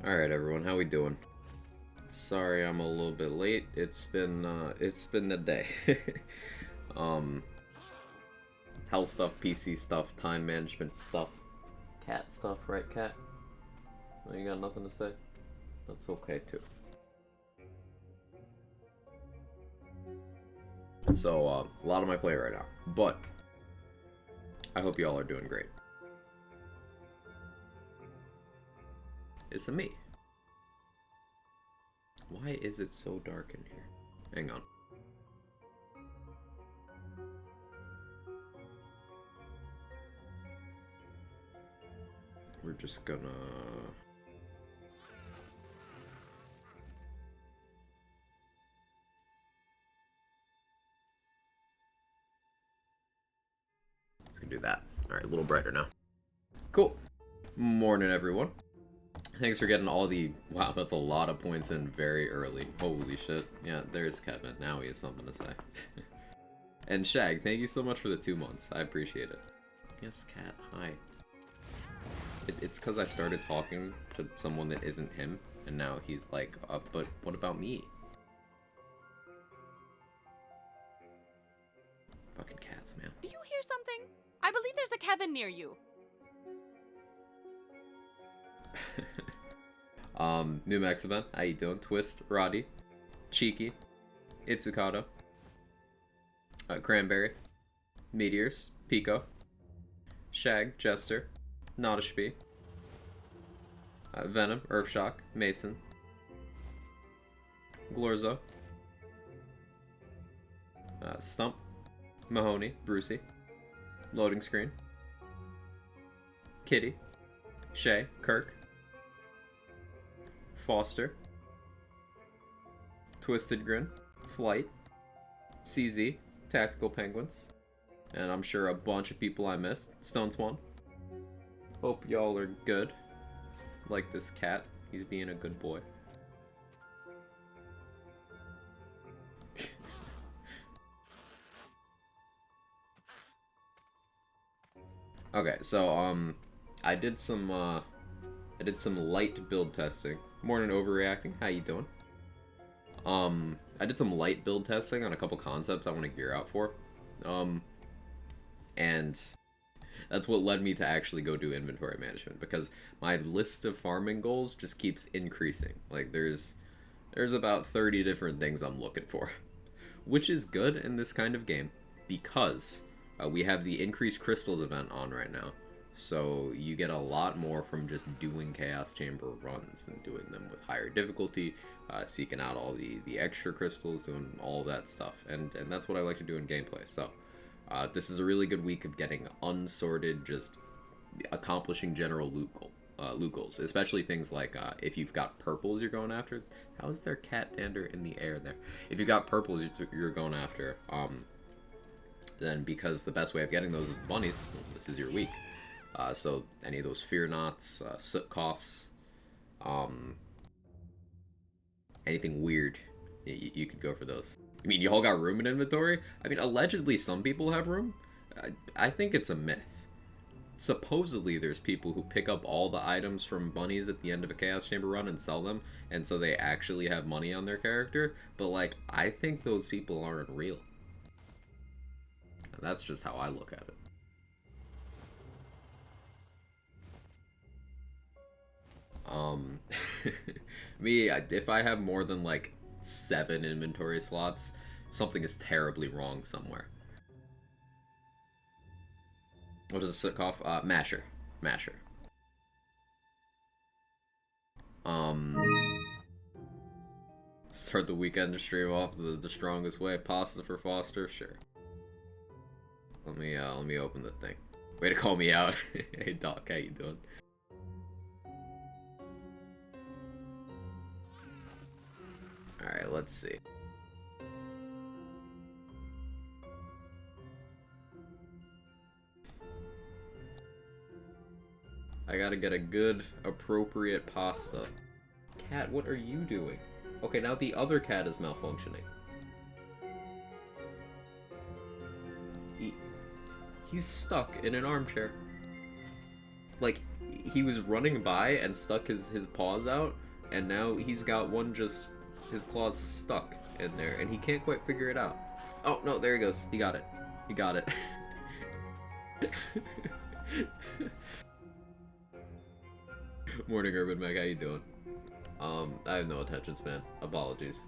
Alright everyone, how we doing? Sorry I'm a little bit late. It's been a day. Health stuff, PC stuff, time management stuff, cat stuff, right cat? Oh, you got nothing to say? That's okay too. So, a lot on my plate right now, but I hope you all are doing great. It's me. Why is it so dark in here? Hang on. We're just gonna... Let's do that. Alright, a little brighter now. Cool. Morning, everyone. Thanks for getting all the... Wow, that's a lot of points in very early. Holy shit. Yeah, there's Kevin. Now he has something to say. And Shag, thank you so much for the 2 months. I appreciate it. Yes, Cat. Hi. It's because I started talking to someone that isn't him, and now he's like, but what about me? Fucking cats, man. Do you hear something? I believe there's a Kevin near you. New Max event, how you doing? Twist, Roddy, Cheeky, Itsukado, Cranberry, Meteors, Pico, Shag, Jester, Notashby, Venom, Earthshock, Mason, Glorzo, Stump, Mahoney, Brucey, Loading Screen, Kitty, Shay, Kirk, Foster, Twisted Grin, Flight, CZ, Tactical Penguins, and I'm sure a bunch of people I missed. Stone Swan. Hope y'all are good. Like this cat, he's being a good boy. Okay, so I did some light build testing. Morning overreacting, how you doing? I did some light build testing on a couple concepts I want to gear out for. And that's what led me to actually go do inventory management, because my list of farming goals just keeps increasing. Like there's about 30 different things I'm looking for, which is good in this kind of game because we have the increased crystals event on right now. So you get a lot more from just doing Chaos Chamber runs and doing them with higher difficulty, seeking out all the extra crystals, doing all that stuff. And that's what I like to do in gameplay. So this is a really good week of getting unsorted, just accomplishing general loot goals, especially things like if you've got purples you're going after. How is there cat dander in the air there? If you've got purples you're going after, then because the best way of getting those is the bunnies, this is your week. So any of those fear knots, soot coughs, anything weird, you could go for those. I mean, you all got room in inventory? I mean, allegedly some people have room. I think it's a myth. Supposedly there's people who pick up all the items from bunnies at the end of a Chaos Chamber run and sell them, and so they actually have money on their character, but like, I think those people aren't real. And that's just how I look at it. Me, if I have more than like 7 inventory slots, something is terribly wrong somewhere. What does a soot cough? Masher. Start the weekend stream off the strongest way. Pasta for Foster? Sure. Let me open the thing. Way to call me out. Hey Doc, how you doing? Alright, let's see. I gotta get a good, appropriate pasta. Cat, what are you doing? Okay, now the other cat is malfunctioning. He's stuck in an armchair. Like, he was running by and stuck his paws out, and now he's got one just, his claws stuck in there, and he can't quite figure it out. Oh, no, there he goes. He got it. He got it. Morning, Urban Meg. How you doing? I have no attention span. Apologies.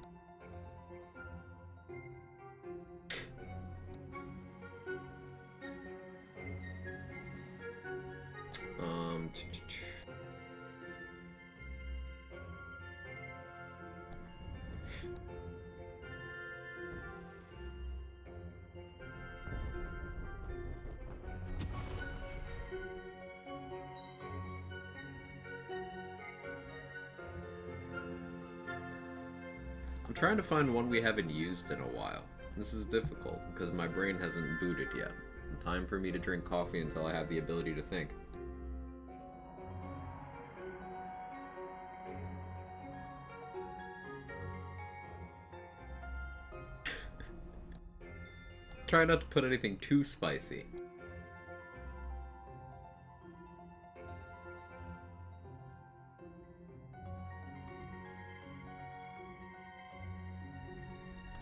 I'm trying to find one we haven't used in a while. This is difficult, because my brain hasn't booted yet. Time for me to drink coffee until I have the ability to think. Try not to put anything too spicy.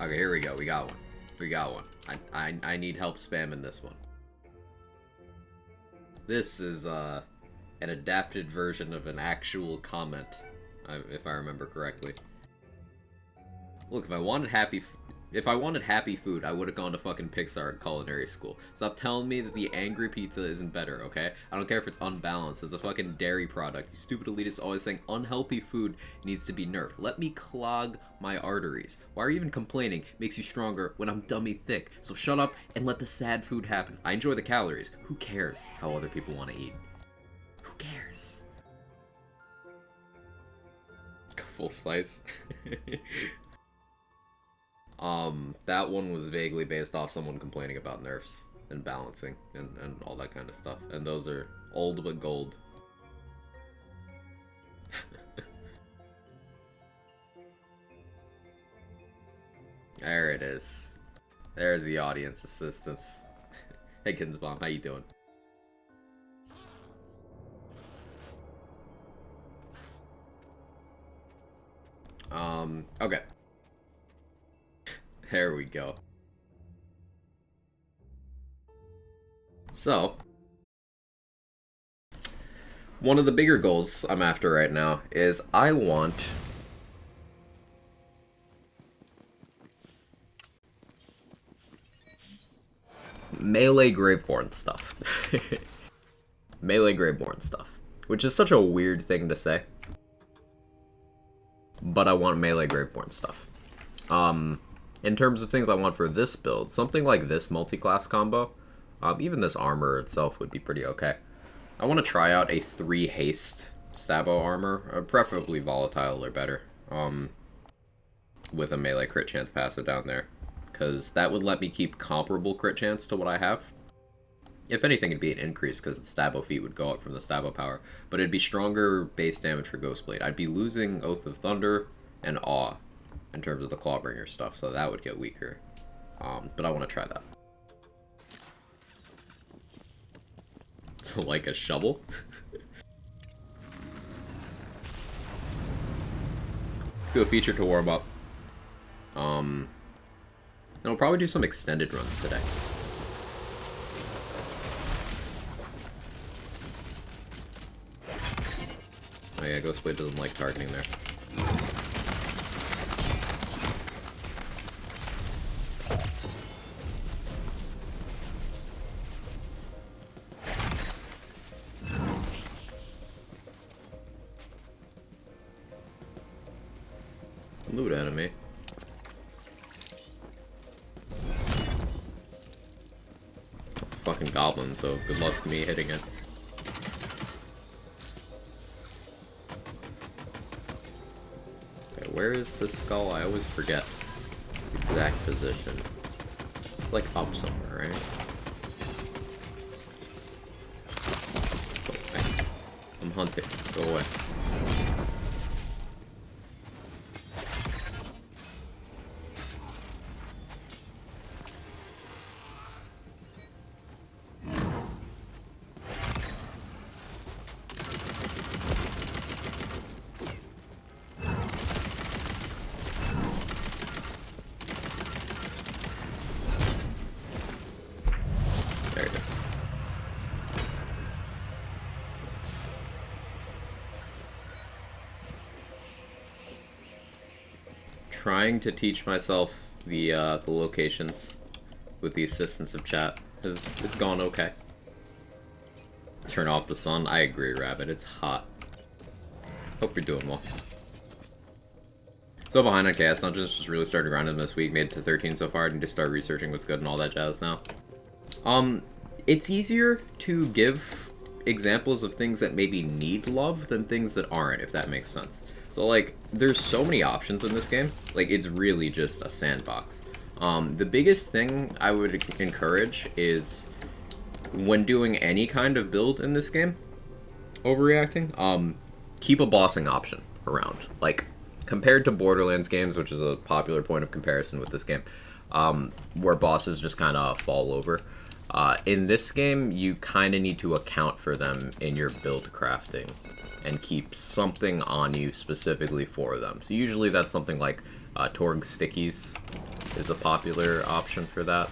Okay, here we go. We got one. We got one. I need help spamming this one. This is an adapted version of an actual comment, if I remember correctly. Look, if I wanted happy food, I would have gone to fucking Pixar at culinary school. Stop telling me that the angry pizza isn't better, okay? I don't care if it's unbalanced. It's a fucking dairy product. You stupid elitists always saying unhealthy food needs to be nerfed. Let me clog my arteries. Why are you even complaining? Makes you stronger when I'm dummy thick. So shut up and let the sad food happen. I enjoy the calories. Who cares how other people want to eat? Who cares? Full spice. That one was vaguely based off someone complaining about nerfs and balancing and all that kind of stuff. And those are old but gold. There it is. There's the audience assistance. Hey Kinsbomb, how you doing? Okay. There we go. So, one of the bigger goals I'm after right now is I want melee Graveborn stuff. Melee Graveborn stuff. Which is such a weird thing to say. But I want melee Graveborn stuff. In terms of things I want for this build, something like this multi-class combo, even this armor itself would be pretty okay. I want to try out a 3 haste Stabo armor, preferably volatile or better, with a melee crit chance passive down there, because that would let me keep comparable crit chance to what I have. If anything, it'd be an increase, because the Stabo feat would go up from the Stabo power, but it'd be stronger base damage for Ghostest Blade. I'd be losing Oath of Thunder and Awe in terms of the Clawbringer stuff, so that would get weaker. But I want to try that. So, like a shovel? Do a feature to warm up. And I'll probably do some extended runs today. Oh yeah, Ghostway doesn't like targeting there. Loot enemy. It's a fucking goblin, so good luck to me hitting it. Okay, where is the skull? I always forget the exact position. It's like up somewhere, right? Okay. hunting. Go away. There it is. Trying to teach myself the locations with the assistance of chat it's gone okay. Turn off the sun. I agree, Rabbit. It's hot. Hope you're doing well. So behind on Chaos Dungeons, just really started grinding this week. Made it to 13 so far, and just start researching what's good and all that jazz now. It's easier to give examples of things that maybe need love than things that aren't, if that makes sense. So, like, there's so many options in this game. Like, it's really just a sandbox. The biggest thing I would encourage is, when doing any kind of build in this game, overreacting, keep a bossing option around. Like, compared to Borderlands games, which is a popular point of comparison with this game, where bosses just kind of fall over. In this game, you kind of need to account for them in your build crafting and keep something on you specifically for them. So usually that's something like Torg Stickies is a popular option for that.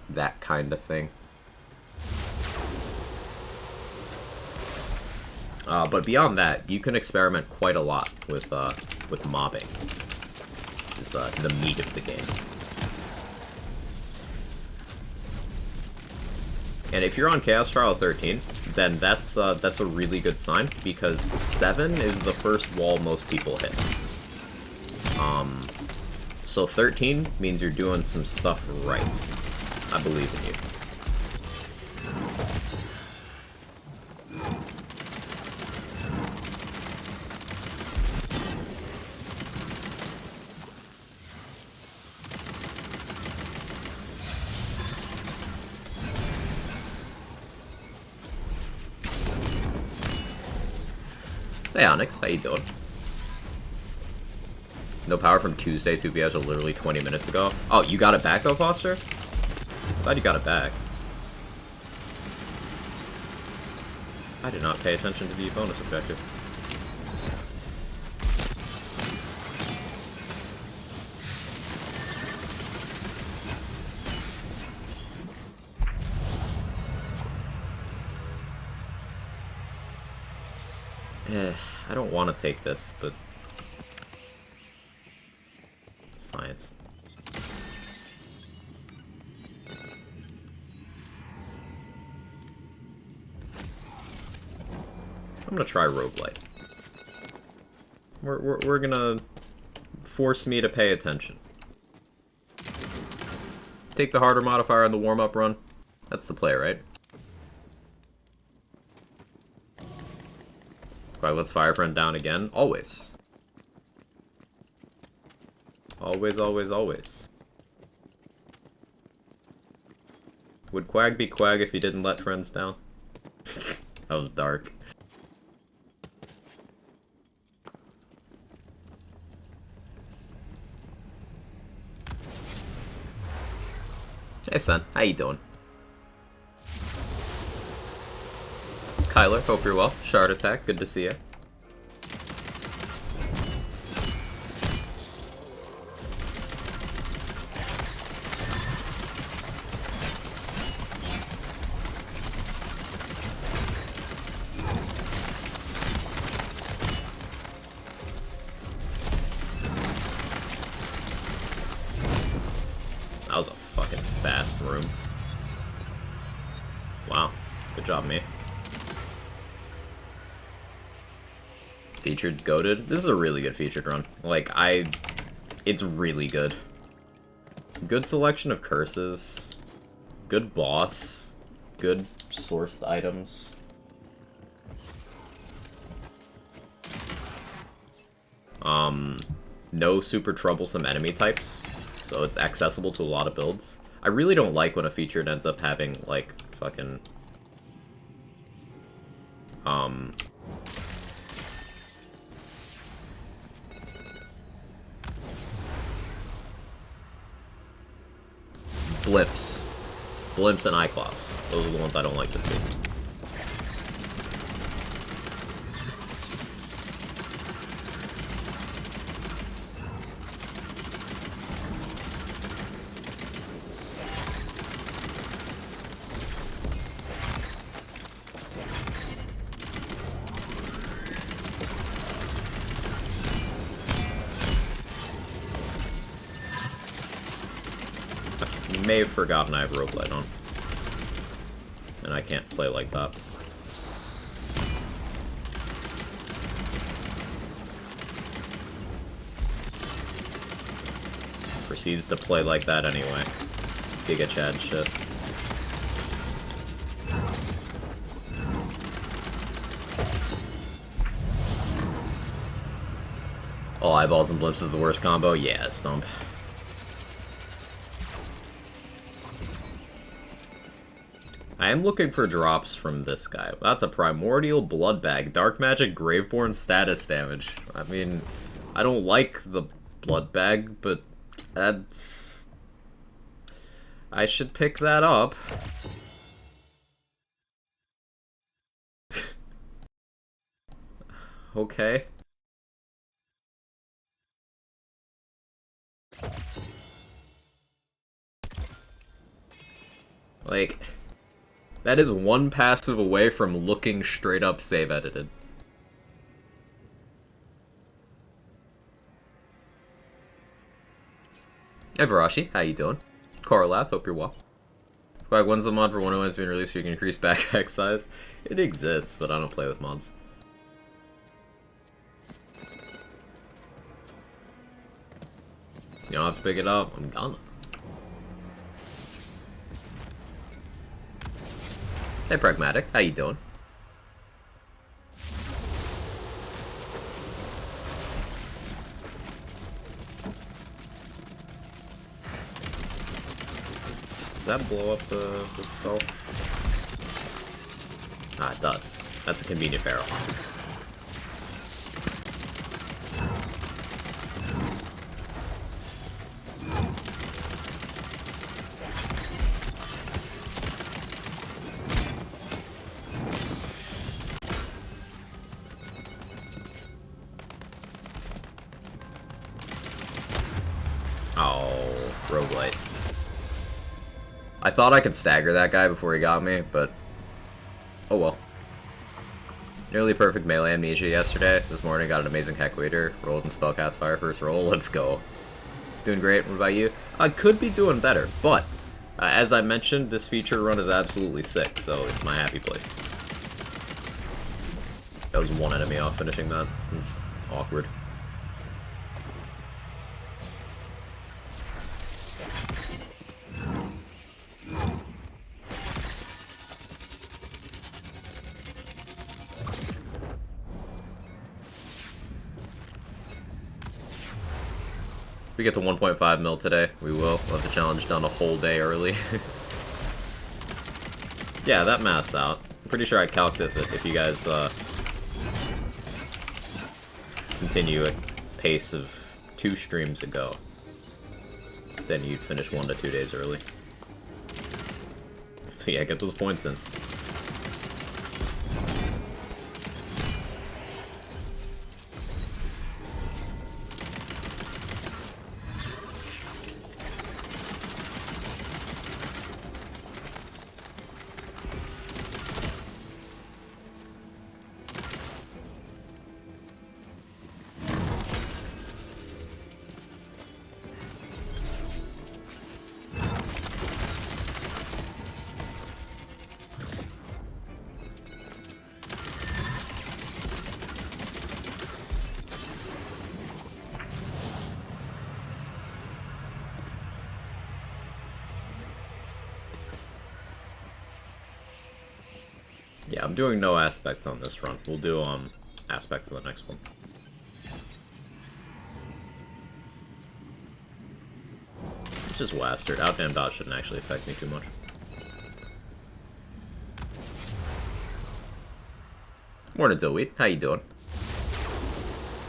That kind of thing. But beyond that, you can experiment quite a lot with mobbing. Is the meat of the game. And if you're on Chaos Trial 13, then that's a really good sign, because 7 is the first wall most people hit. So 13 means you're doing some stuff right. I believe in you. Hey Onyx, how you doing? No power from Tuesday 2 p.m. to literally 20 minutes ago. Oh, you got it back though, Foster? Glad you got it back. I did not pay attention to the bonus objective. I don't want to take this, but... Science. I'm gonna try Roguelike. We're gonna force me to pay attention. Take the harder modifier on the warm-up run. That's the play, right? Alright, let's Firefriend down again. Always. Always, always, always. Would Quag be Quag if he didn't let friends down? That was dark. Hey son, how you doing? Kyler, hope you're well. Shard attack, good to see you. That was a fucking fast room. Wow, good job, me. Featured's goated. This is a really good featured run. Like, it's really good. Good selection of curses. Good boss. Good sourced items. No super troublesome enemy types, so it's accessible to a lot of builds. I really don't like when a feature ends up having, like, fucking... Blips. Blimps and Iclops. Those are the ones I don't like to see. You may have forgotten I have Roguelike on. And I can't play like that. Proceeds to play like that anyway. Giga Chad shit. Oh, eyeballs and blimps is the worst combo? Yeah, Stump. I am looking for drops from this guy. That's a Primordial Blood Bag. Dark Magic Graveborn status damage. I mean, I don't like the Blood Bag, but that's... I should pick that up. Okay. Like... That is one passive away from looking straight up save edited. Hey Varashi, how you doing? Corlath, hope you're well. Quack, when's the mod for 101 being released so you can increase backpack size? It exists, but I don't play with mods. You don't have to pick it up, I'm gonna. Hey Pragmatic, how you doing? Does that blow up the spell? Ah, it does. That's a convenient barrel. Oh, Roguelike. I thought I could stagger that guy before he got me, but oh well. Nearly perfect melee amnesia yesterday. This morning got an amazing Heck Waiter. Rolled and spellcast fire first roll. Let's go. Doing great. What about you? I could be doing better, but as I mentioned, this feature run is absolutely sick, so it's my happy place. That was one enemy off finishing that. It's awkward. If we get to 1.5 mil today, we will. We'll have the challenge done a whole day early. Yeah, that math's out. I'm pretty sure I calced it that if you guys continue a pace of 2 streams ago, then you'd finish 1 to 2 days early. So yeah, get those points in. Yeah, I'm doing no aspects on this run. We'll do aspects on the next one. just Wastard. Outdam dodge shouldn't actually affect me too much. Morning, Dillweed. How you doing?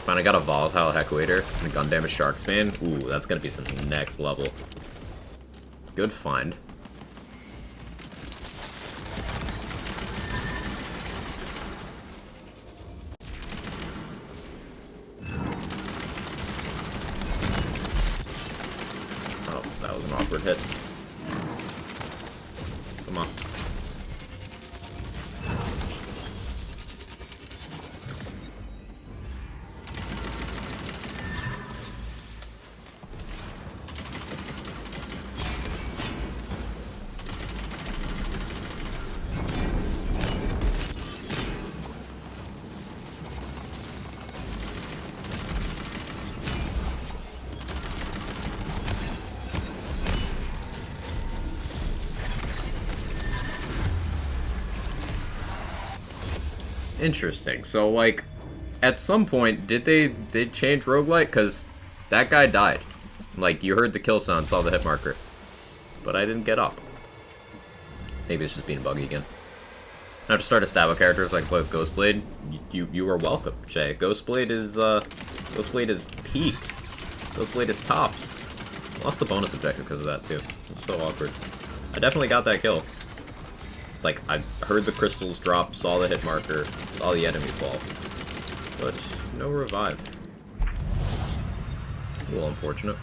Fine, I got a Volatile Heckwader and a Gun Damage Sharksbane. Ooh, that's gonna be some next level. Good find. Oh, that was an awkward hit. Come on. Interesting. So, like, at some point, did they change Roguelike? Because that guy died. Like, you heard the kill sound, saw the hit marker. But I didn't get up. Maybe it's just being buggy again. I have to start a stab of characters like play with Ghost Blade. You are welcome, Shay. Ghost Blade is peak. Ghost Blade is tops. Lost the bonus objective because of that too. It's so awkward. I definitely got that kill. Like, I heard the crystals drop, saw the hit marker, saw the enemy fall. But no revive. A little unfortunate.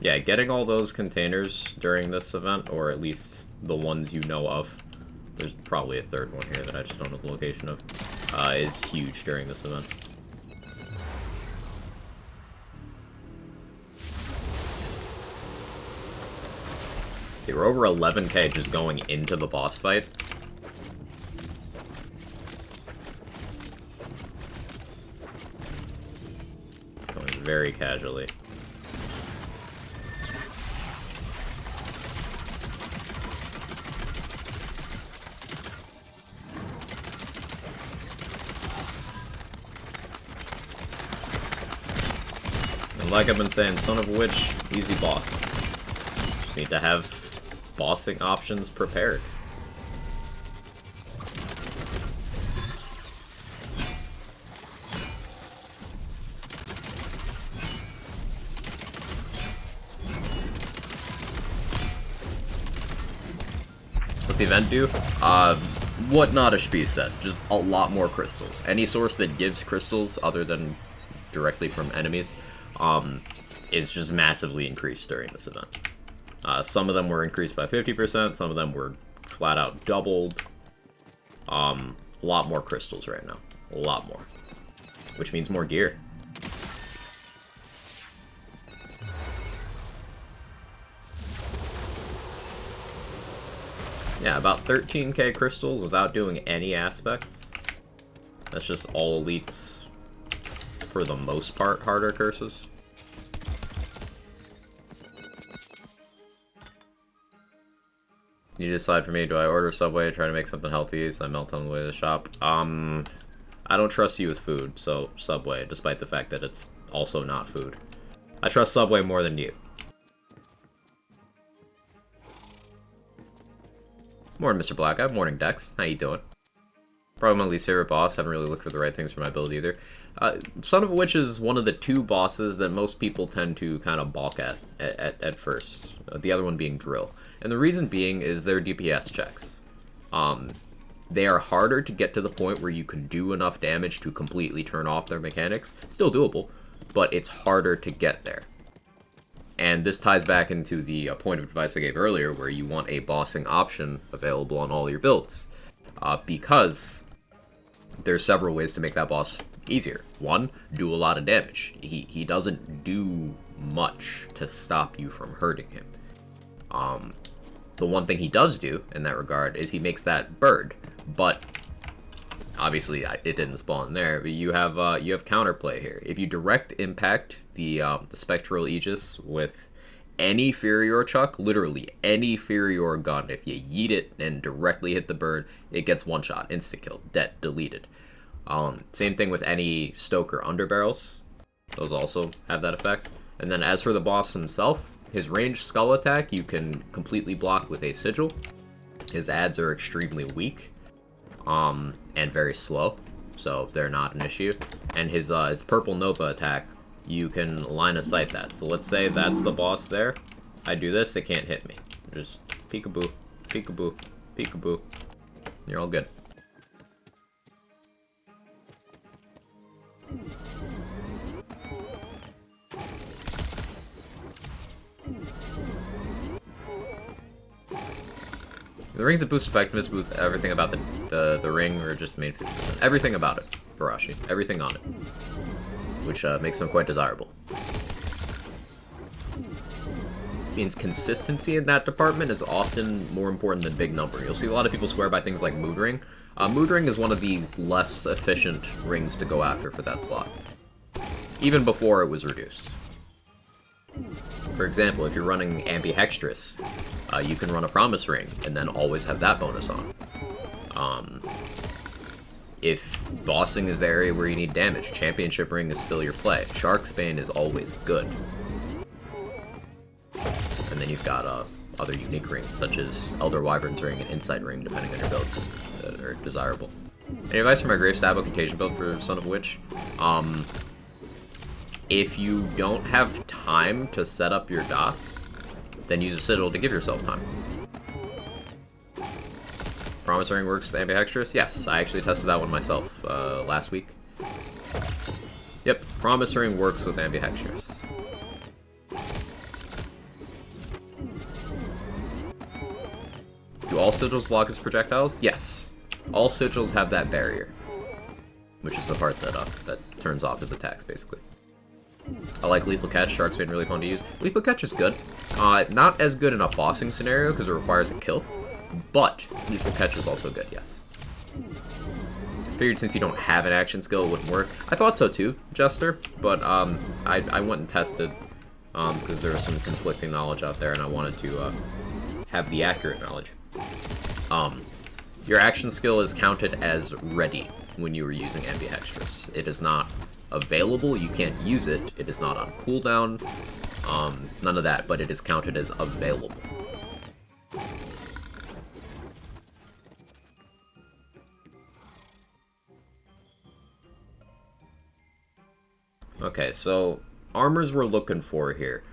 Yeah, getting all those containers during this event, or at least the ones you know of, there's probably a third one here that I just don't know the location of, is huge during this event. Okay, we're over 11k just going into the boss fight. Going very casually. Like I've been saying, son of a witch, easy boss. Just need to have bossing options prepared. What's the event do? What Nadish Bee said, just a lot more crystals. Any source that gives crystals other than directly from enemies is just massively increased during this event. Some of them were increased by 50%, some of them were flat out doubled. A lot more crystals right now. A lot more. Which means more gear. Yeah, about 13k crystals without doing any aspects. That's just all elites, for the most part, harder curses. You decide for me, do I order Subway, try to make something healthy, so I melt on the way to the shop? I don't trust you with food, so Subway, despite the fact that it's also not food. I trust Subway more than you. Morning, Mr. Black Eye. Morning, Dex. How you doing? Probably my least favorite boss. Haven't really looked for the right things for my build either. Son of a Witch is one of the two bosses that most people tend to kind of balk at first. The other one being Drill. And the reason being is their DPS checks. They are harder to get to the point where you can do enough damage to completely turn off their mechanics. Still doable, but it's harder to get there. And this ties back into the point of advice I gave earlier, where you want a bossing option available on all your builds. Because there's several ways to make that boss easier. One, do a lot of damage. He doesn't do much to stop you from hurting him. The one thing he does do in that regard is he makes that bird, but Obviously, it didn't spawn there, but you have counterplay here. If you direct impact the Spectral Aegis with any Furior Chuck, literally any Furior gun, if you yeet it and directly hit the bird, it gets one shot, instant kill, dead, deleted. Same thing with any Stoker underbarrels. Those also have that effect. And then as for the boss himself, his ranged skull attack you can completely block with a Sigil. His adds are extremely weak. And very slow, so they're not an issue. And his purple Nova attack, you can line of sight that. So let's say that's the boss there. I do this, it can't hit me. Just peekaboo, peekaboo, peekaboo. You're all good. The rings that boost effectiveness, boost everything about the ring, or just the main 50%. Everything about it, Farashi. Everything on it. Which makes them quite desirable. Means consistency in that department is often more important than big number. You'll see a lot of people swear by things like Mood Ring. Mood Ring is one of the less efficient rings to go after for that slot. Even before it was reduced. For example, if you're running Ambihextrous, you can run a Promise Ring, and then always have that bonus on. If bossing is the area where you need damage, Championship Ring is still your play. Shark's Bane is always good. And then you've got other unique rings, such as Elder Wyvern's Ring and Insight Ring, depending on your builds, that are desirable. Any advice for my Grave Stabbo Contagion build for Son of Witch? If you don't have time to set up your dots, then use a Sigil to give yourself time. Promise Ring works with Ambihextrous? Yes, I actually tested that one myself last week. Yep, Promise Ring works with Ambihextrous. Do all Sigils block his projectiles? Yes. All Sigils have that barrier, which is the part that turns off his attacks, basically. I like Lethal Catch. Shark's Bane really fun to use. Lethal Catch is good. Not as good in a bossing scenario because it requires a kill, but Lethal Catch is also good, yes. Figured since you don't have an action skill, it wouldn't work. I thought so too, Jester, but I went and tested because there was some conflicting knowledge out there and I wanted to have the accurate knowledge. Your action skill is counted as ready when you are using Ambihextrous. It is not available, you can't use it, it is not on cooldown, none of that, but it is counted as available. Okay, so armors we're looking for here.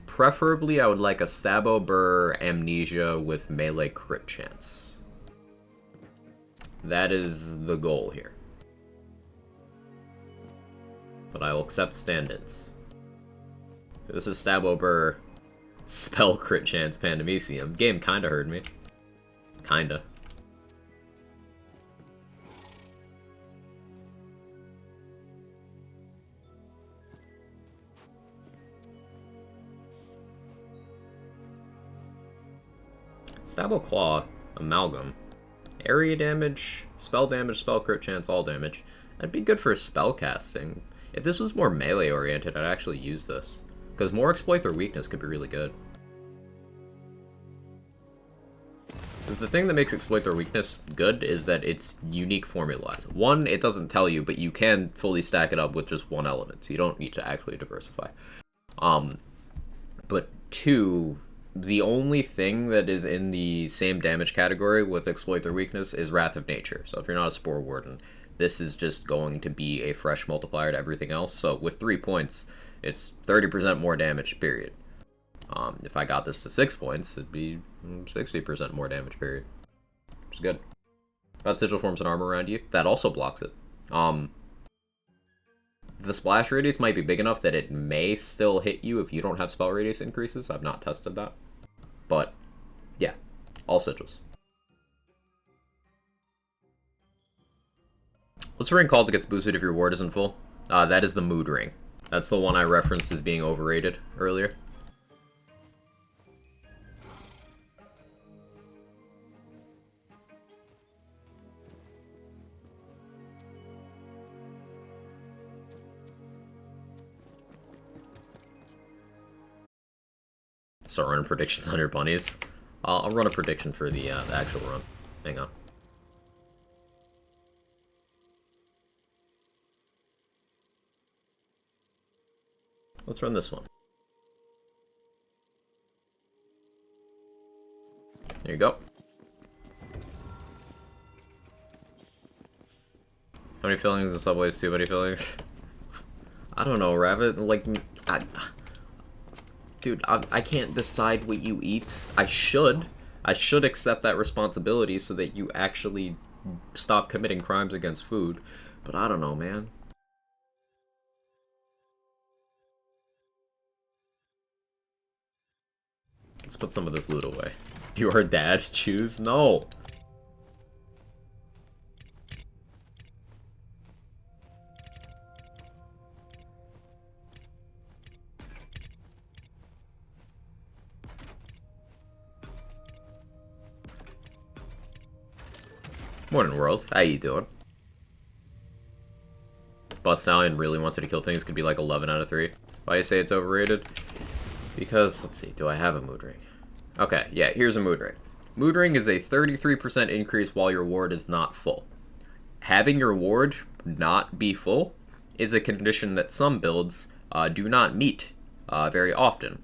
Preferably I would like a Sabo Burr Amnesia with melee crit chance. That is the goal here. But I will accept stand-ins. This is Stabbo Burr Spell Crit Chance Pandemicium. Game kinda heard me. Kinda. Stabbo Claw, Amalgam. Area damage, spell crit chance, all damage. That'd be good for spell casting. If this was more melee oriented, I'd actually use this. Because more exploit their weakness could be really good. Because the thing that makes exploit their weakness good is that it's unique formula-wise. One, it doesn't tell you, but you can fully stack it up with just one element, so you don't need to actually diversify. But two, the only thing that is in the same damage category with exploit their weakness is Wrath of Nature. So if you're not a Spore Warden, this is just going to be a fresh multiplier to everything else. So with 3 points, it's 30% more damage, period. If I got this to 6 points, it'd be 60% more damage, period. Which is good. That Sigil forms an armor around you. That also blocks it. The splash radius might be big enough that it may still hit you if you don't have spell radius increases. I've not tested that. But, yeah. All Sigils. What's the ring called that gets boosted if your ward isn't full? That is the Mood Ring. That's the one I referenced as being overrated earlier. Start running predictions on your bunnies. I'll run a prediction for the actual run. Hang on. Let's run this one. There you go. How many fillings in Subway is too many fillings? I don't know, Rabbit. Like, dude, I can't decide what you eat. I should accept that responsibility so that you actually stop committing crimes against food. But I don't know, man. Let's put some of this loot away. Your dad choose? No. Morning, Worlds. How you doing? Boss Stallion really wanted to kill things. Could be like 11 out of 3. Why do you say it's overrated? Because, let's see, do I have a mood ring? Okay, yeah, here's a mood ring. Mood ring is a 33% increase while your ward is not full. Having your ward not be full is a condition that some builds do not meet very often.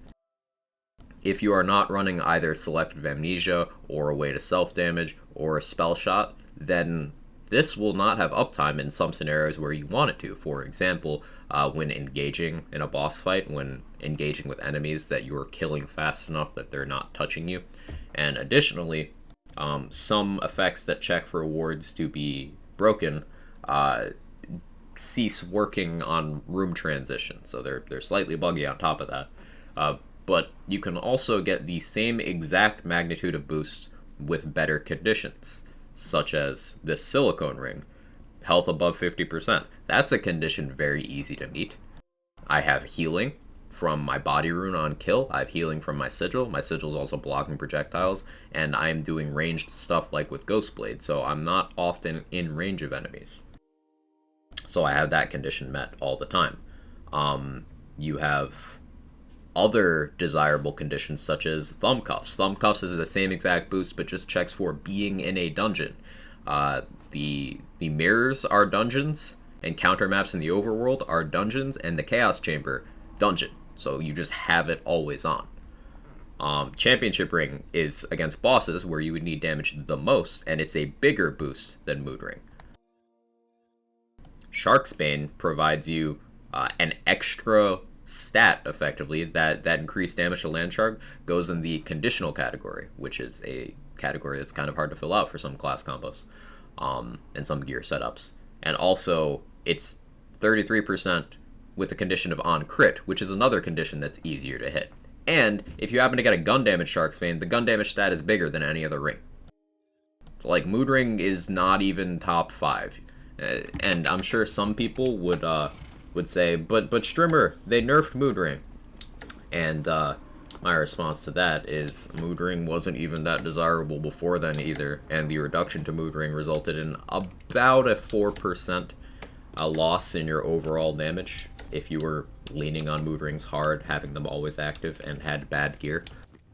If you are not running either Selective Amnesia or a way to self-damage or a spell shot, then this will not have uptime in some scenarios where you want it to. For example, when engaging in a boss fight, when engaging with enemies that you're killing fast enough that they're not touching you. And additionally, some effects that check for wards to be broken cease working on room transition, so they're slightly buggy on top of that. But you can also get the same exact magnitude of boost with better conditions, such as this silicone ring. Health above 50%. That's a condition very easy to meet. I have healing from my body rune on kill. I have healing from my sigil. My sigil is also blocking projectiles, and I'm doing ranged stuff like with Ghostest Blade, so I'm not often in range of enemies. So I have that condition met all the time. You have other desirable conditions such as thumb cuffs. Thumb cuffs is the same exact boost, but just checks for being in a dungeon. The mirrors are dungeons, and counter maps in the overworld are dungeons, and the chaos chamber dungeon. So you just have it always on. Championship ring is against bosses where you would need damage the most, and it's a bigger boost than mood ring. Shark's Bane provides you an extra stat, effectively, that increased damage to land shark goes in the conditional category, which is a category that's kind of hard to fill out for some class combos and some gear setups. And also, it's 33% with the condition of on crit, which is another condition that's easier to hit. And if you happen to get a gun damage Shark's Bane, the gun damage stat is bigger than any other ring. So like, mood ring is not even top 5. And I'm sure some people would say, but Strimmer, they nerfed mood ring. And my response to that is, mood ring wasn't even that desirable before then either, and the reduction to mood ring resulted in about a 4% loss in your overall damage if you were leaning on mood rings hard, having them always active, and had bad gear.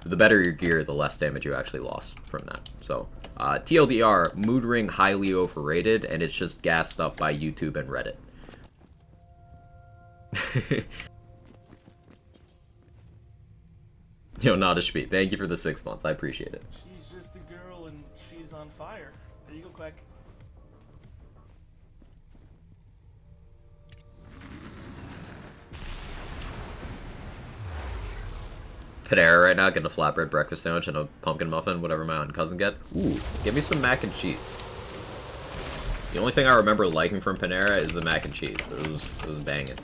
The better your gear, the less damage you actually lost from that. So, TLDR, mood ring highly overrated, and it's just gassed up by YouTube and Reddit. Yo, Nadashbeat, thank you for the 6 months. I appreciate it. She's just a girl and she's on fire. There you go, Quack. Panera right now, getting a flatbread breakfast sandwich and a pumpkin muffin, whatever my aunt and cousin get. Ooh, give me some mac and cheese. The only thing I remember liking from Panera is the mac and cheese, but it was banging.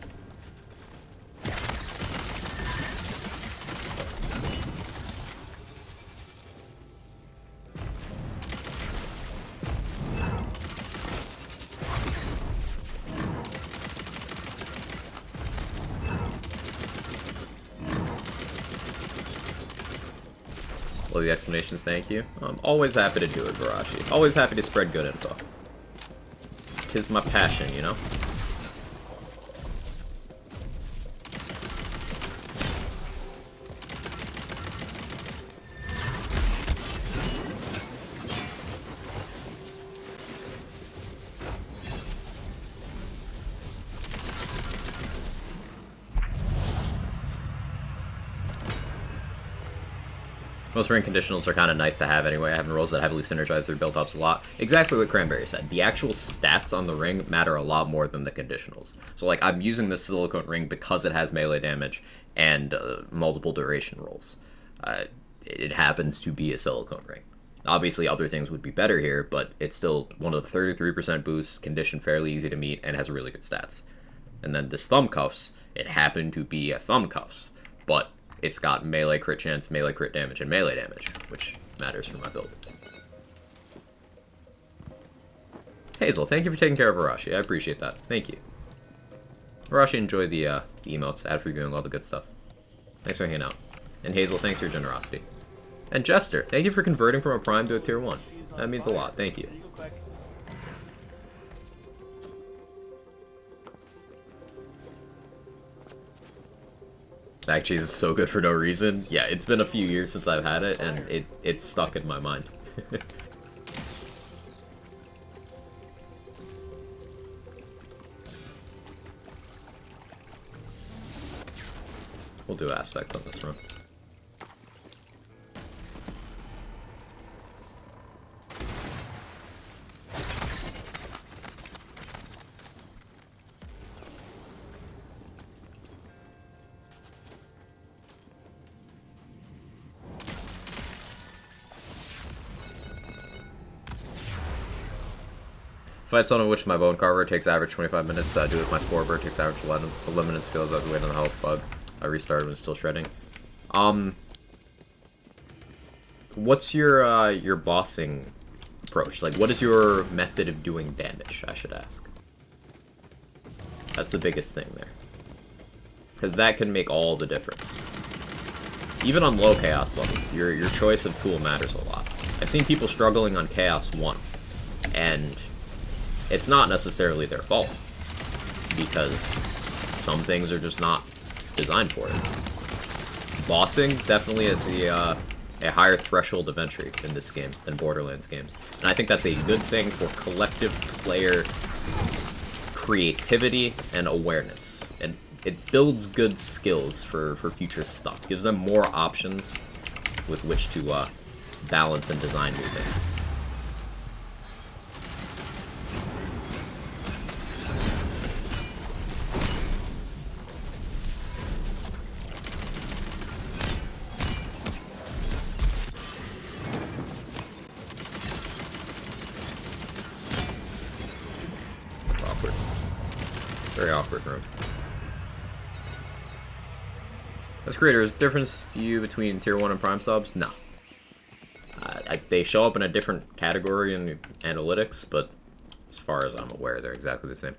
Well, the explanations, thank you. I'm always happy to do it, Varachi. Always happy to spread good info. 'Tis my passion, you know? Most ring conditionals are kind of nice to have anyway. Having rolls that heavily synergize their build-ups a lot. Exactly what Cranberry said. The actual stats on the ring matter a lot more than the conditionals. So, like, I'm using the silicone ring because it has melee damage and multiple duration rolls. It happens to be a silicone ring. Obviously, other things would be better here, but it's still one of the 33% boosts, conditioned fairly easy to meet, and has really good stats. And then this thumb cuffs, it happened to be a thumb cuffs, but it's got melee crit chance, melee crit damage, and melee damage, which matters for my build. Hazel, thank you for taking care of Arashi. I appreciate that. Thank you. Arashi, enjoy the emotes, ad for doing all the good stuff. Thanks for hanging out. And Hazel, thanks for your generosity. And Jester, thank you for converting from a Prime to a Tier 1. That means a lot. Thank you. Mac cheese is so good for no reason. Yeah, it's been a few years since I've had it, and it's stuck in my mind. We'll do aspect on this run. Fight someone in which my bone carver takes average 25 minutes. Do it with my spore bird takes average 11 minutes. Feels out the way on the health bug. I restarted when still shredding. What's your bossing approach? Like, what is your method of doing damage? I should ask. That's the biggest thing there, because that can make all the difference. Even on low chaos levels, your choice of tool matters a lot. I've seen people struggling on Chaos 1, and it's not necessarily their fault, because some things are just not designed for it. Bossing definitely is a higher threshold of entry in this game than Borderlands games, and I think that's a good thing for collective player creativity and awareness, and it builds good skills for future stuff. Gives them more options with which to balance and design new things. Awkward. Very awkward room. As creators, difference to you between Tier 1 and Prime subs? No. They show up in a different category in the analytics, but as far as I'm aware, they're exactly the same.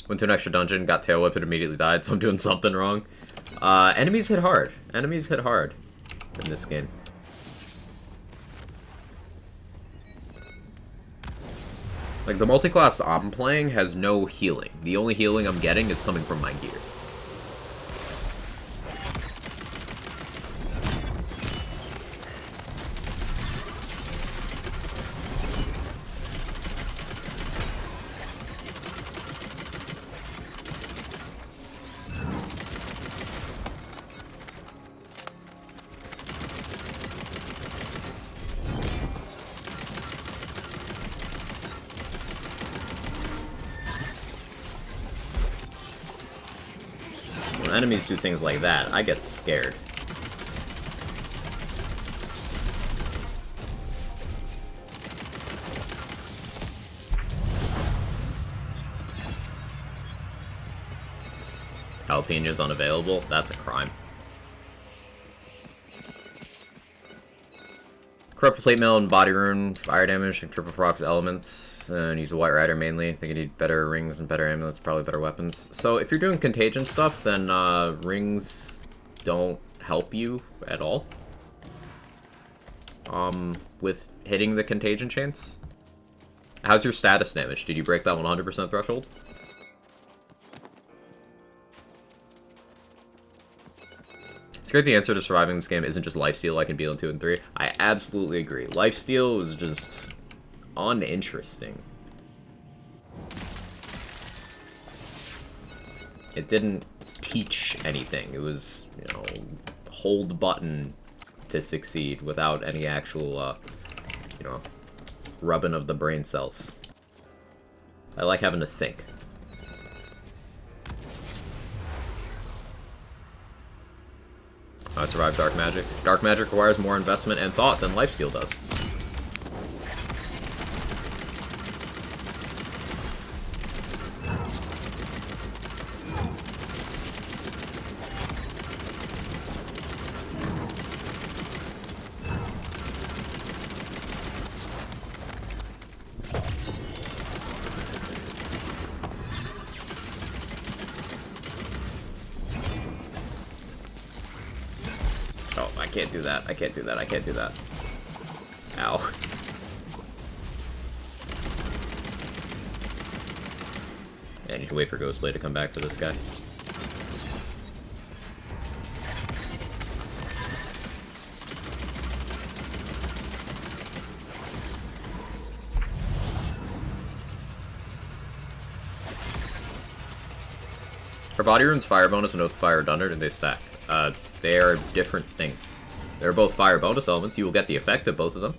Went to an extra dungeon, got tail whipped, and immediately died, so I'm doing something wrong. Enemies hit hard. Enemies hit hard in this game. Like, the multi-class I'm playing has no healing. The only healing I'm getting is coming from my gear. When enemies do things like that, I get scared. Jalapenos unavailable? That's a crime. Corrupt plate mail and body rune, fire damage, and triple procs elements, and use a White Rider mainly. I think you need better rings and better amulets, probably better weapons. So if you're doing contagion stuff, then rings don't help you at all. With hitting the contagion chains. How's your status damage? Did you break that 100% threshold? It's great the answer to surviving this game isn't just lifesteal like in Beetle 2 and 3. I absolutely agree. Lifesteal was just uninteresting. It didn't teach anything. It was, you know, hold button to succeed without any actual, you know, rubbing of the brain cells. I like having to think. I survived Dark Magic. Dark Magic requires more investment and thought than Lifesteal does. I can't do that. I can't do that. I can't do that. Ow. Yeah, I need to wait for Ghostest Blade to come back for this guy. Are body runes fire bonus and oath fire redundant, and they stack? They are different things. They're both fire bonus elements. You will get the effect of both of them.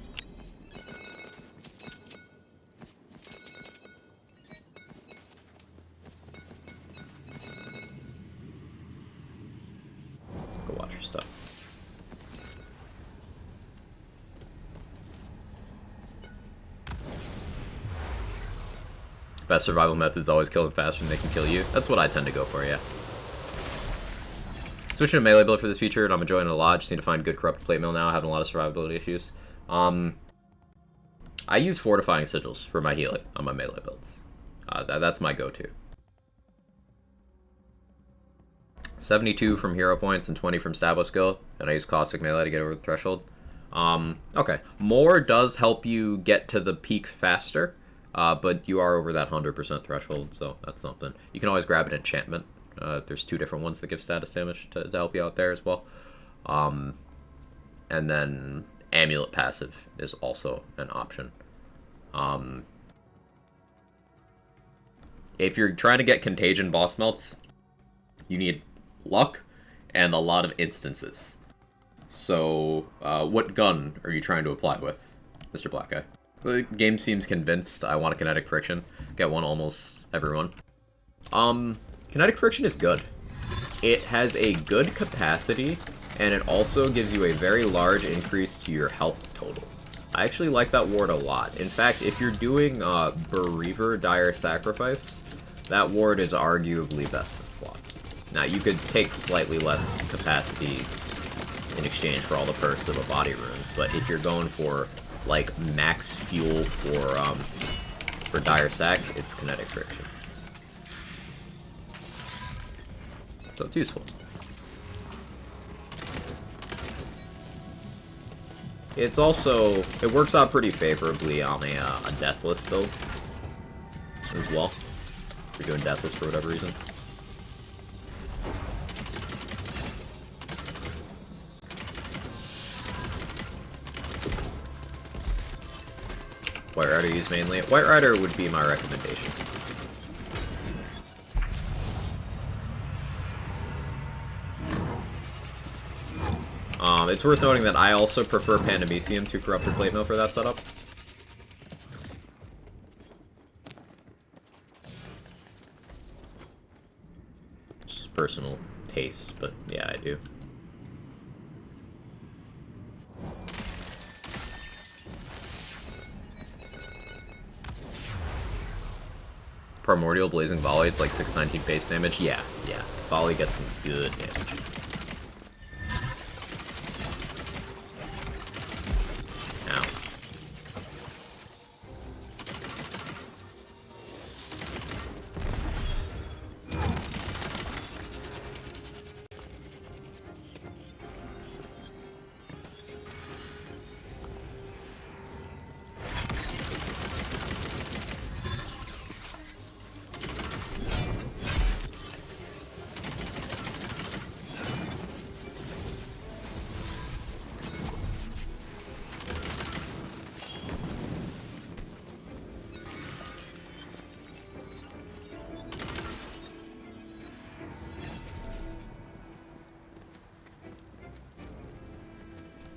Go watch your stuff. Best survival method is always kill them faster than they can kill you. That's what I tend to go for, yeah. Switching to melee build for this feature, and I'm enjoying it a lot. Just need to find good corrupted plate mail now. Having a lot of survivability issues. I use fortifying sigils for my healing on my melee builds. That's my go-to. 72 from hero points and 20 from stab skill, and I use caustic melee to get over the threshold. Okay, more does help you get to the peak faster, but you are over that 100% threshold, so that's something. You can always grab an enchantment. There's 2 different ones that give status damage to help you out there as well. And then Amulet passive is also an option. If you're trying to get Contagion boss melts, you need luck and a lot of instances. So, what gun are you trying to apply with, Mr. Black Guy? The game seems convinced I want a kinetic friction. Get one almost everyone. Kinetic friction is good. It has a good capacity, and it also gives you a very large increase to your health total. I actually like that ward a lot. In fact, if you're doing Bereaver Dire Sacrifice, that ward is arguably best in slot. Now, you could take slightly less capacity in exchange for all the perks of a body rune, but if you're going for, like, max fuel for Dire Sac, it's kinetic friction. So it's useful. It's also, it works out pretty favorably on a Deathless build as well. If you're doing Deathless for whatever reason. White Rider used mainly. White Rider would be my recommendation. It's worth noting that I also prefer Pandemicium to Corrupted Plate Mail for that setup. Just personal taste, but yeah, I do. Primordial Blazing Volley, it's like 619 base damage. Yeah. Volley gets some good damage.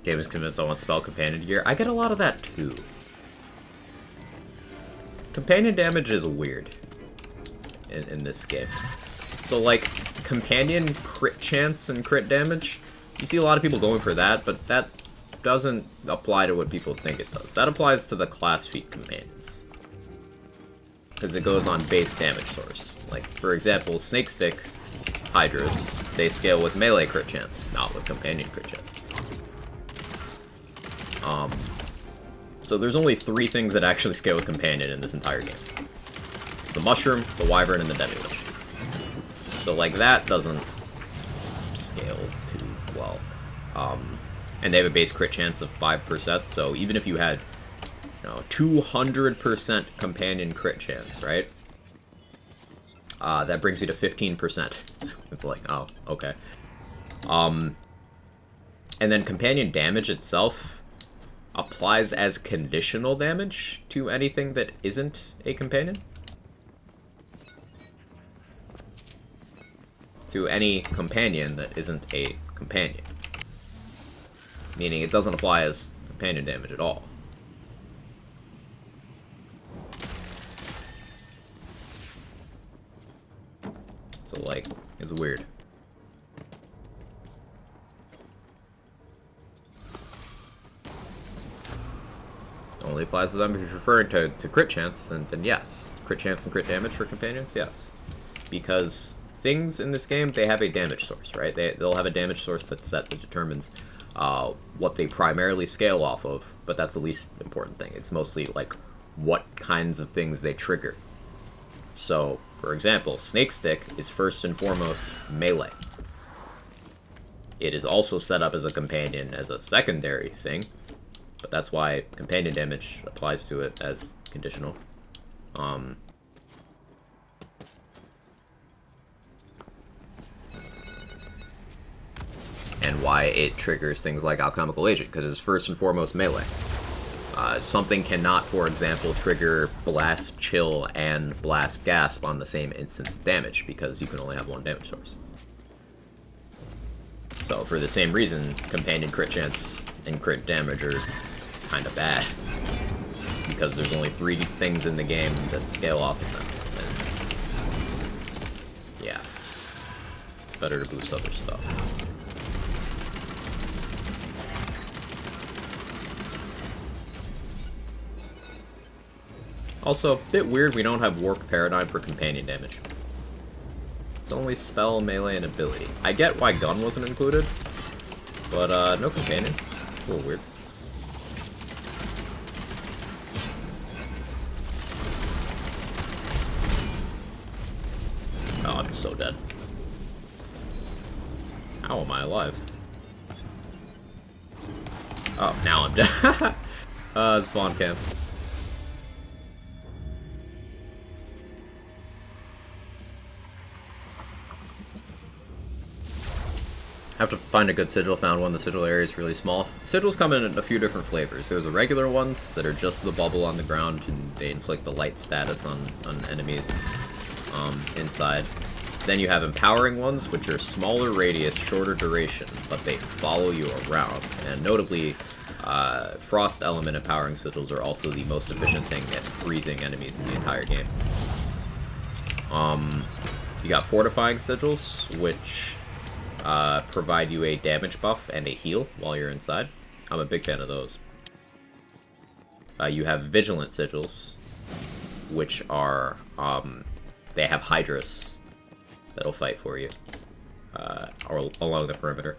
Game is convinced I want spell companion gear. I get a lot of that too. Companion damage is weird in this game. So like, companion crit chance and crit damage, you see a lot of people going for that, but that doesn't apply to what people think it does. That applies to the class feat companions. Because it goes on base damage source. Like, for example, Snake Stick Hydras, they scale with melee crit chance, not with companion crit chance. So there's only 3 things that actually scale with companion in this entire game. It's the Mushroom, the Wyvern, and the Demi-Lich. So like that doesn't scale too well. And they have a base crit chance of 5%, so even if you had, 200% companion crit chance, right? That brings you to 15%. It's like, oh, okay. And then companion damage itself applies as conditional damage to anything that isn't a companion. To any companion that isn't a companion. Meaning it doesn't apply as companion damage at all. So, like, it's weird. Only applies to them if you're referring to crit chance, then yes. Crit chance and crit damage for companions, yes. Because things in this game, they have a damage source, right? They'll have a damage source that's set that determines what they primarily scale off of, but that's the least important thing. It's mostly, like, what kinds of things they trigger. So, for example, Snake Stick is first and foremost melee. It is also set up as a companion as a secondary thing, but that's why companion damage applies to it as conditional. And why it triggers things like Alchemical Agent, because it's first and foremost melee. Something cannot, for example, trigger Blast Chill and Blast Gasp on the same instance of damage, because you can only have one damage source. So, for the same reason, companion crit chance and crit damage are kind of bad. Because there's only 3 things in the game that scale off of them. And, yeah. It's better to boost other stuff. Also, a bit weird we don't have Warp Paradigm for companion damage. It's only spell, melee, and ability. I get why gun wasn't included, but no companion. It's a little weird. Oh, I'm so dead. How am I alive? Oh, now I'm dead. Spawn camp. Have to find a good sigil. Found one. The sigil area is really small. Sigils come in a few different flavors. There's the regular ones that are just the bubble on the ground, and they inflict the light status on enemies inside. Then you have empowering ones, which are smaller radius, shorter duration, but they follow you around. And notably, frost element empowering sigils are also the most efficient thing at freezing enemies in the entire game. You got fortifying sigils, which provide you a damage buff and a heal while you're inside. I'm a big fan of those. You have vigilant sigils, which are, they have Hydras that'll fight for you, or along the perimeter.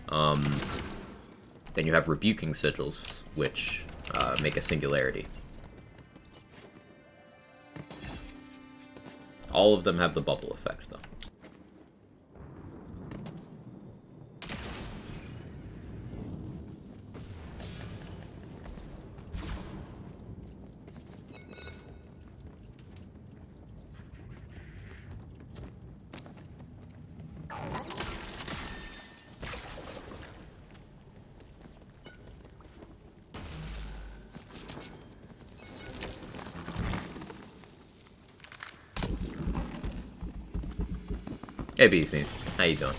Then you have rebuking sigils, which make a singularity. All of them have the bubble effect, though. Hey, Beasties. How you doing?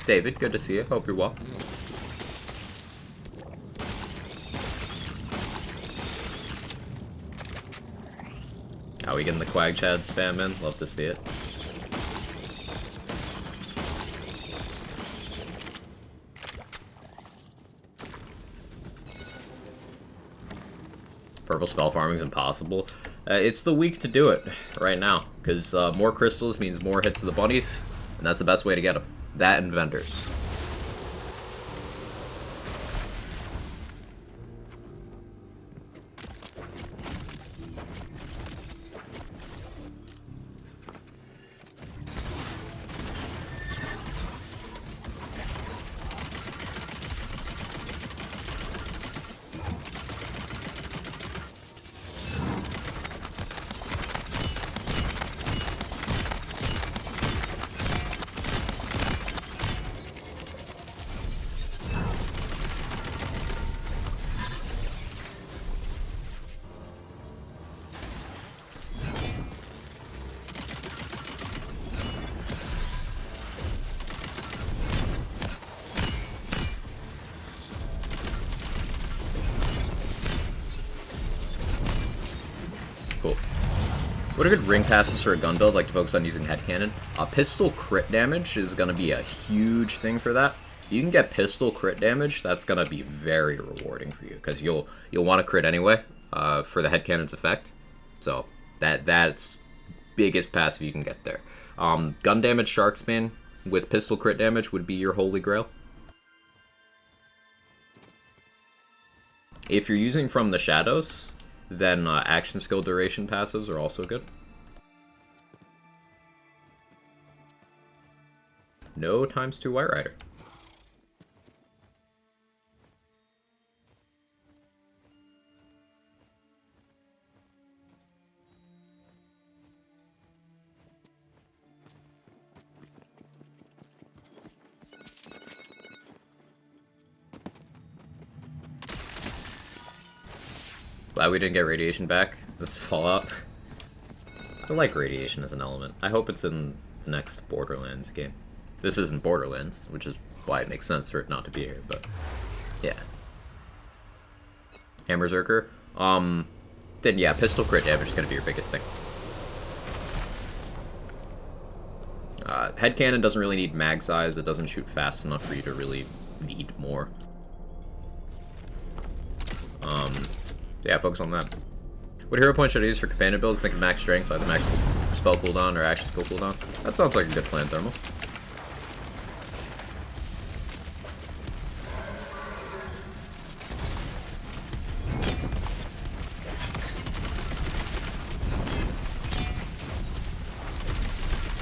David, good to see you. Hope you're well. How are we getting the Quag Chad spam in? Love to see it. Purple spell farming is impossible. It's the week to do it right now, because more crystals means more hits of the bunnies, and that's the best way to get them. That and vendors. What are good ring passes for a gun build? Like to focus on using head cannon. Pistol crit damage is going to be a huge thing for that. If you can get pistol crit damage, that's going to be very rewarding for you, because you'll want to crit anyway for the head cannon's effect. So that's biggest passive you can get there. Gun damage Sharksbane with pistol crit damage would be your holy grail. If you're using from the shadows, then action skill duration passives are also good. No ×2 White Rider. Glad we didn't get radiation back. This is Fallout. I like radiation as an element. I hope it's in the next Borderlands game. This isn't Borderlands, which is why it makes sense for it not to be here, but yeah. Hammer Zerker. Then yeah, pistol crit damage is gonna be your biggest thing. Head cannon doesn't really need mag size. It doesn't shoot fast enough for you to really need more. Yeah, focus on that. What hero point should I use for companion builds? Think of max strength, either max spell cooldown or action skill cooldown. That sounds like a good plan, Thermal.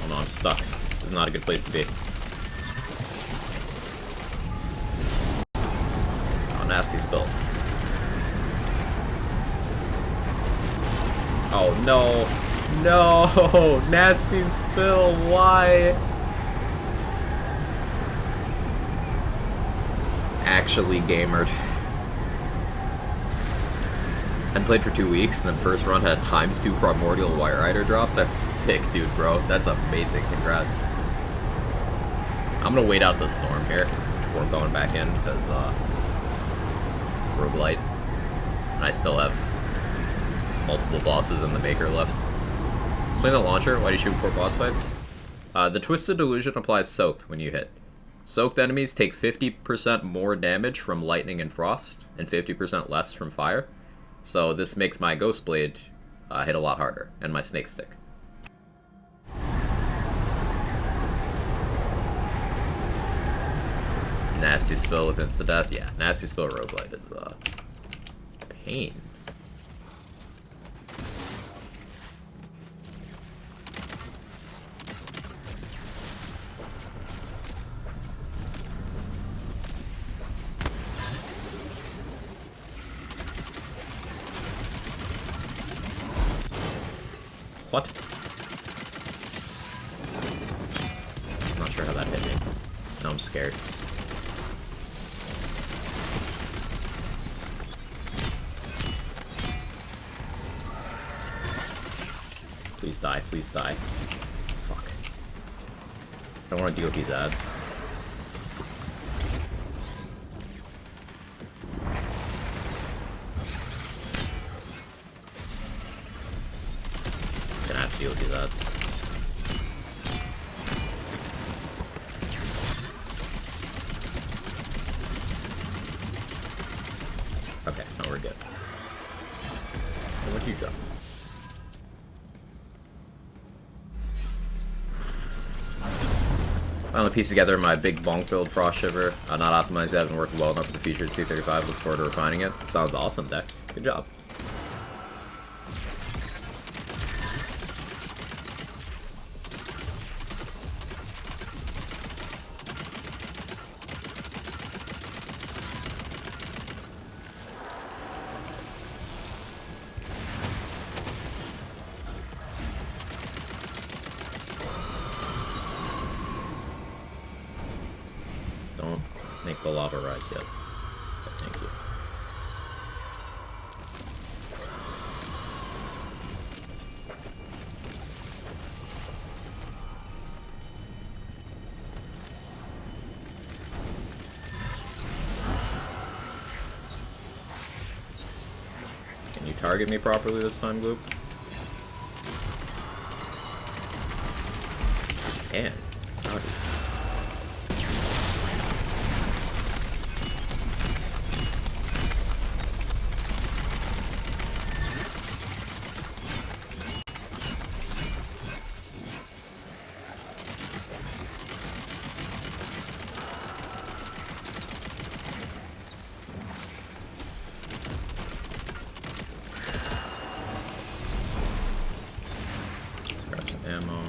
Oh no, I'm stuck. This is not a good place to be. Oh, nasty spill. Oh no, no, nasty spill, why? Actually gamered. I'd played for 2 weeks, and then first run had a ×2 Primordial White Rider drop. That's sick, dude, bro. That's amazing, congrats. I'm gonna wait out the storm here before going back in, because, Roguelike. I still have multiple bosses and the Maker left. Explain the launcher. Why do you shoot before boss fights? The Twisted Illusion applies Soaked when you hit. Soaked enemies take 50% more damage from lightning and frost, and 50% less from fire. So this makes my Ghostest Blade hit a lot harder, and my Snake Stick. Nasty Spill with insta-death? Yeah, Nasty Spill Roguelike is pain. What? I'm not sure how that hit me. Now I'm scared. Please die, please die. Fuck. I don't want to deal with these ads. deal with these ads. Okay, now we're good. What'd you drop? Finally pieced together my big bonk build, Frost Shiver. Not optimized yet, been working well enough for the featured C35. Look forward to refining it. Sounds awesome, Dex. Good job. Don't make the lava rise yet. Okay, thank you. Can you target me properly this time, Gloop? Can. Howdy. Ammo.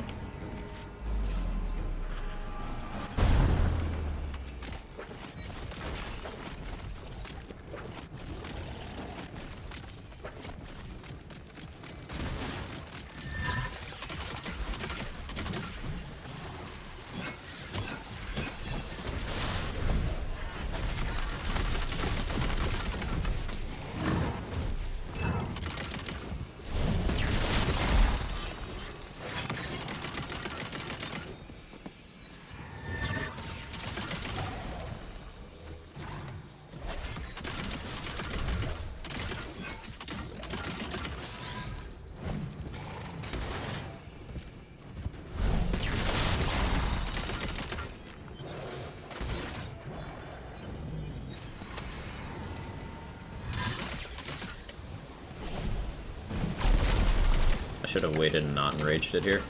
I should have waited and not enraged it here.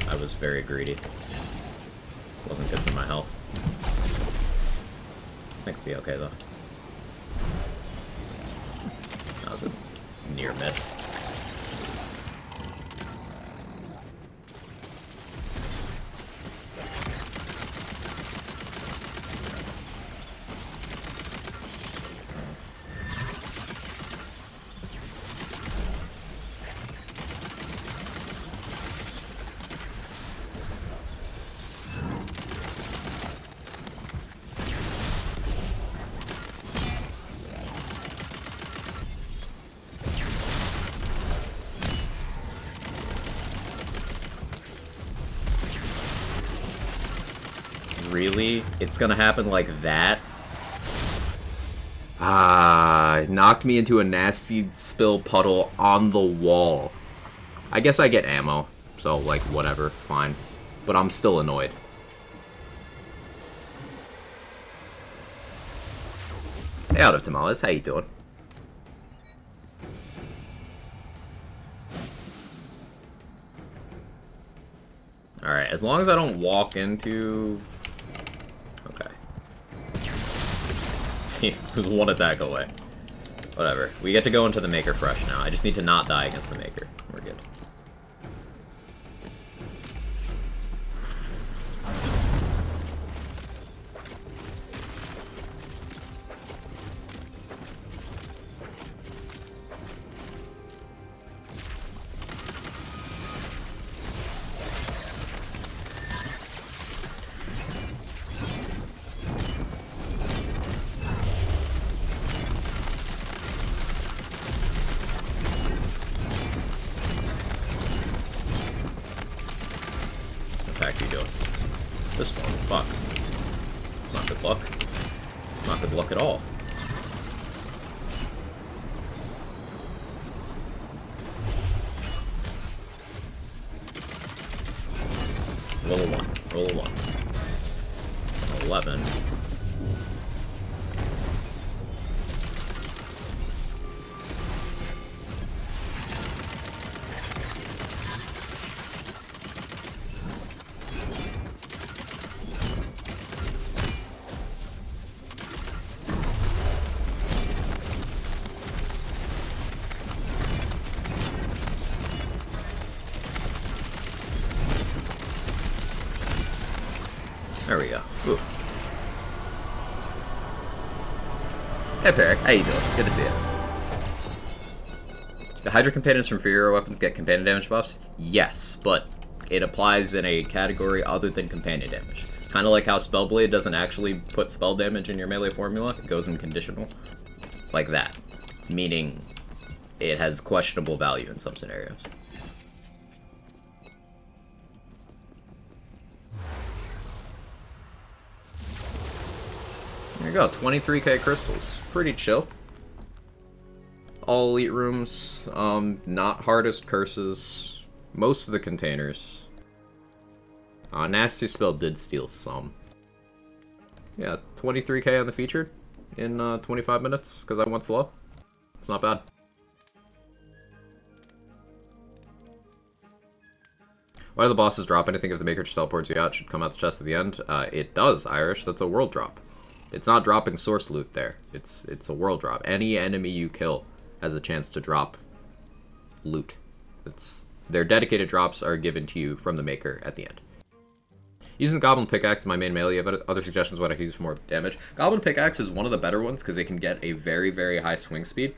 I was very greedy. Wasn't good for my health. I think it'll be okay though. That was a near miss. Really? It's gonna happen like that? Ah, it knocked me into a nasty spill puddle on the wall. I guess I get ammo, so like whatever, fine. But I'm still annoyed. Hey, Out of Tamales, how you doing? Alright, as long as I don't walk into... Okay. See, it was one attack away. Whatever. We get to go into the Maker fresh now. I just need to not die against the Maker. We're good. Attack you doing? This one, fuck. It's not good luck. It's not good luck at all. Hey, Peric. How you doing? Good to see you. The Hydra companions from inferior weapons get companion damage buffs? Yes, but it applies in a category other than companion damage. Kind of like how Spellblade doesn't actually put spell damage in your melee formula, it goes in conditional. Like that. Meaning, it has questionable value in some scenarios. There you go, 23k crystals. Pretty chill. All elite rooms, not hardest curses. Most of the containers. Nasty Spell did steal some. Yeah, 23k on the featured in 25 minutes, because I went slow. It's not bad. Why do the bosses drop anything if the Maker teleports you out? Should come out the chest at the end? It does, Irish. That's a world drop. It's not dropping source loot there. It's a world drop. Any enemy you kill has a chance to drop loot. Their dedicated drops are given to you from the Maker at the end. Using Goblin Pickaxe is my main melee. You have other suggestions what I can use for more damage? Goblin Pickaxe is one of the better ones because they can get a very, very high swing speed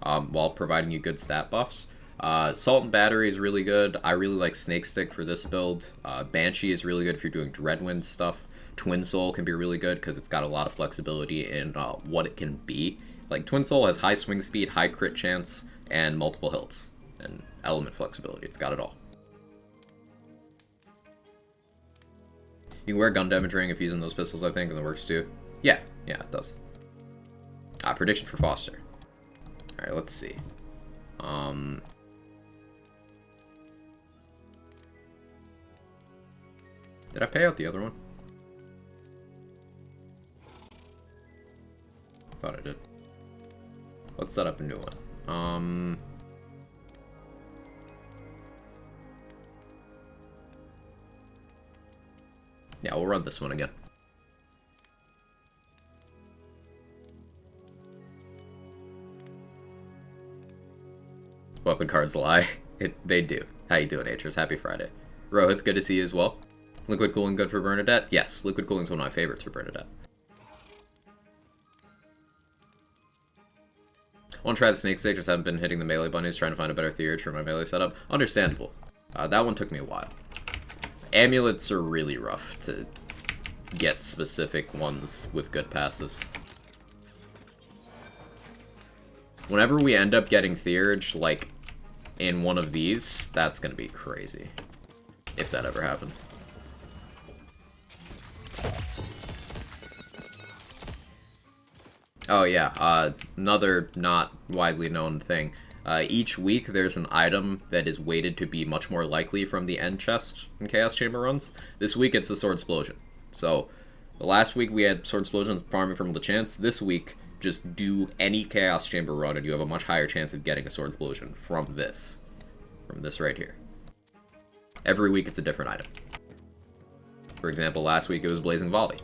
while providing you good stat buffs. Salt and Battery is really good. I really like Snake Stick for this build. Banshee is really good if you're doing Dreadwind stuff. Twin Soul can be really good because it's got a lot of flexibility in what it can be. Like, Twin Soul has high swing speed, high crit chance, and multiple hilts. And element flexibility. It's got it all. You can wear gun damage ring if using those pistols, I think, and it works too. Yeah, it does. Prediction for Foster. Alright, let's see. Did I pay out the other one? Thought I did. Let's set up a new one. Yeah, we'll run this one again. Weapon cards lie. They do. How you doing, Atris? Happy Friday. Rohit, good to see you as well. Liquid Cooling good for Bernadette? Yes, Liquid Cooling is one of my favorites for Bernadette. I want to try the Snake Stick, just haven't been hitting the melee bunnies, trying to find a better theurge for my melee setup. Understandable. That one took me a while. Amulets are really rough to get specific ones with good passives. Whenever we end up getting theurge, like, in one of these, that's gonna be crazy. If that ever happens. Oh yeah, another not widely known thing. Each week there's an item that is weighted to be much more likely from the end chest in Chaos Chamber runs. This week it's the Sword Explosion. So, the last week we had Sword Explosion farming from LeChance. This week, just do any Chaos Chamber run and you have a much higher chance of getting a Sword Explosion from this. From this right here. Every week it's a different item. For example, last week it was Blazing Volley.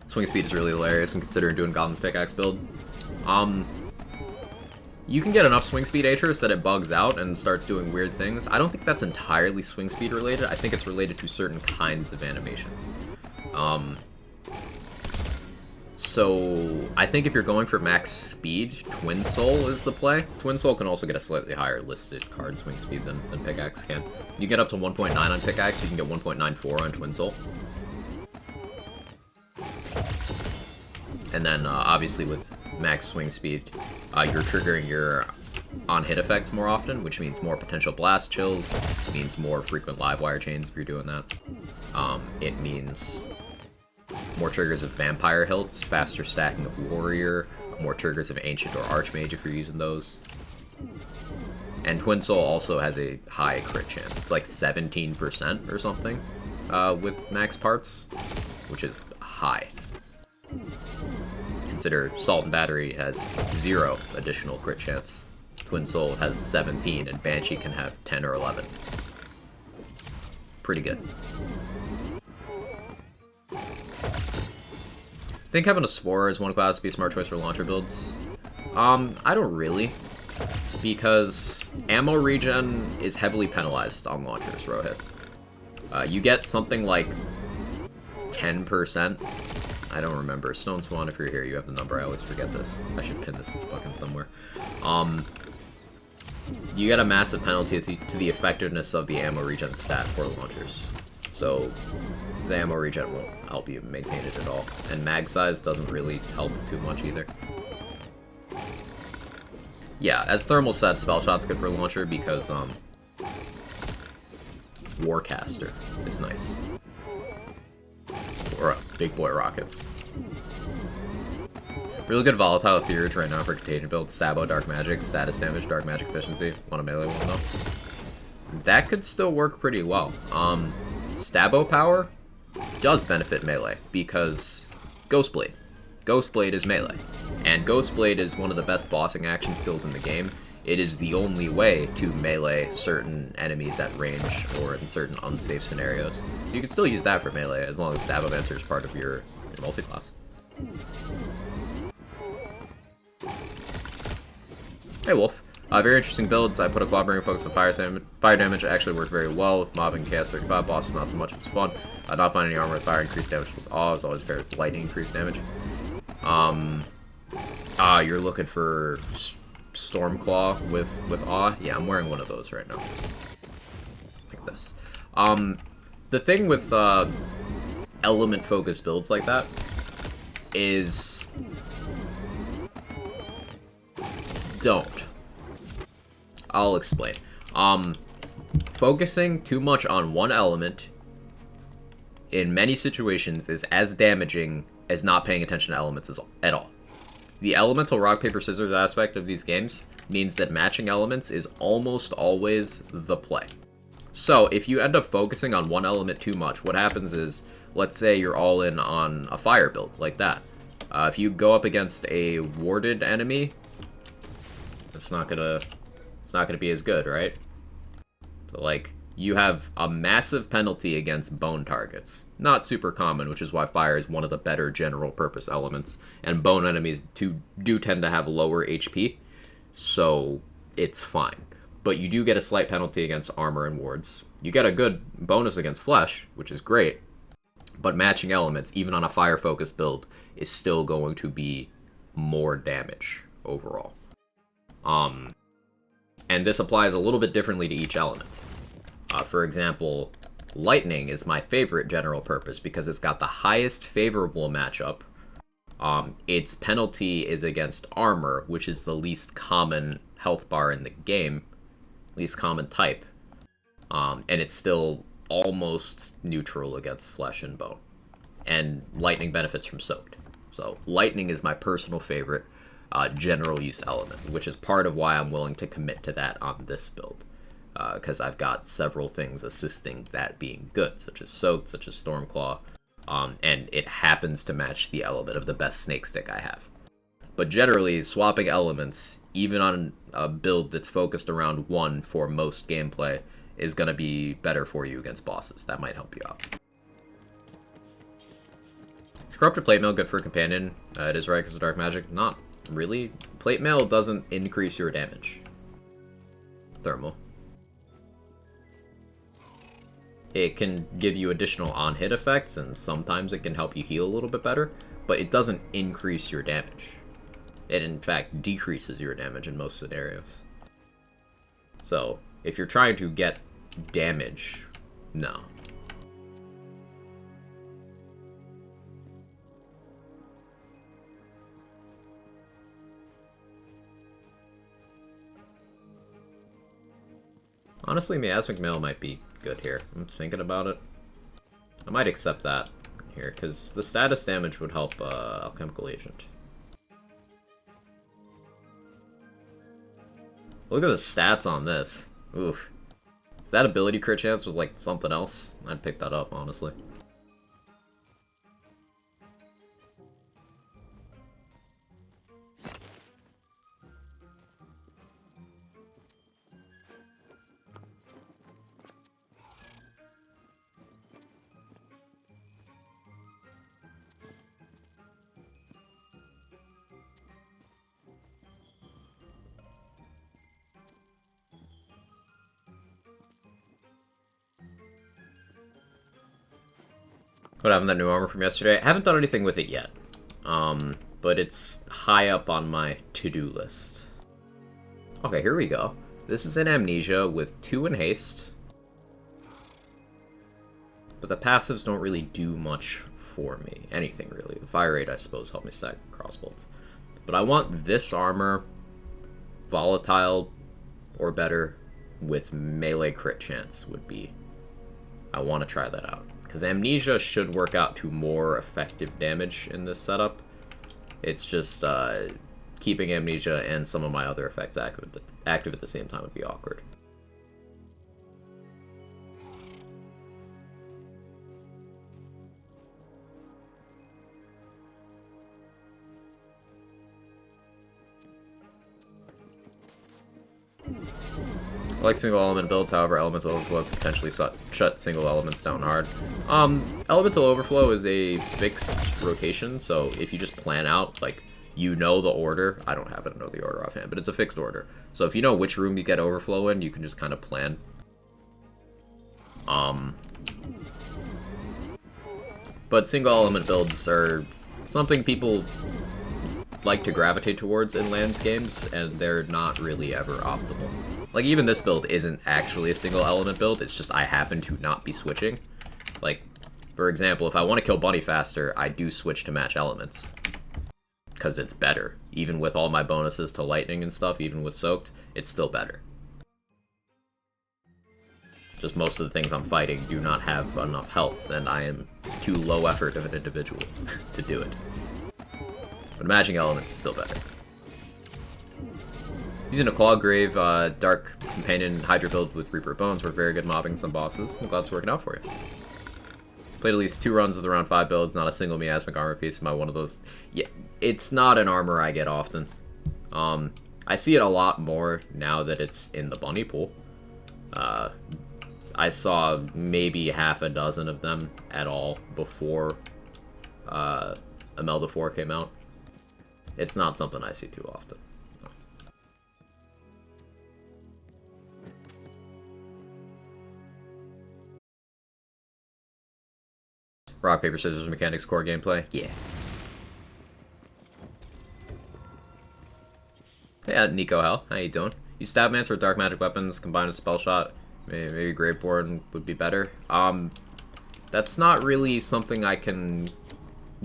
Swing speed is really hilarious. I'm considering doing Goblin Pickaxe build. You can get enough swing speed, Atris, that it bugs out and starts doing weird things. I don't think that's entirely swing speed related. I think it's related to certain kinds of animations. So I think if you're going for max speed, Twin Soul is the play. Twin Soul can also get a slightly higher listed card swing speed than Pickaxe can. You get up to 1.9 on Pickaxe, you can get 1.94 on Twin Soul. And then, obviously, with max swing speed, you're triggering your on-hit effects more often, which means more potential blast chills, means more frequent live wire chains if you're doing that. It means more triggers of Vampire Hilts, faster stacking of Warrior, more triggers of Ancient or Archmage if you're using those. And Twin Soul also has a high crit chance. It's like 17% or something with max parts, which is high. Consider Salt and Battery has 0 additional crit chance. Twin Soul has 17, and Banshee can have 10 or 11. Pretty good. think having a Spore as one class would be a smart choice for launcher builds. I don't really, because ammo regen is heavily penalized on launchers, Rohit. You get something like 10%. I don't remember. Stone Swan, if you're here, you have the number. I always forget this. I should pin this fucking somewhere. You get a massive penalty to the effectiveness of the ammo regen stat for launchers. So the ammo regen won't help you maintain it at all. And mag size doesn't really help too much either. Yeah, as Thermal said, Spell Shot's good for launcher because, Warcaster is nice. Or Big Boy Rockets. Really good Volatile Theurge right now for Contagion build. Sabo, Dark Magic, Status Damage, Dark Magic Efficiency. Want a melee one though? That could still work pretty well. Stabo Power does benefit melee because Ghostblade. Ghostblade is melee. And Ghostblade is one of the best bossing action skills in the game. It is the only way to melee certain enemies at range or in certain unsafe scenarios. So you can still use that for melee as long as Stabomancer is part of your multi-class. Hey Wolf. Very interesting builds. I put a Clawbringer focus on fire damage. It actually worked very well with Mob and KS35. Boss not so much. It was fun. I did not find any armor with fire increased damage. It was always paired with lightning increased damage. You're looking for Stormclaw with Awe? Yeah, I'm wearing one of those right now. Like this. The thing with element-focused builds like that is... don't. I'll explain. Focusing too much on one element in many situations is as damaging as not paying attention to elements at all. The elemental rock, paper, scissors aspect of these games means that matching elements is almost always the play. So if you end up focusing on one element too much, what happens is, let's say you're all in on a fire build like that. If you go up against a warded enemy, it's not gonna be as good, right? So like, you have a massive penalty against bone targets. Not super common, which is why fire is one of the better general purpose elements, and bone enemies do tend to have lower HP, so it's fine. But you do get a slight penalty against armor and wards. You get a good bonus against flesh, which is great, but matching elements, even on a fire-focused build, is still going to be more damage overall. And this applies a little bit differently to each element. For example, lightning is my favorite general purpose because it's got the highest favorable matchup. Its penalty is against armor, which is the least common health bar in the game, least common type. And it's still almost neutral against flesh and bone. And lightning benefits from soaked. So lightning is my personal favorite general use element, which is part of why I'm willing to commit to that on this build. Because I've got several things assisting that being good, such as Soaked, such as Stormclaw, and it happens to match the element of the best Snake Stick I have. But generally, swapping elements, even on a build that's focused around one for most gameplay, is going to be better for you against bosses. That might help you out. Is Corrupted Plate Mail good for a companion? It is right because of Dark Magic. Not really. Plate Mail doesn't increase your damage. Thermal. It can give you additional on-hit effects, and sometimes it can help you heal a little bit better, but it doesn't increase your damage. It, in fact, decreases your damage in most scenarios. So, if you're trying to get damage, no. Honestly, Miasmic Mail might be good here. I'm thinking about it. I might accept that here, because the status damage would help Alchemical Agent. Look at the stats on this. Oof. If that ability crit chance was like something else, I'd pick that up, honestly. What happened to that new armor from yesterday? I haven't done anything with it yet. But it's high up on my to-do list. Okay, here we go. This is an Amnesia with 2 in haste. But the passives don't really do much for me. Anything, really. The fire rate, I suppose, helped me stack crossbolts. But I want this armor volatile or better with melee crit chance would be... I want to try that out. Because Amnesia should work out to more effective damage in this setup. It's just keeping Amnesia and some of my other effects active at the same time would be awkward. I like single element builds, however, elemental overflow could potentially shut single elements down hard. Elemental overflow is a fixed rotation, so if you just plan out, like, you know the order. I don't happen to know the order offhand, but it's a fixed order. So if you know which room you get overflow in, you can just kind of plan. But single element builds are something people like to gravitate towards in lands games, and they're not really ever optimal. Like, even this build isn't actually a single element build, it's just I happen to not be switching. Like, for example, if I want to kill Bunny faster, I do switch to match elements. Because it's better. Even with all my bonuses to lightning and stuff, even with soaked, it's still better. Just most of the things I'm fighting do not have enough health, and I am too low effort of an individual to do it. But matching elements is still better. Using a Claw Grave, Dark Companion Hydra build with Reaper Bones were very good mobbing some bosses. I'm glad it's working out for you. Played at least 2 runs with around 5 builds, not a single miasmic armor piece. Am I one of those? Yeah, it's not an armor I get often. I see it a lot more now that it's in the bunny pool. I saw maybe half a dozen of them at all before Imelda 4 came out. It's not something I see too often. No. Rock, paper, scissors, mechanics, core gameplay? Yeah. Yeah, Nico Hell, how you doing? Use stab mans for dark magic weapons combined with spell shot. Maybe Graveborn would be better. That's not really something I can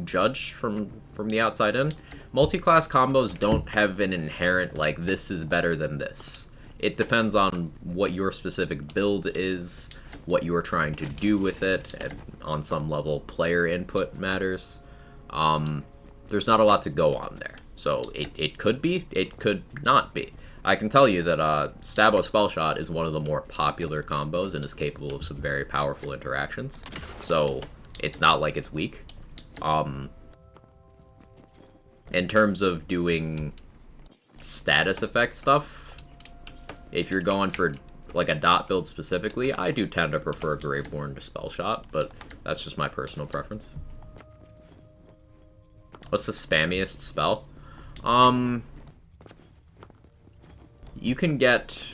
judge from the outside in. Multi-class combos don't have an inherent, like, this is better than this. It depends on what your specific build is, what you're trying to do with it, and on some level, player input matters. There's not a lot to go on there. So it could be, it could not be. I can tell you that Stabo Spellshot is one of the more popular combos and is capable of some very powerful interactions. So it's not like it's weak. In terms of doing status effect stuff, if you're going for like a dot build specifically, I do tend to prefer Graveborn to Spellshot, but that's just my personal preference. What's the spammiest spell? You can get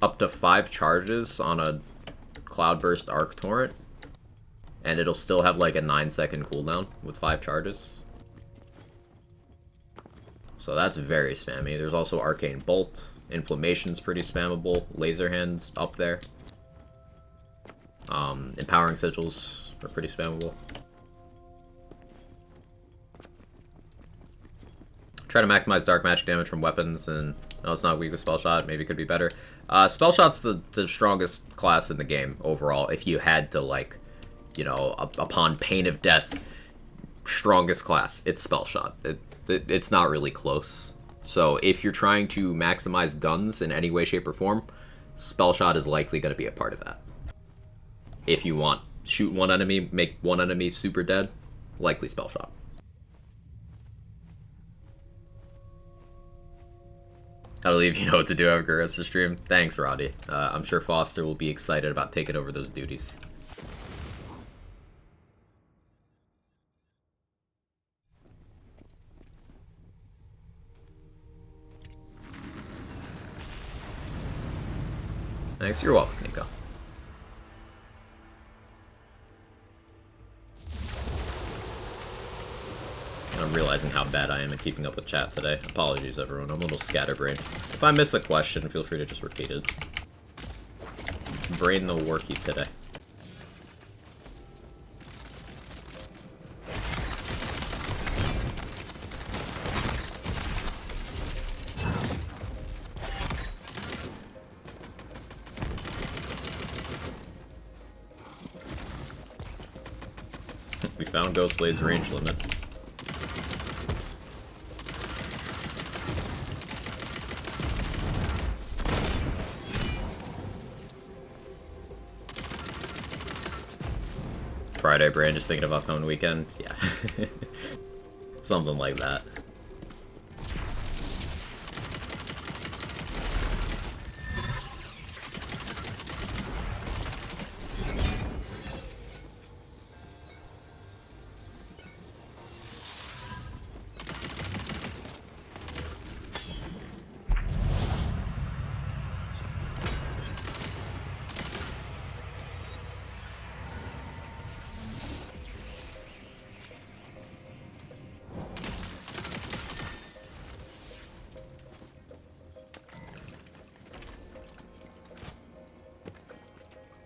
up to 5 charges on a Cloudburst Arc Torrent, and it'll still have like a 9-second cooldown with 5 charges. So that's very spammy. There's also Arcane Bolt. Inflammation's pretty spammable. Laser Hand's up there. Empowering Sigils are pretty spammable. Try to maximize dark magic damage from weapons, and no, it's not weak with Spell Shot. Maybe it could be better. Spell Shot's the strongest class in the game overall. If you had to, like, you know, upon pain of death, strongest class, it's Spell Shot. It's not really close. So if you're trying to maximize guns in any way, shape, or form, Spell Shot is likely going to be a part of that. If you want shoot one enemy, make one enemy super dead, likely Spell Shot. I believe you know what to do after the stream. Thanks, Roddy. I'm sure Foster will be excited about taking over those duties. Thanks, you're welcome, Nico. realizing how bad I am at keeping up with chat today. Apologies, everyone. I'm a little scatterbrained. If I miss a question, feel free to just repeat it. Brain no worky today. We found Ghostblade's range limit. Friday brain, just thinking of upcoming weekend? Yeah. Something like that.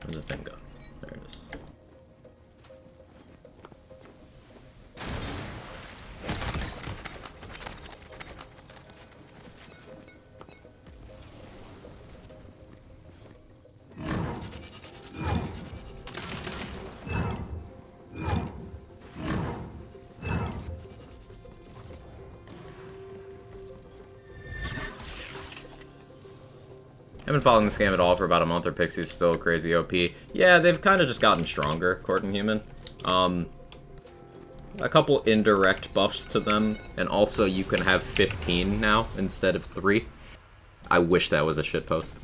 Where'd the thing go? There it is. I've been following this game at all for about a month. Or Pixie's still crazy OP. Yeah, they've kind of just gotten stronger, Court and Human. A couple indirect buffs to them, and also you can have 15 now instead of 3. I wish that was a shitpost.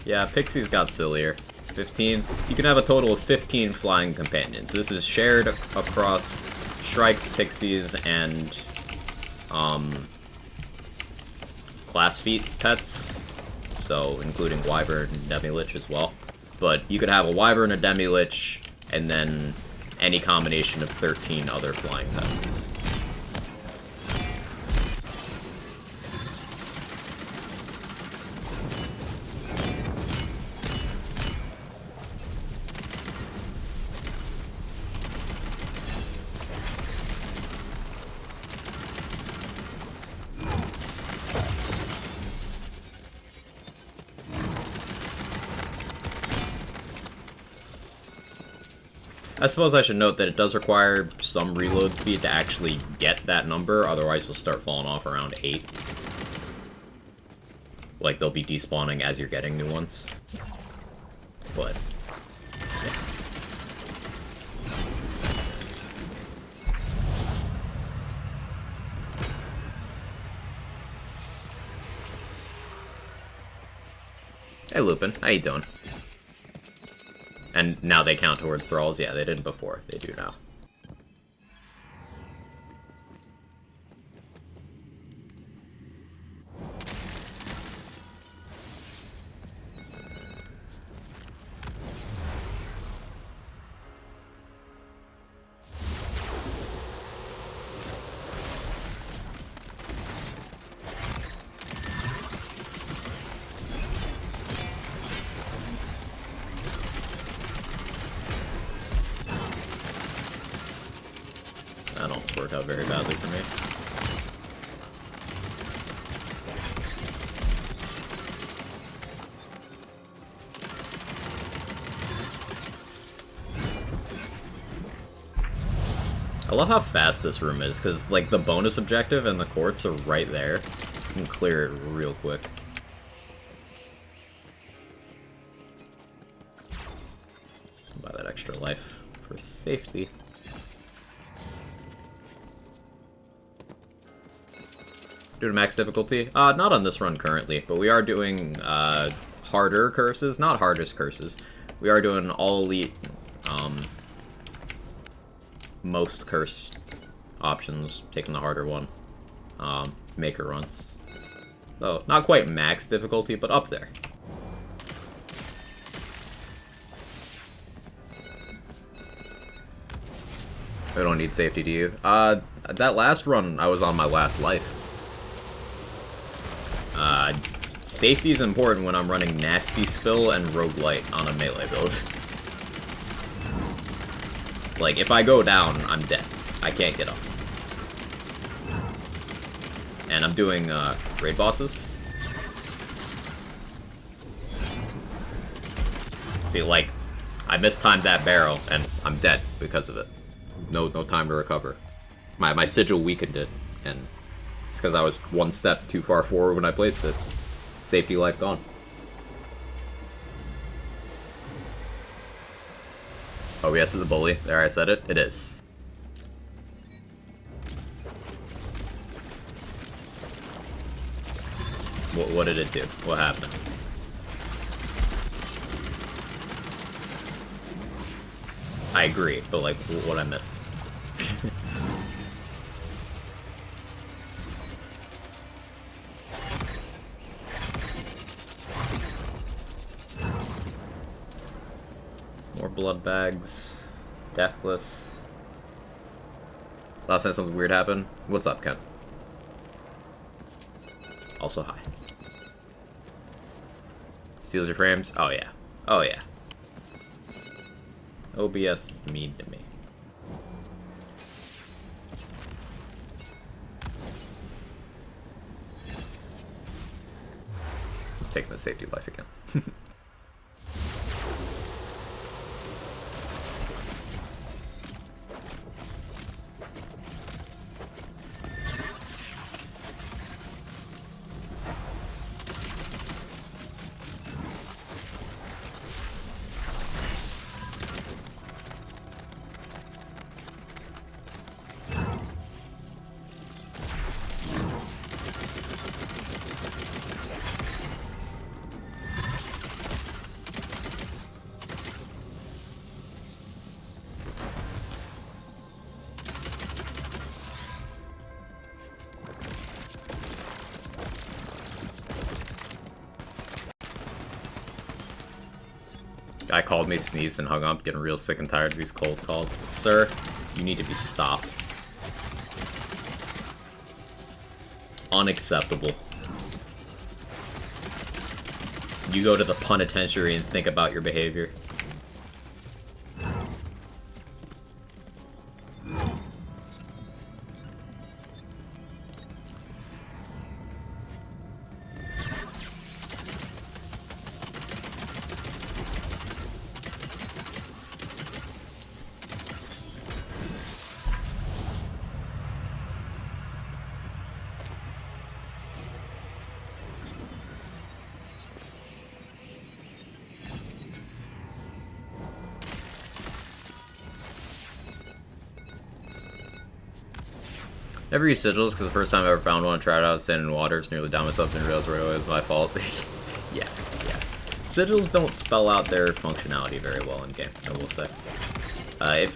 Yeah, Pixie's got sillier. 15. You can have a total of 15 flying companions. This is shared across Shrikes, Pixies, and class feat pets. So, including Wyvern and Demi-Lich as well. But you could have a Wyvern, a Demi-Lich, and then any combination of 13 other flying pets. I suppose I should note that it does require some reload speed to actually get that number, otherwise you'll start falling off around 8. Like, they'll be despawning as you're getting new ones. But, yeah. Hey Lupin, how you doing? And now they count towards thralls? Yeah, they didn't before. They do now. That don't work out very badly for me. I love how fast this room is, because, like, the bonus objective and the courts are right there. You can clear it real quick. Buy that extra life for safety. Due to max difficulty? Not on this run currently, but we are doing harder curses, not hardest curses. We are doing all elite, most curse options, taking the harder one. Maker runs. So, not quite max difficulty, but up there. I don't need safety, do you? That last run, I was on my last life. Safety is important when I'm running Nasty Spill and Roguelike on a melee build. Like, if I go down, I'm dead. I can't get up. And I'm doing, raid bosses. See, like, I mistimed that barrel, and I'm dead because of it. No time to recover. My sigil weakened it, and it's because I was one step too far forward when I placed it. Safety life gone. Oh, yes, is a bully. There, I said it. It is. What did it do? What happened? I agree, but like, what I missed? More blood bags. Deathless. Last time something weird happened. What's up, Ken? Also, hi. Seals your frames? Oh, yeah. Oh, yeah. OBS is mean to me. I'm taking the safety life again. Guy called me, sneezed, and hung up, getting real sick and tired of these cold calls. Sir, you need to be stopped. Unacceptable. You go to the penitentiary and think about your behavior. Never use sigils because the first time I ever found one, I tried it out, standing in water, just nearly down myself, and realized right away it was my fault. yeah. Sigils don't spell out their functionality very well in game, I will say.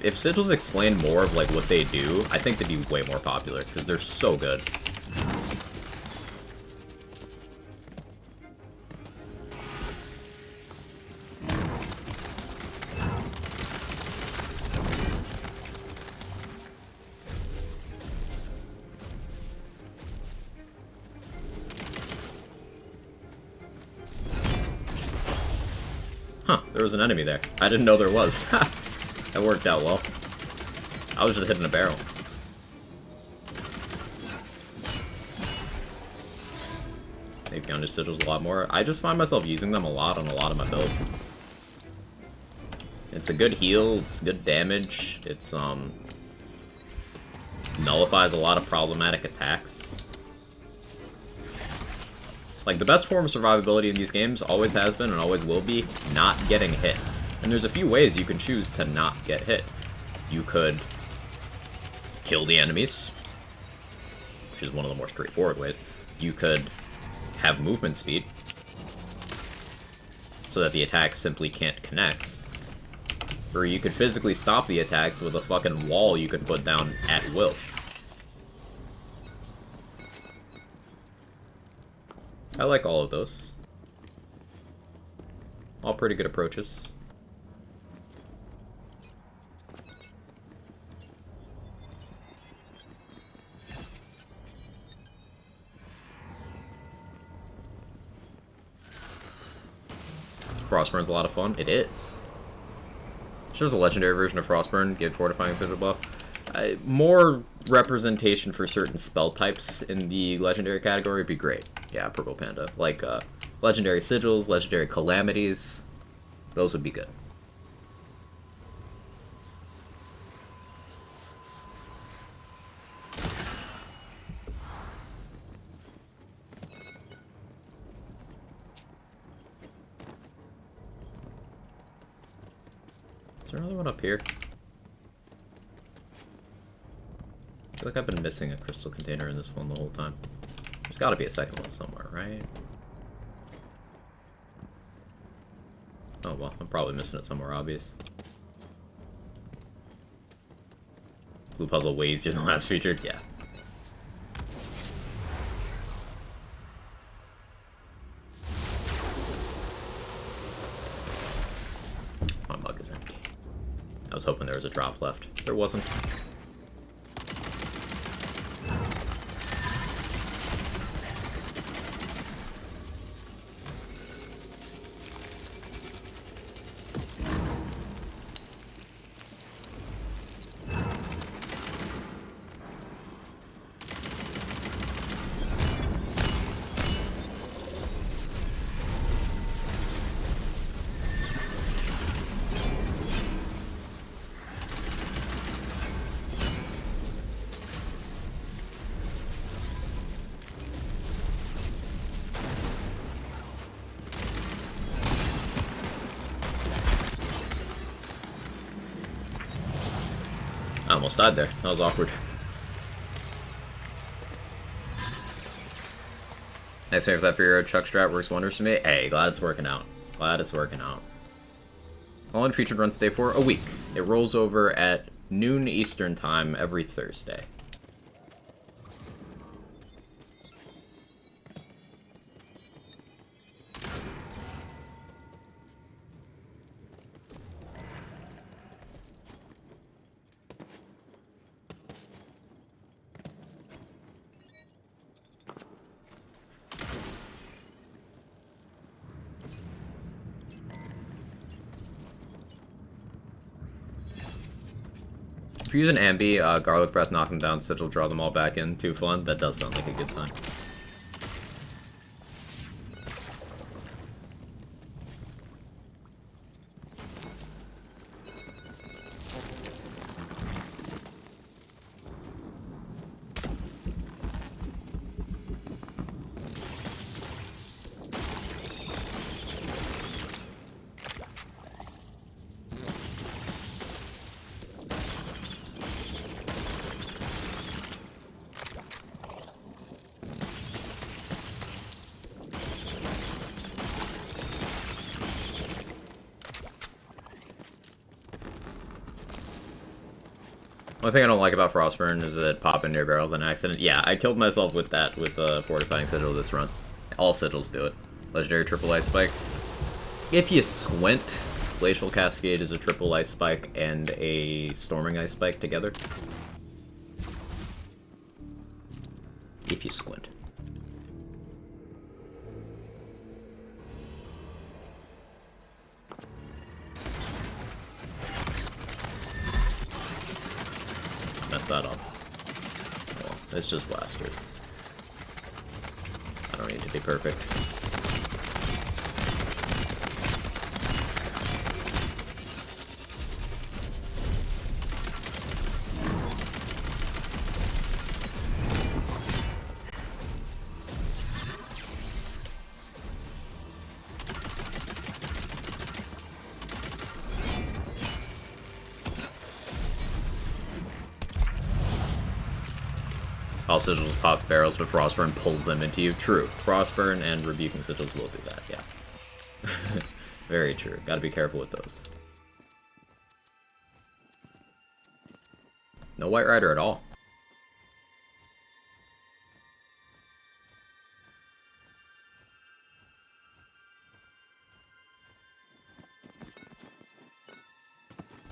If sigils explain more of like what they do, I think they'd be way more popular because they're so good. There was an enemy there. I didn't know there was. That worked out well. I was just hitting a barrel. They've gone to sigils a lot more. I just find myself using them a lot on a lot of my builds. It's a good heal, it's good damage, it's nullifies a lot of problematic attacks. Like, the best form of survivability in these games always has been and always will be not getting hit. And there's a few ways you can choose to not get hit. You could kill the enemies, which is one of the more straightforward ways. You could have movement speed, so that the attacks simply can't connect. Or you could physically stop the attacks with a fucking wall you could put down at will. I like all of those. All pretty good approaches. Frostburn's a lot of fun. It is. There's a legendary version of Frostburn, give Fortifying Sigil buff. More representation for certain spell types in the legendary category would be great. Yeah, Purple Panda. Like, legendary Sigils, legendary Calamities. Those would be good. Is there another one up here? I feel like I've been missing a crystal container in this one the whole time. There's gotta be a second one somewhere, right? Oh well, I'm probably missing it somewhere obvious. Blue puzzle way easier than last feature? Yeah. My mug is empty. I was hoping there was a drop left. There wasn't. I almost died there. That was awkward. Nice favor that for your Chuck Strat works wonders for me. Hey, glad it's working out. Glad it's working out. All in featured runs stay for a week. It rolls over at noon Eastern time every Thursday. If you use an Ambi, Garlic Breath, knock them down, Sigil, draw them all back in. Too fun. That does sound like a good time. One thing I don't like about Frostburn is that it pop in your barrels on accident. Yeah, I killed myself with that with Fortifying Sigil this run. All Sigils do it. Legendary Triple Ice Spike. If you squint, Glacial Cascade is a Triple Ice Spike and a Storming Ice Spike together. If you squint. Mess that up. Well, it's just Blaster. I don't need to be perfect. All Sigils pop barrels, but Frostburn pulls them into you. True. Frostburn and Rebuking Sigils will do that, yeah. Very true. Gotta be careful with those. No White Rider at all.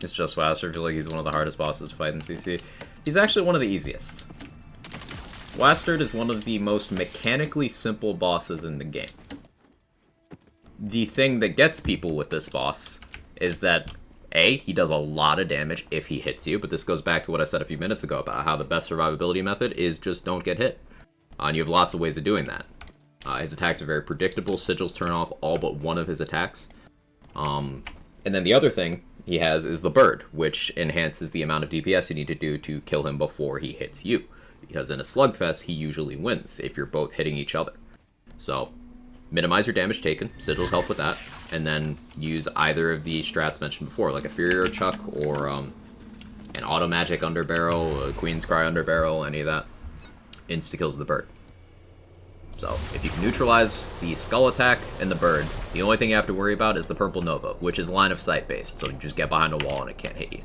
It's just Waster. I feel like he's one of the hardest bosses to fight in CC. He's actually one of the easiest. Wastard is one of the most mechanically simple bosses in the game. The thing that gets people with this boss is that, A, he does a lot of damage if he hits you, but this goes back to what I said a few minutes ago about how the best survivability method is just don't get hit. And you have lots of ways of doing that. His attacks are very predictable. Sigils turn off all but one of his attacks. And then the other thing he has is the bird, which enhances the amount of DPS you need to do to kill him before he hits you. Because in a slugfest, he usually wins if you're both hitting each other. So, minimize your damage taken, Sigils help with that, and then use either of the strats mentioned before, like a Fury or Chuck, or an Auto Magic Underbarrel, a Queen's Cry Underbarrel, any of that. Insta-kills the bird. So, if you can neutralize the Skull attack and the bird, the only thing you have to worry about is the Purple Nova, which is line of sight based, so you just get behind a wall and it can't hit you.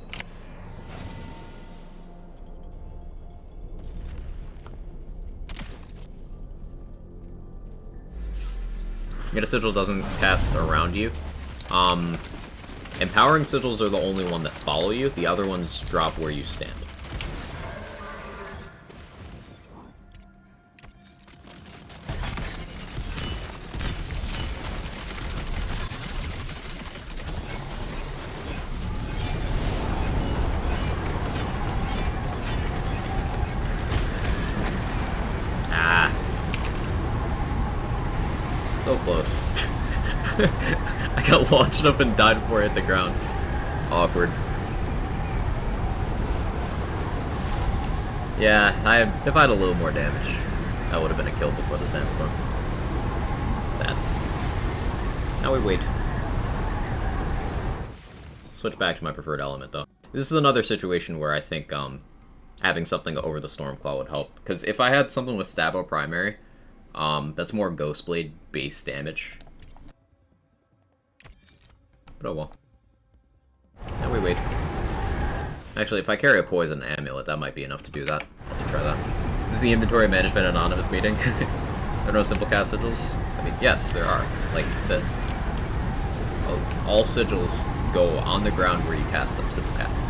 Get a Sigil doesn't cast around you. Empowering Sigils are the only one that follow you. The other ones drop where you stand. So close. I got launched up and died before I hit the ground. Awkward. Yeah, if I had a little more damage, that would have been a kill before the sandstorm. Sad. Now we wait. Switch back to my preferred element, though. This is another situation where I think having something over the Stormclaw would help. Because if I had something with Stabo Primary, that's more Ghostest Blade base damage. But oh well. Now we wait. Actually, if I carry a Poison Amulet, that might be enough to do that. I'll have to try that. This is the Inventory Management Anonymous meeting. There are no simple cast sigils? I mean, yes, there are. Like this. All sigils go on the ground where you cast them, simple cast.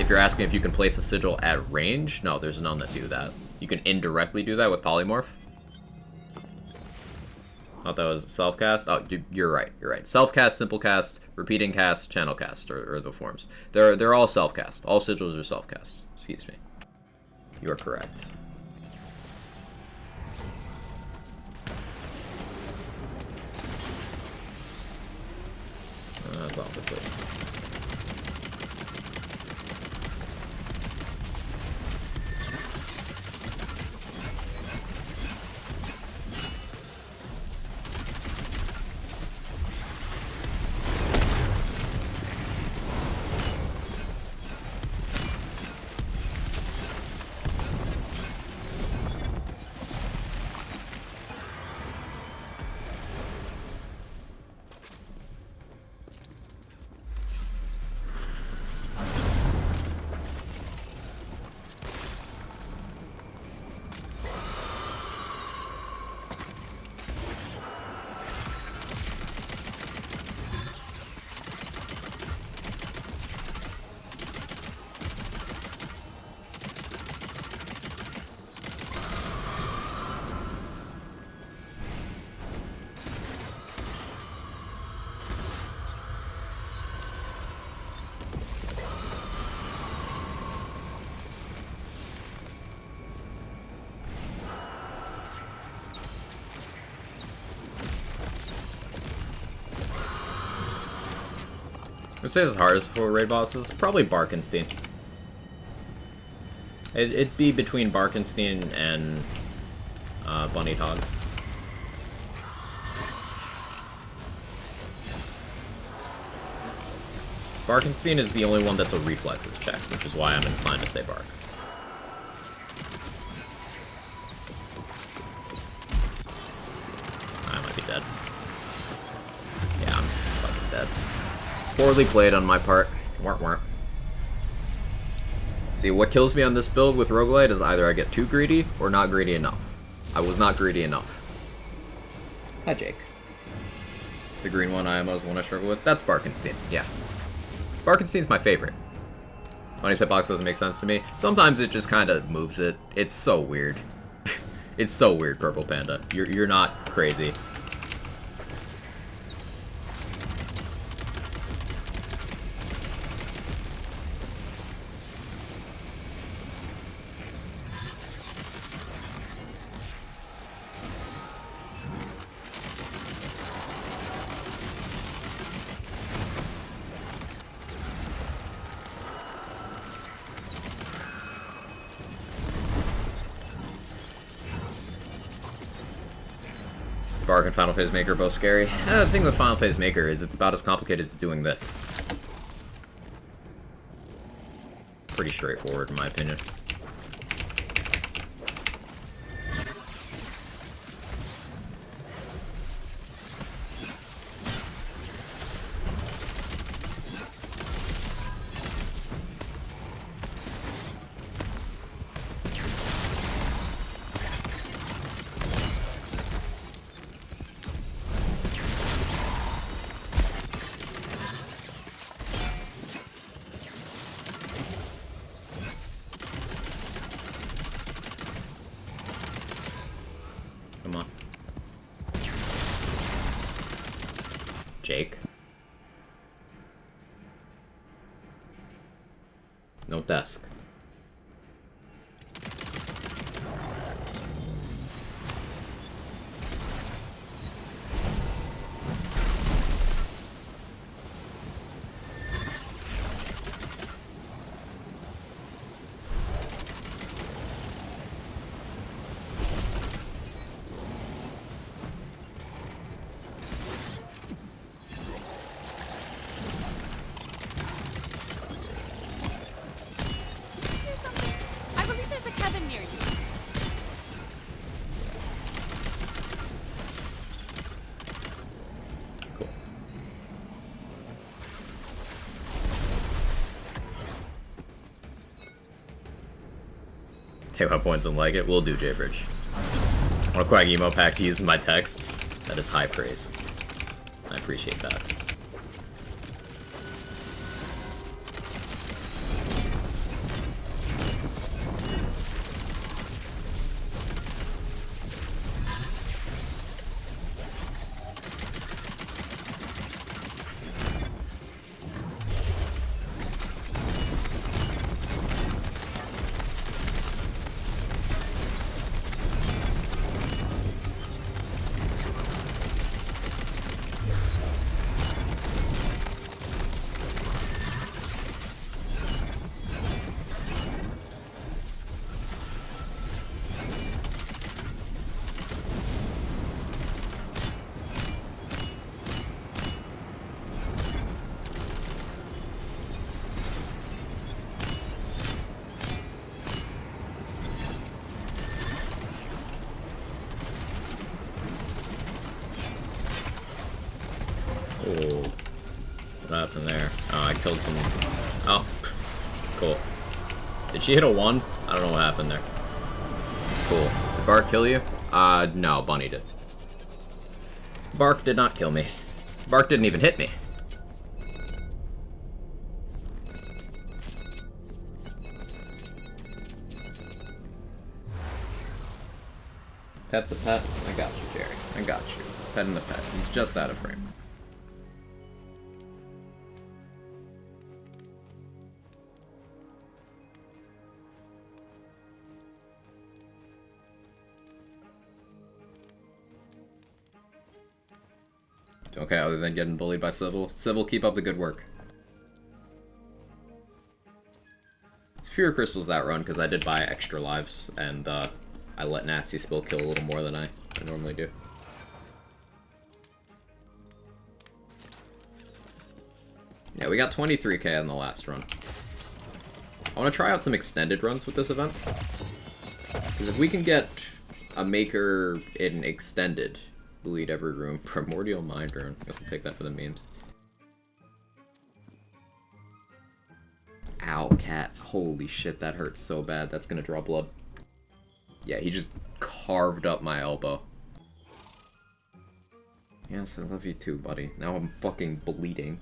If you're asking if you can place a sigil at range, no, there's none that do that. You can indirectly do that with Polymorph. Thought that was self-cast? Oh, you're right, you're right. Self-cast, simple cast, repeating cast, channel cast, or the forms. They're all self-cast. All sigils are self-cast. Excuse me. You are correct. That's all the place. I'd say the hardest for raid bosses, probably Barkenstein. It'd be between Barkenstein and Bunny Hog. Barkenstein is the only one that's a reflexes check, which is why I'm inclined to say Bark. I might be dead. Yeah, I'm fucking dead. Poorly played on my part. Weren't. See, what kills me on this build with Roguelite is either I get too greedy or not greedy enough. I was not greedy enough. Hi, Jake. The green one I most want to struggle with? That's Barkenstein, yeah. Barkenstein's my favorite. Funny hitbox doesn't make sense to me. Sometimes it just kind of moves it. It's so weird. It's so weird, Purple Panda. You're not crazy. Bark and Final Phase Maker are both scary. The thing with Final Phase Maker is it's about as complicated as doing this. Pretty straightforward in my opinion. Come on. Jake. No desk. I believe there's a Kevin near you. Cool. Take my points and like it. We'll do, J-Bridge. Want a Quag emo pack to use in my texts? That is high praise. I appreciate that. Oh, what happened there? Oh, I killed someone. Oh, cool. Did she hit a 1? I don't know what happened there. Cool. Did Bark kill you? No, Bunny did. Bark did not kill me. Bark didn't even hit me. Pet the pet. I got you, Jerry. I got you. Petting the pet. He's just out of frame. Okay, other than getting bullied by Sybil. Sybil, keep up the good work. Fewer crystals that run, because I did buy extra lives, and I let Nasty Spill kill a little more than I normally do. Yeah, we got 23k on the last run. I want to try out some extended runs with this event. Because if we can get a Maker in extended, delete every room, Primordial Mind Rune. I guess I'll take that for the memes. Ow, cat. Holy shit, that hurts so bad. That's gonna draw blood. Yeah, he just carved up my elbow. Yes, I love you too, buddy. Now I'm fucking bleeding.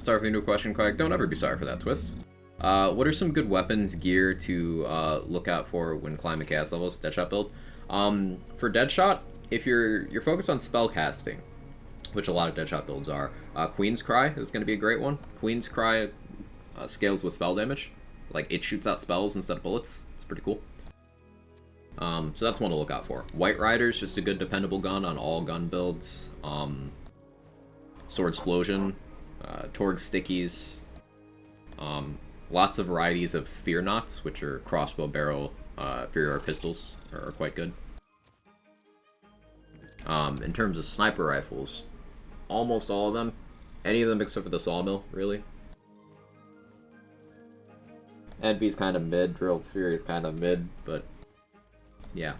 Sorry for the new question, Craig. Don't ever be sorry for that, Twist. What are some good weapons, gear to look out for when climbing chaos levels? Deadshot build. For Deadshot, if you're focused on spell casting, which a lot of Deadshot builds are, Queen's Cry is going to be a great one. Queen's Cry scales with spell damage. Like, it shoots out spells instead of bullets. It's pretty cool. So that's one to look out for. White Rider's just a good dependable gun on all gun builds. Sword Explosion, Torg Stickies, lots of varieties of Fear Knots, which are crossbow barrel Fear pistols, are quite good. In terms of sniper rifles, almost all of them. Any of them except for the Sawmill, really. Envy's kind of mid, Drilled Fury is kind of mid, but yeah.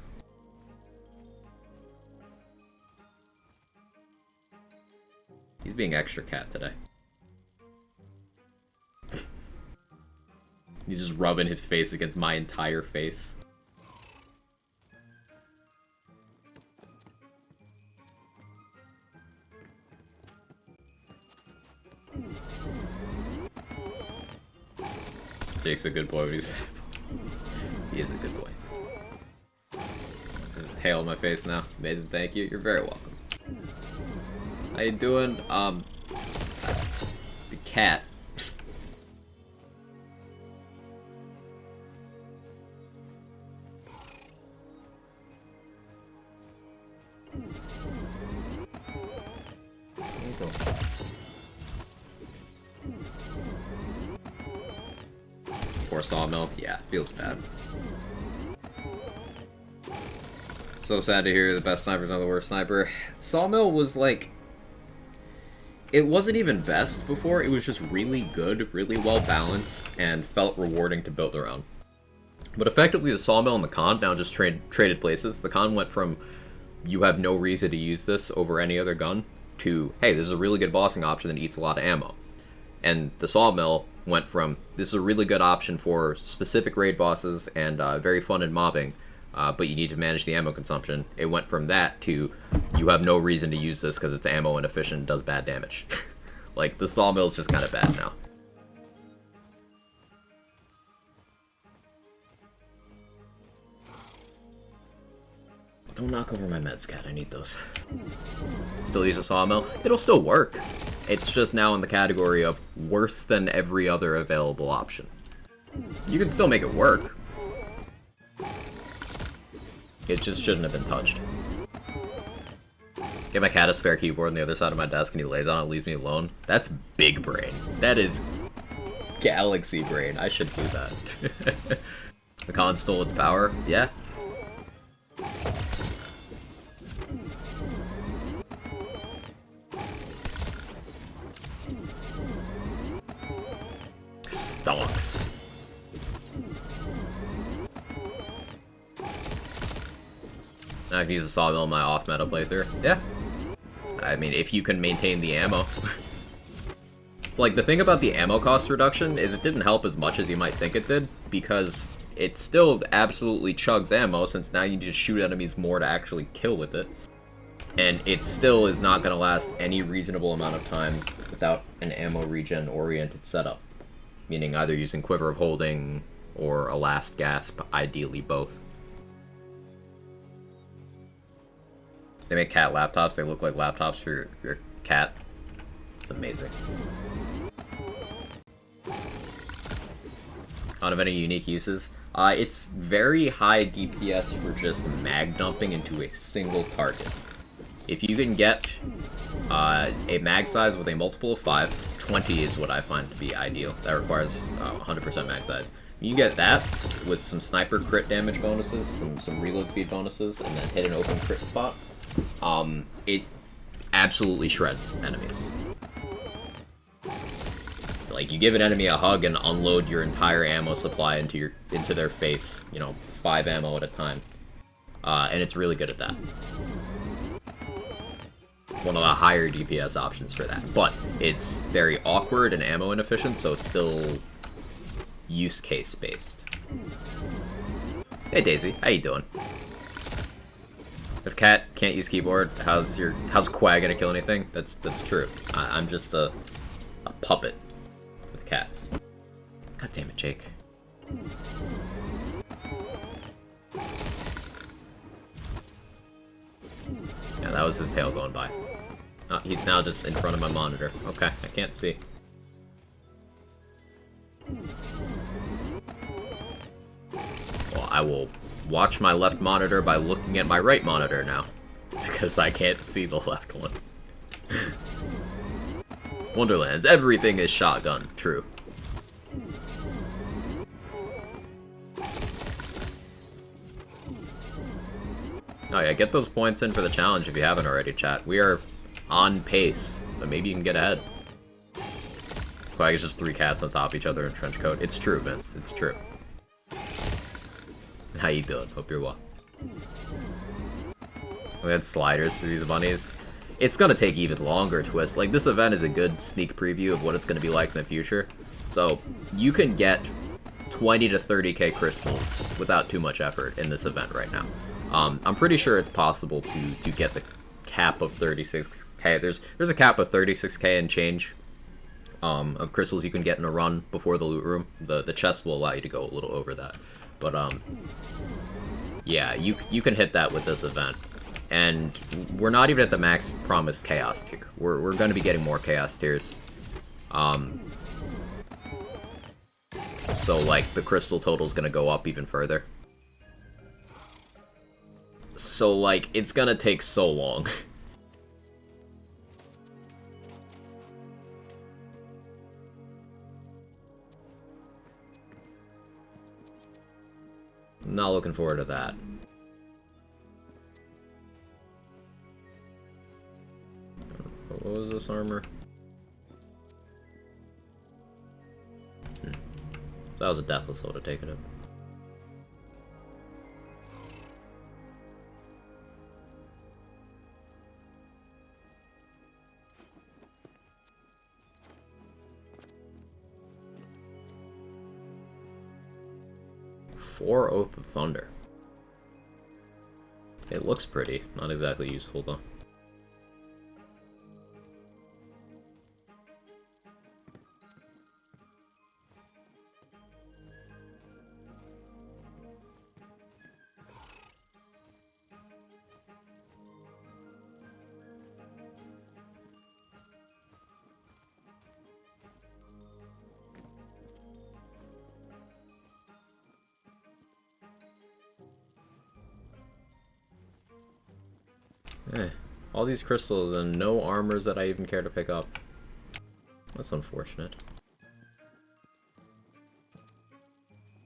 He's being extra cat today. He's just rubbing his face against my entire face. Jake's a good boy, but he is a good boy. There's a tail on my face now. Amazing, thank you. You're very welcome. How you doing? The cat. Poor Sawmill. Yeah, feels bad. So sad to hear the best sniper's not the worst sniper. Sawmill was like... It wasn't even best before, it was just really good, really well balanced, and felt rewarding to build around. But effectively the Sawmill and the Khan now just traded places. The Khan went from, you have no reason to use this over any other gun, to, hey, this is a really good bossing option that eats a lot of ammo. And the Sawmill went from, this is a really good option for specific raid bosses and very fun in mobbing, but you need to manage the ammo consumption. It went from that to, you have no reason to use this because it's ammo inefficient and does bad damage. Like, the Sawmill is just kind of bad now. Don't knock over my meds, cat. I need those. Still use a Sawmill? It'll still work. It's just now in the category of worse than every other available option. You can still make it work. It just shouldn't have been touched. Get my cat a spare keyboard on the other side of my desk and he lays on it and leaves me alone. That's big brain. That is galaxy brain. I should do that. The Khan stole its power? Yeah. Stonks. I can use a Sawmill in my off-meta playthrough. Yeah. I mean, if you can maintain the ammo. It's like, the thing about the ammo cost reduction is it didn't help as much as you might think it did, because it still absolutely chugs ammo, since now you just shoot enemies more to actually kill with it. And it still is not going to last any reasonable amount of time without an ammo regen-oriented setup. Meaning either using Quiver of Holding or a Last Gasp, ideally both. They make cat laptops, they look like laptops for your cat. It's amazing. I don't have any unique uses. It's very high DPS for just mag dumping into a single target. If you can get a mag size with a multiple of 5, 20 is what I find to be ideal. That requires 100% mag size. You get that with some sniper crit damage bonuses, some reload speed bonuses, and then hit an open crit spot. It absolutely shreds enemies. Like, you give an enemy a hug and unload your entire ammo supply into their face, you know, 5 ammo at a time. and it's really good at that. One of the higher DPS options for that, but it's very awkward and ammo inefficient, so it's still use case based. Hey Daisy, how you doing? If Cat can't use keyboard, how's Quag gonna kill anything? That's true. I'm just a puppet with cats. God damn it, Jake. Yeah, that was his tail going by. Oh, he's now just in front of my monitor. Okay, I can't see. Well, I will watch my left monitor by looking at my right monitor now, because I can't see the left one. Wonderlands, everything is shotgun. True. Oh yeah, get those points in for the challenge if you haven't already, chat. We are on pace, but maybe you can get ahead. Quag is just 3 cats on top of each other in trench coat. It's true, Vince. It's true. How you doing? Hope you're well. We had sliders to these bunnies. It's gonna take even longer twists. Like, this event is a good sneak preview of what it's gonna be like in the future. So, you can get 20 to 30k crystals without too much effort in this event right now. I'm pretty sure it's possible to get the cap of 36k. There's a cap of 36k and change of crystals you can get in a run before the loot room. The chest will allow you to go a little over that. But yeah, you can hit that with this event. And we're not even at the max promised chaos tier. We're going to be getting more chaos tiers. So like the crystal total is going to go up even further. So, like, it's gonna take so long. Not looking forward to that. What was this armor? So that was a deathless, I would have taken it. For Oath of Thunder. It looks pretty, not exactly useful though. All these crystals and no armors that I even care to pick up. That's unfortunate.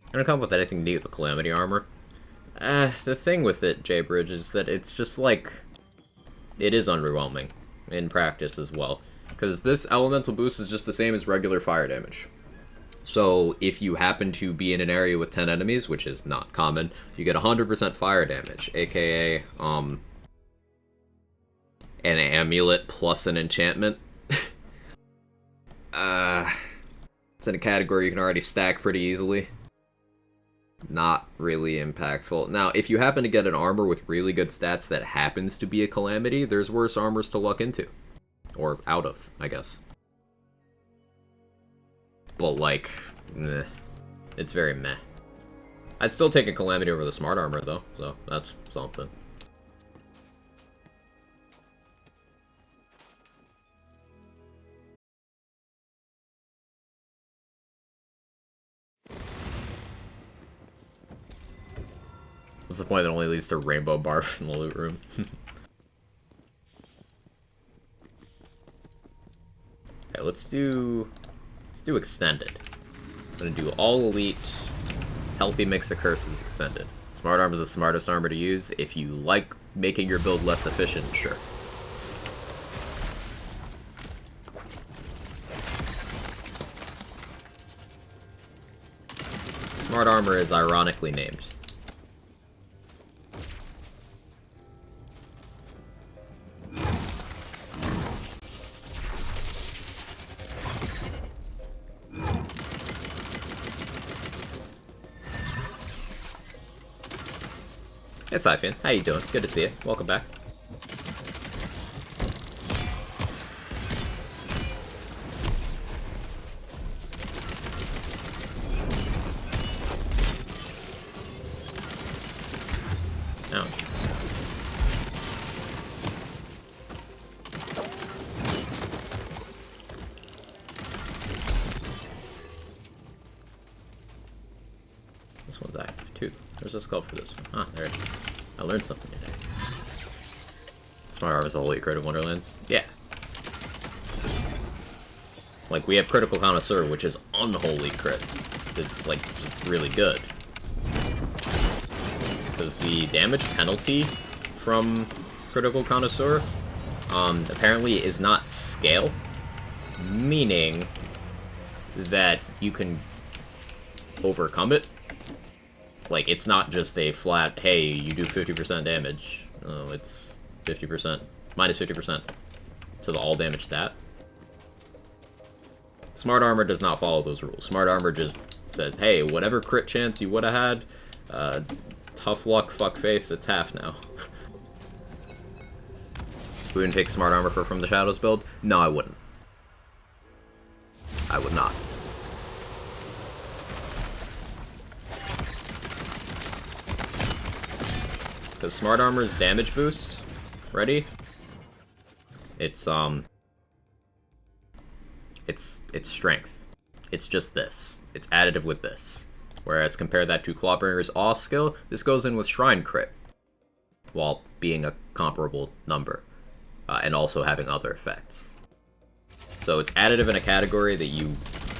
I don't come up with anything neat with the Calamity armor. The thing with it, J-Bridge, is that it's just like... It is underwhelming in practice as well. Because this elemental boost is just the same as regular fire damage. So if you happen to be in an area with 10 enemies, which is not common, you get 100% fire damage, aka, an amulet plus an enchantment. It's in a category you can already stack pretty easily. Not really impactful. Now, if you happen to get an armor with really good stats that happens to be a calamity, there's worse armors to luck into. Or out of, I guess. But, like, meh. It's very meh. I'd still take a calamity over the smart armor, though, so that's something. What's the point that only leads to rainbow barf in the loot room? Okay, let's do extended. I'm gonna do all elite, healthy mix of curses extended. Smart armor is the smartest armor to use. If you like making your build less efficient, sure. Smart armor is ironically named. Hey, Syphian. How you doing? Good to see you. Welcome back. Ouch. This one's active too. There's a skull for this one. Ah, there it is. I learned something today. Smart Arm is a holy crit of Wonderlands. Yeah. Like, we have Critical Connoisseur, which is unholy crit. It's like, just really good. Because the damage penalty from Critical Connoisseur, apparently is not scale. Meaning that you can overcome it. Like, it's not just a flat, hey, you do 50% damage. No, it's 50%, minus 50% to the all damage stat. Smart Armor does not follow those rules. Smart Armor just says, hey, whatever crit chance you would have had, tough luck, fuckface, it's half now. We wouldn't take Smart Armor from the Shadows build? No, I wouldn't. I would not. Because Smart Armor's damage boost, ready? It's strength. It's just this. It's additive with this. Whereas compare that to Clawbringer's Awe skill, this goes in with Shrine crit, while being a comparable number, and also having other effects. So it's additive in a category that you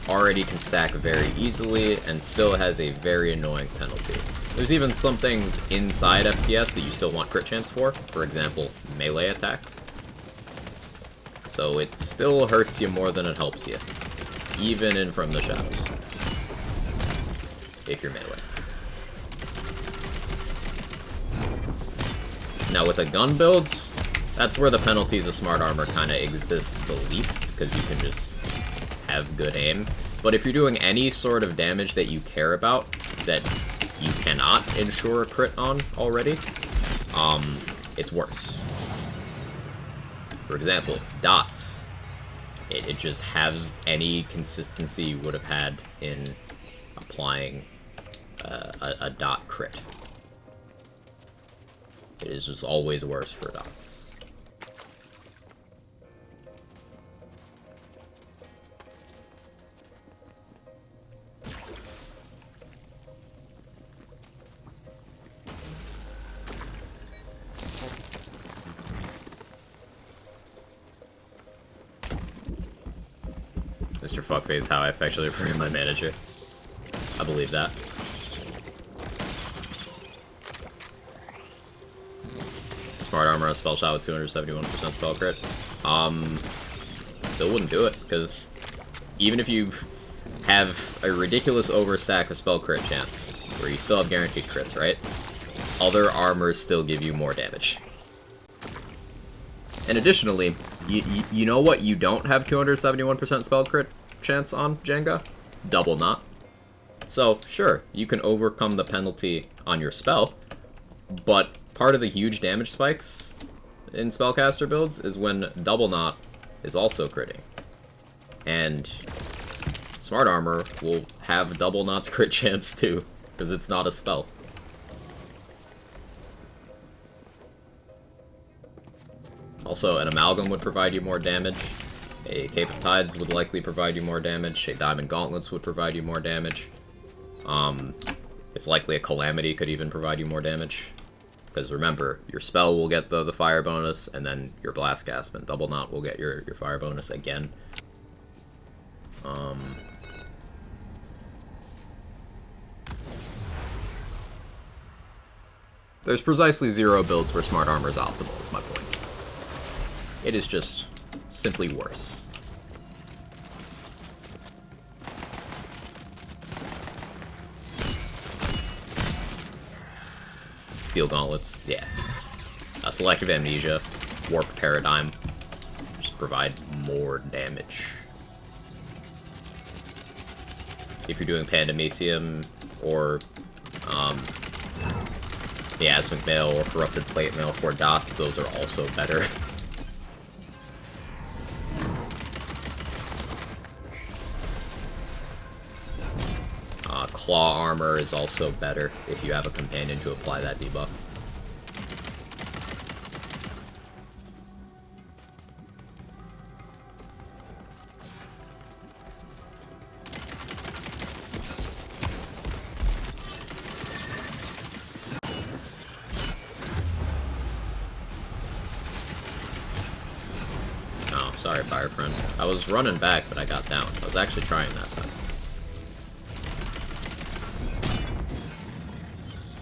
already can stack very easily, and still has a very annoying penalty. There's even some things inside FPS that you still want crit chance for example, melee attacks. So it still hurts you more than it helps you, even in From the Shadows, if you're melee. Now with a gun build, that's where the penalties of Smart Armor kind of exist the least, because you can just have good aim. But if you're doing any sort of damage that you care about, that you cannot ensure a crit on already, it's worse. For example, dots. It just has any consistency you would have had in applying a dot crit. It is just always worse for dots. Mr. Fuckface, how I affectionately refer to my manager. I believe that. Smart Armor on spell shot with 271% spell crit. Still wouldn't do it, because even if you have a ridiculous overstack of spell crit chance, where you still have guaranteed crits, right? Other armors still give you more damage. And additionally, you know what you don't have 271% spell crit chance on, Jenga? Double Knot. So, sure, you can overcome the penalty on your spell, but part of the huge damage spikes in spellcaster builds is when Double Knot is also critting. And Smart Armor will have Double Knot's crit chance too, because it's not a spell. Also, an Amalgam would provide you more damage, a Cape of Tides would likely provide you more damage, a Diamond Gauntlets would provide you more damage. It's likely a Calamity could even provide you more damage. Because remember, your spell will get the fire bonus, and then your Blast Gasp and Double Knot will get your fire bonus again. There's precisely zero builds where Smart Armor is optimal, is my point. It is just simply worse. Steel Gauntlets, yeah. Selective Amnesia, Warp Paradigm, just provide more damage. If you're doing Pandemasium, or Miasmic Mail or Corrupted Plate Mail for dots, those are also better. Claw Armor is also better if you have a companion to apply that debuff. Oh, sorry, Fire Friend. I was running back, but I got down. I was actually trying that time.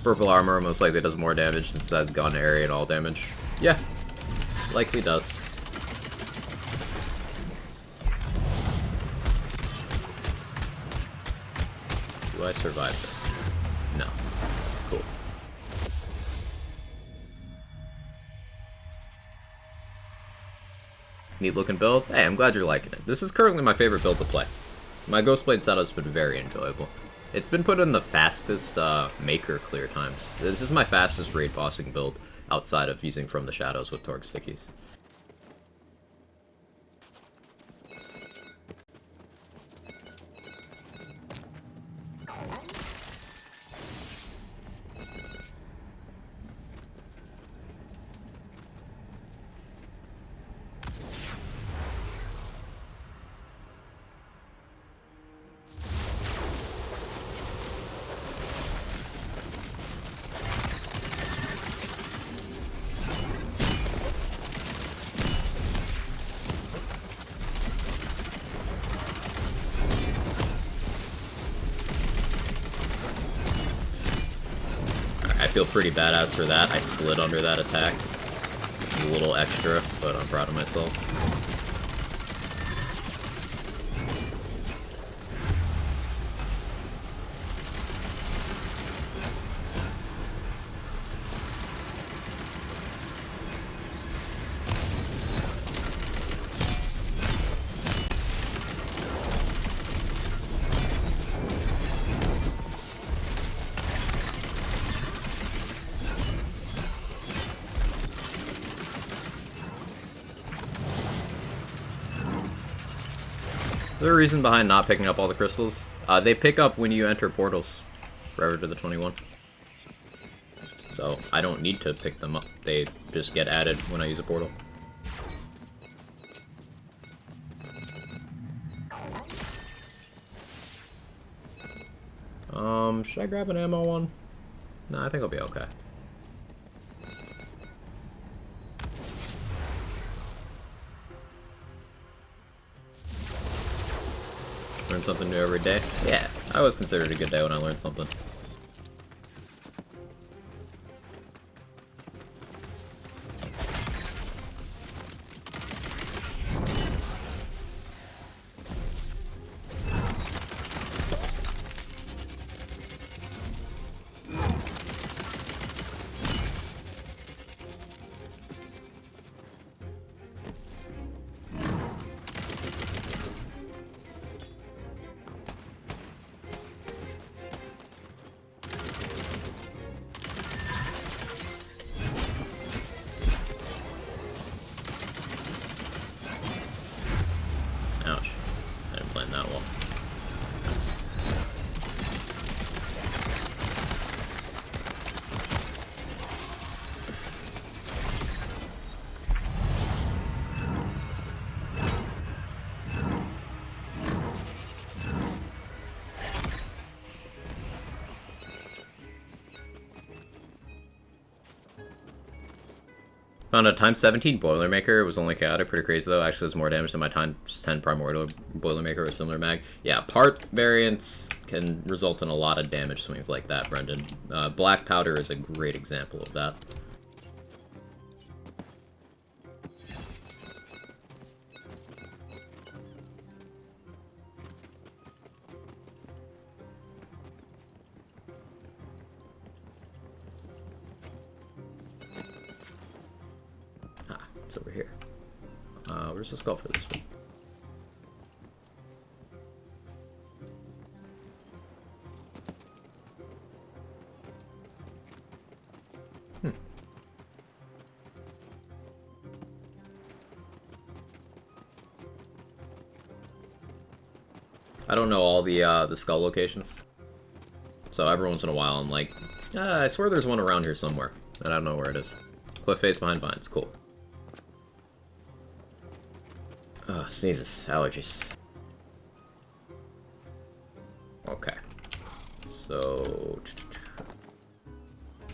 Purple armor most likely does more damage since that's gun area and all damage. Yeah, likely does. Do I survive this? No. Cool. Neat looking build. Hey, I'm glad you're liking it. This is currently my favorite build to play. My Ghostblade setup's been very enjoyable. It's been put in the fastest maker clear times. This is my fastest raid bossing build outside of using From the Shadows with Torgue Stickies. I feel pretty badass for that. I slid under that attack. A little extra, but I'm proud of myself. Is there a reason behind not picking up all the crystals? They pick up when you enter portals, forever to the 21. So I don't need to pick them up. They just get added when I use a portal. Should I grab an ammo one? No, I think I'll be okay. Learn something new every day? Yeah, I always consider it a good day when I learn something. Ouch. I didn't plan that well. Found a times 17 Boilermaker. It was only chaotic, pretty crazy though. Actually, does more damage than my times 10 Primordial Boilermaker or similar mag. Yeah, part variants can result in a lot of damage swings like that, Brendan. Black Powder is a great example of that. It's over here. Where's the skull for this one? I don't know all the skull locations. So every once in a while I'm like, I swear there's one around here somewhere. And I don't know where it is. Cliff face behind vines, cool. Oh, sneezes, allergies. Okay. So...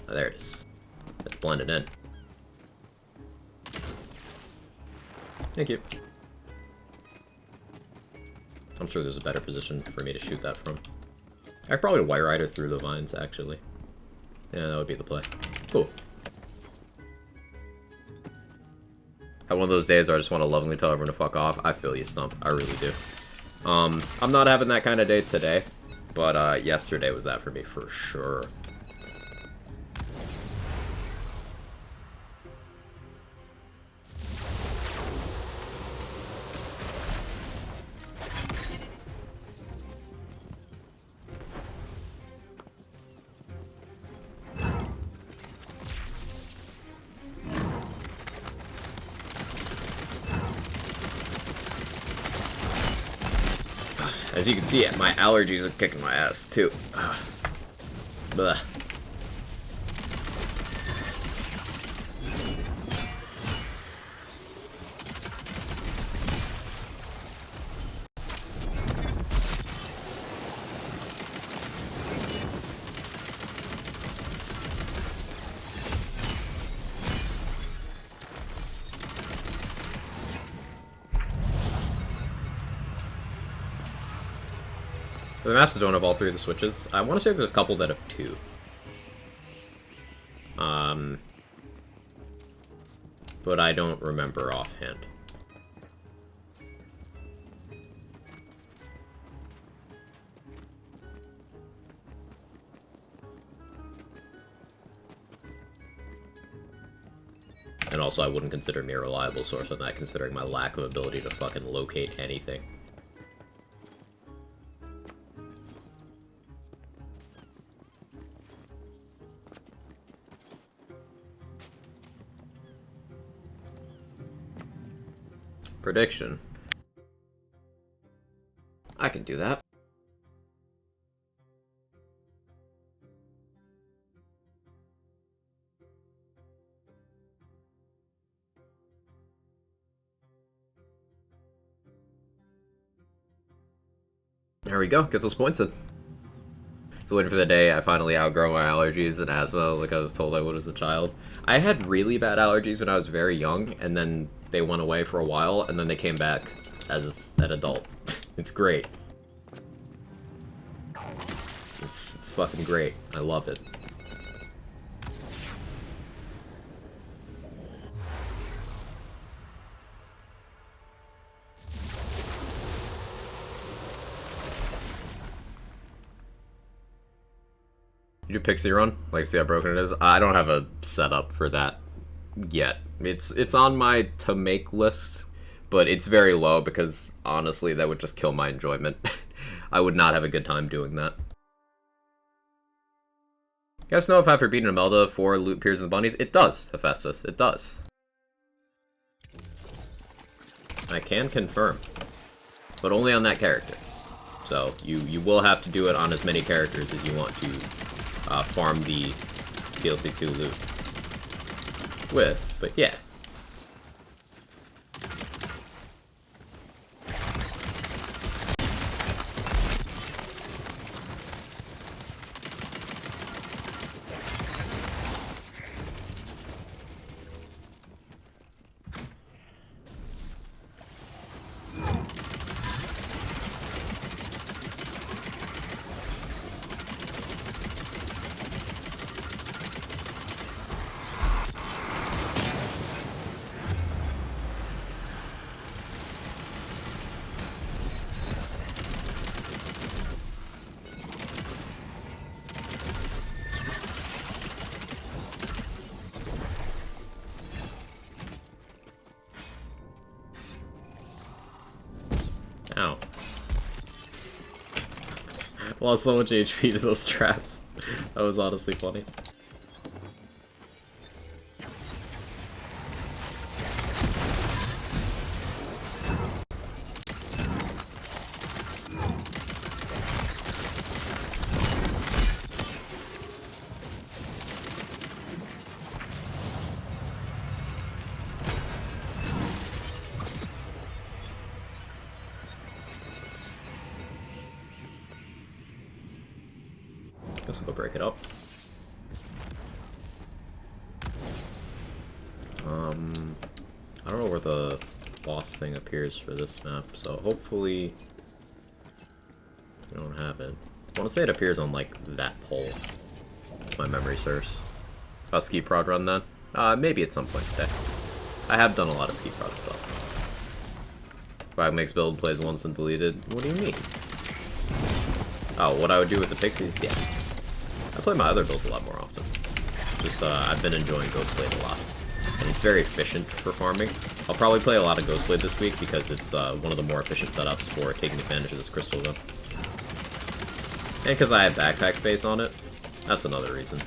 Oh, there it is. Let's blend it in. Thank you. I'm sure there's a better position for me to shoot that from. I could probably White Rider through the vines, actually. Yeah, that would be the play. Cool. Have one of those days where I just want to lovingly tell everyone to fuck off. I feel you, Stump. I really do. I'm not having that kind of day today, but yesterday was that for me for sure. As you can see, my allergies are kicking my ass, too. Blech. The maps that don't have all three of the switches, I want to say there's a couple that have two. But I don't remember offhand. And also, I wouldn't consider me a reliable source on that, considering my lack of ability to fucking locate anything. Prediction. I can do that. There we go, get those points in. So waiting for the day I finally outgrow my allergies and asthma like I was told I would as a child. I had really bad allergies when I was very young, and then they went away for a while, and then they came back as an adult. It's great. It's fucking great. I love it. You do Pixie Run? Like, see how broken it is? I don't have a setup for that yet. It's on my to make list, but it's very low because, honestly, that would just kill my enjoyment. I would not have a good time doing that. You guys know if after beating Imelda for loot Piers and the Bunnies? It does, Hephaestus. It does. I can confirm. But only on that character. So, you will have to do it on as many characters as you want to farm the DLC 2 loot with, but yeah. Ow. Lost so much HP to those traps. That was honestly funny. Guess we'll go break it up. I don't know where the boss thing appears for this map, so hopefully we don't have it. I want to say it appears on, like, that pole, if my memory serves. I'll ski prod run then? Maybe at some point today. I have done a lot of ski prod stuff. Quack makes build, plays once and deleted. What do you mean? Oh, what I would do with the pixies? Yeah. I play my other builds a lot more often. Just, I've been enjoying Ghostblade a lot. And it's very efficient for farming. I'll probably play a lot of Ghostblade this week because it's one of the more efficient setups for taking advantage of this crystal gun. And because I have backpack space on it, that's another reason.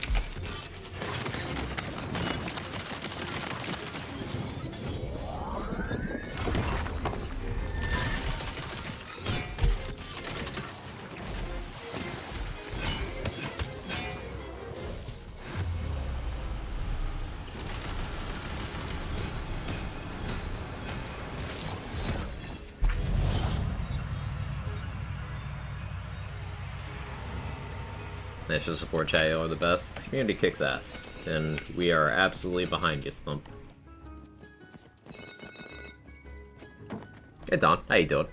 Nice to support chat, y'all are the best. This community kicks ass, and we are absolutely behind you, Stump. Hey Don, how you doing?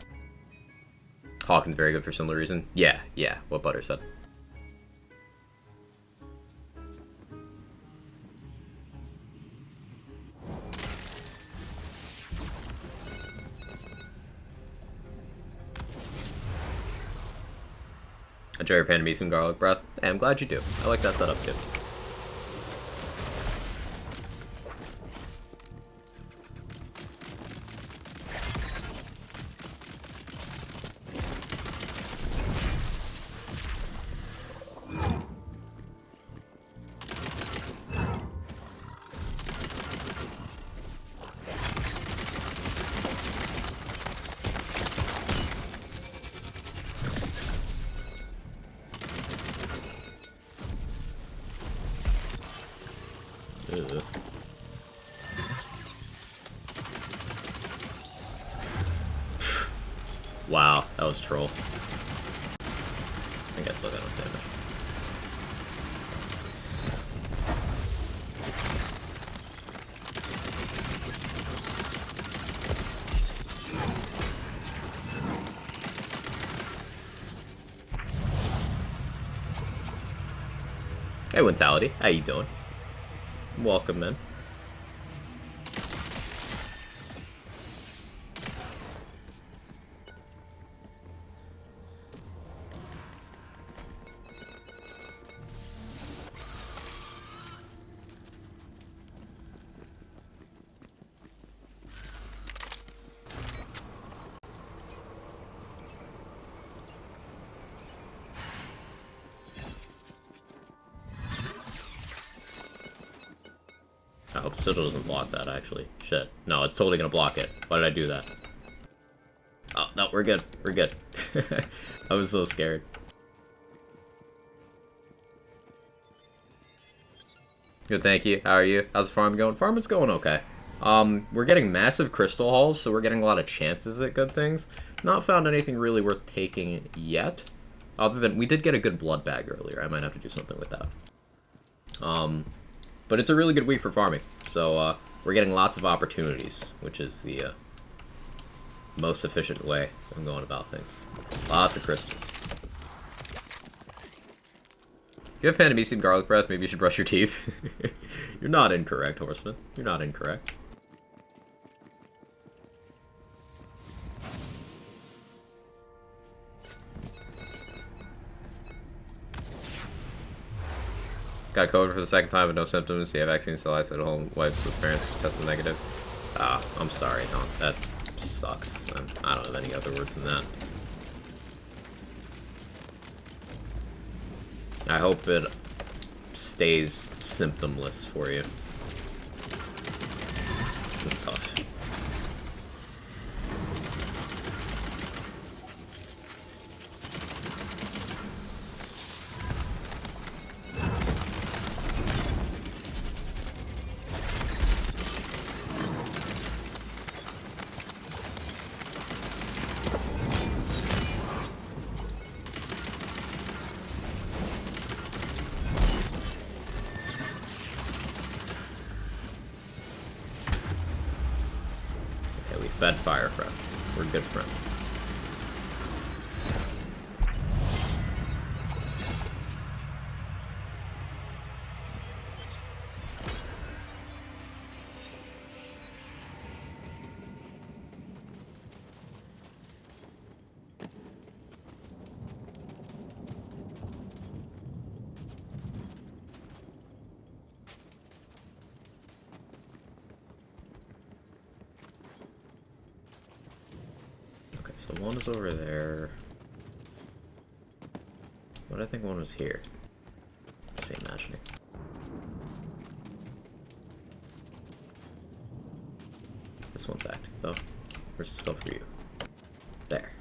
Hawkins very good for similar reason. Yeah, what Butter said. A Jerry Pan me some garlic breath. Hey, I'm glad you do. I like that setup too. Ugh. Wow, that was troll. I think I still got enough damage. Hey, Wintality, how you doing? Welcome, man. I hope Sigil doesn't block that, actually. Shit. No, it's totally gonna block it. Why did I do that? Oh, no, we're good. We're good. I was so scared. Good, thank you. How are you? How's the farm going? Farming's going okay. We're getting massive crystal hauls, so we're getting a lot of chances at good things. Not found anything really worth taking yet. Other than, we did get a good blood bag earlier. I might have to do something with that. But it's a really good week for farming, so we're getting lots of opportunities, which is the most efficient way of going about things. Lots of crystals. If you have Panamecian garlic breath, maybe you should brush your teeth. You're not incorrect, Horseman. You're not incorrect. Got COVID for the second time with no symptoms. Yeah, vaccine still isolated at home. Wives with parents tested negative. Ah, I'm sorry, Don. That sucks. I don't have any other words than that. I hope it stays symptomless for you. It's tough. Bed fire friend. We're good friend. So one is over there. But I think one was here. Just be imagining. This one's active though. Where's the spell for you? There.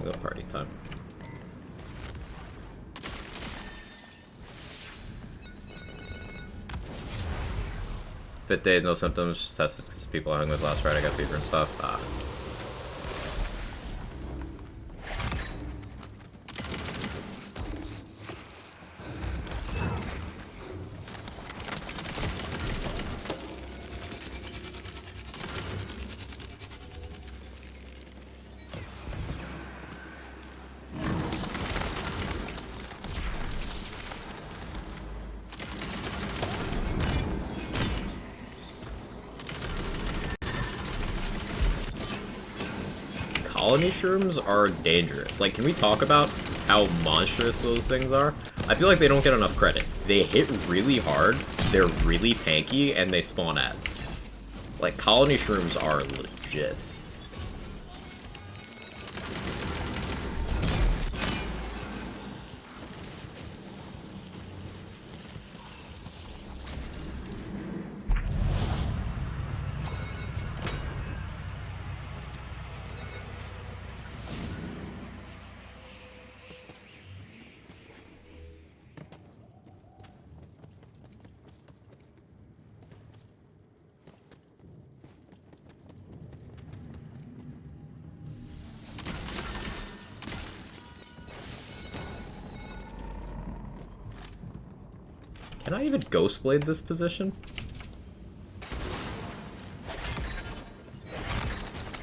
We'll go party time. Fit days, no symptoms, just tested because people I hung with last Friday got fever and stuff. Colony shrooms are dangerous. Like, can we talk about how monstrous those things are? I feel like they don't get enough credit. They hit really hard, they're really tanky, and they spawn ads. Like, colony shrooms are legit. Can I even Ghost Blade this position?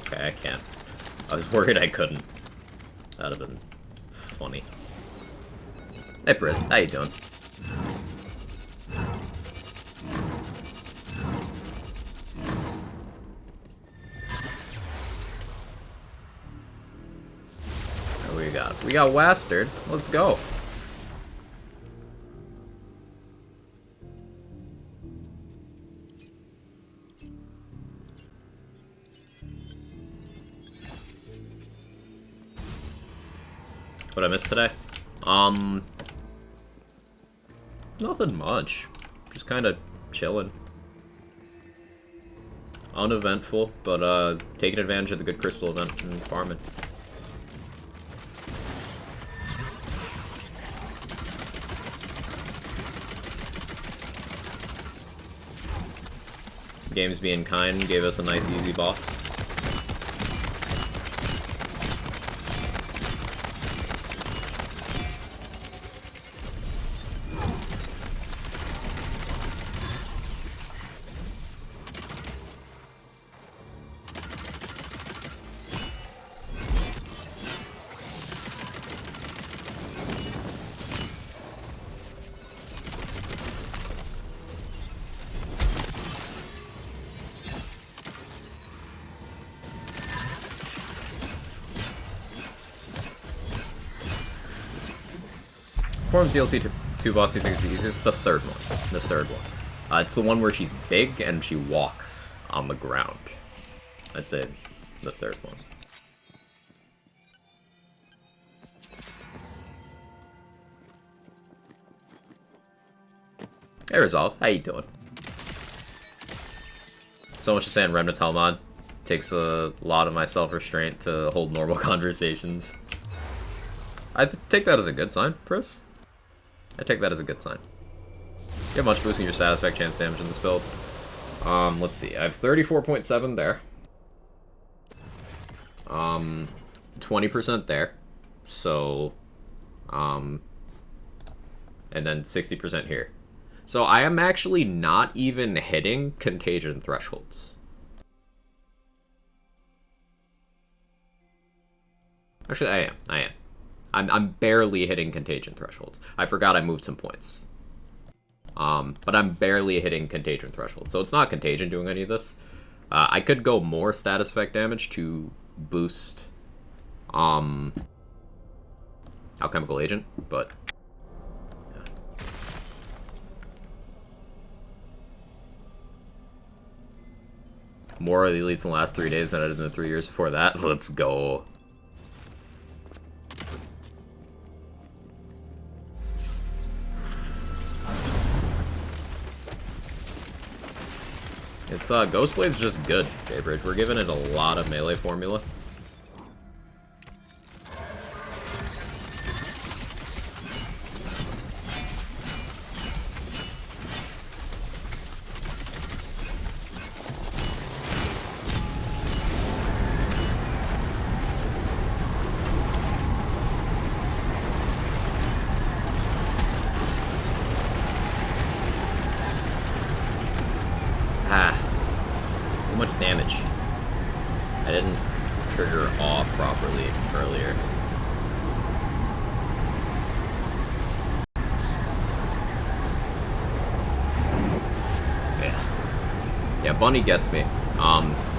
Okay, I can't. I was worried I couldn't. That'd have been funny. Hey, Briss, how you doing? What we got? We got Wastard. Let's go. What I missed today? Nothing much. Just kind of chilling. Uneventful, but taking advantage of the good crystal event and farming. Games being kind gave us a nice easy boss. Forms DLC 2 boss you think is the easiest? The third one. The third one. It's the one where she's big and she walks on the ground. I'd say the third one. Hey Resolve, how you doing? So much to say on Remnant's Helmod. Takes a lot of my self-restraint to hold normal conversations. I take that as a good sign, Pris. I take that as a good sign. You have much boosting your status effect chance damage in this build. Let's see. I have 34.7 there. 20% there. So, and and then 60% here. So I am actually not even hitting contagion thresholds. Actually, I am. I'm barely hitting contagion thresholds. I forgot I moved some points. But I'm barely hitting contagion thresholds. So it's not contagion doing any of this. I could go more status effect damage to boost alchemical agent, but yeah. More at least in the last 3 days than I did in the 3 years before that. Let's go. It's Ghost Blade's just good, J-Bridge. We're giving it a lot of melee formula. Too much damage. I didn't trigger awe properly earlier. Yeah, Bunny gets me.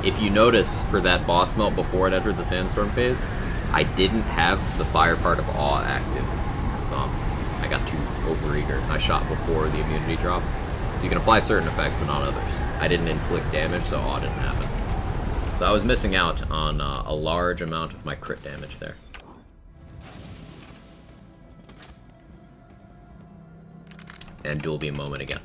If you notice, for that boss melt before it entered the Sandstorm phase, I didn't have the fire part of awe active. So I got too overeager. I shot before the immunity drop. So you can apply certain effects, but not others. I didn't inflict damage, so awe didn't happen. So I was missing out on a large amount of my crit damage there. And dual beam moment again.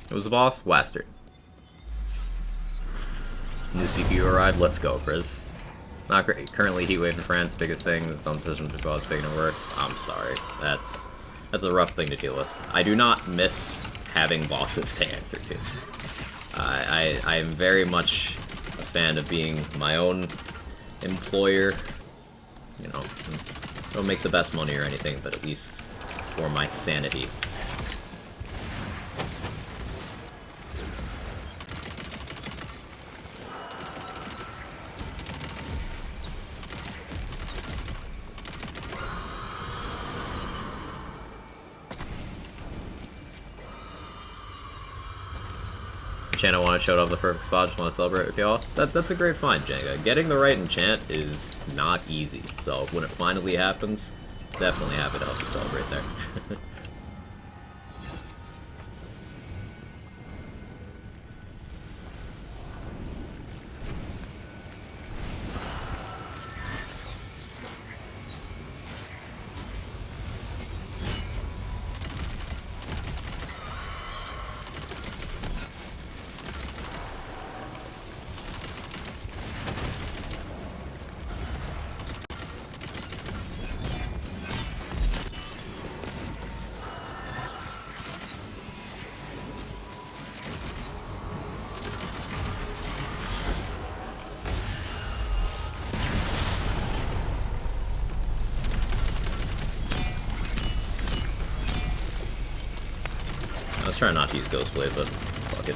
It was the boss? Wastard. New CPU arrived. Let's go, Briz. Not great. Currently, Heatwave in France, biggest thing. The some decision to go taking to work. I'm sorry. That's a rough thing to deal with. I do not miss having bosses to answer to. I am very much a fan of being my own employer. You know, don't make the best money or anything, but at least for my sanity. Enchant I showed up the perfect spot, just want to celebrate with y'all. That's a great find, Jenga. Getting the right enchant is not easy, so when it finally happens, definitely happy to help you celebrate there. I was trying not to use Ghost Blade, but fuck it.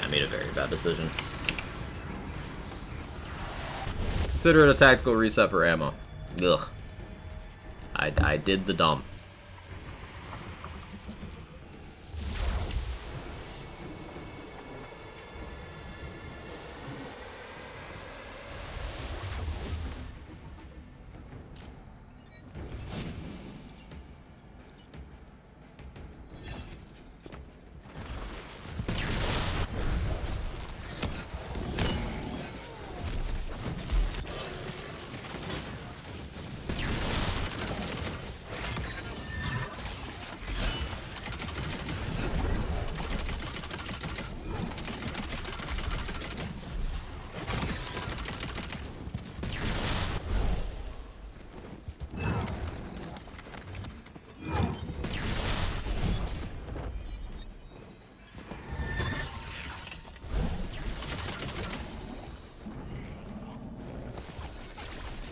I made a very bad decision. Consider it a tactical reset for ammo. Ugh. I did the dump.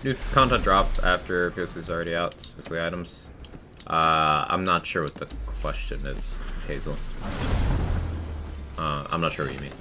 New content drop after POC's already out, specifically items. I'm not sure what the question is, Hazel. I'm not sure what you mean.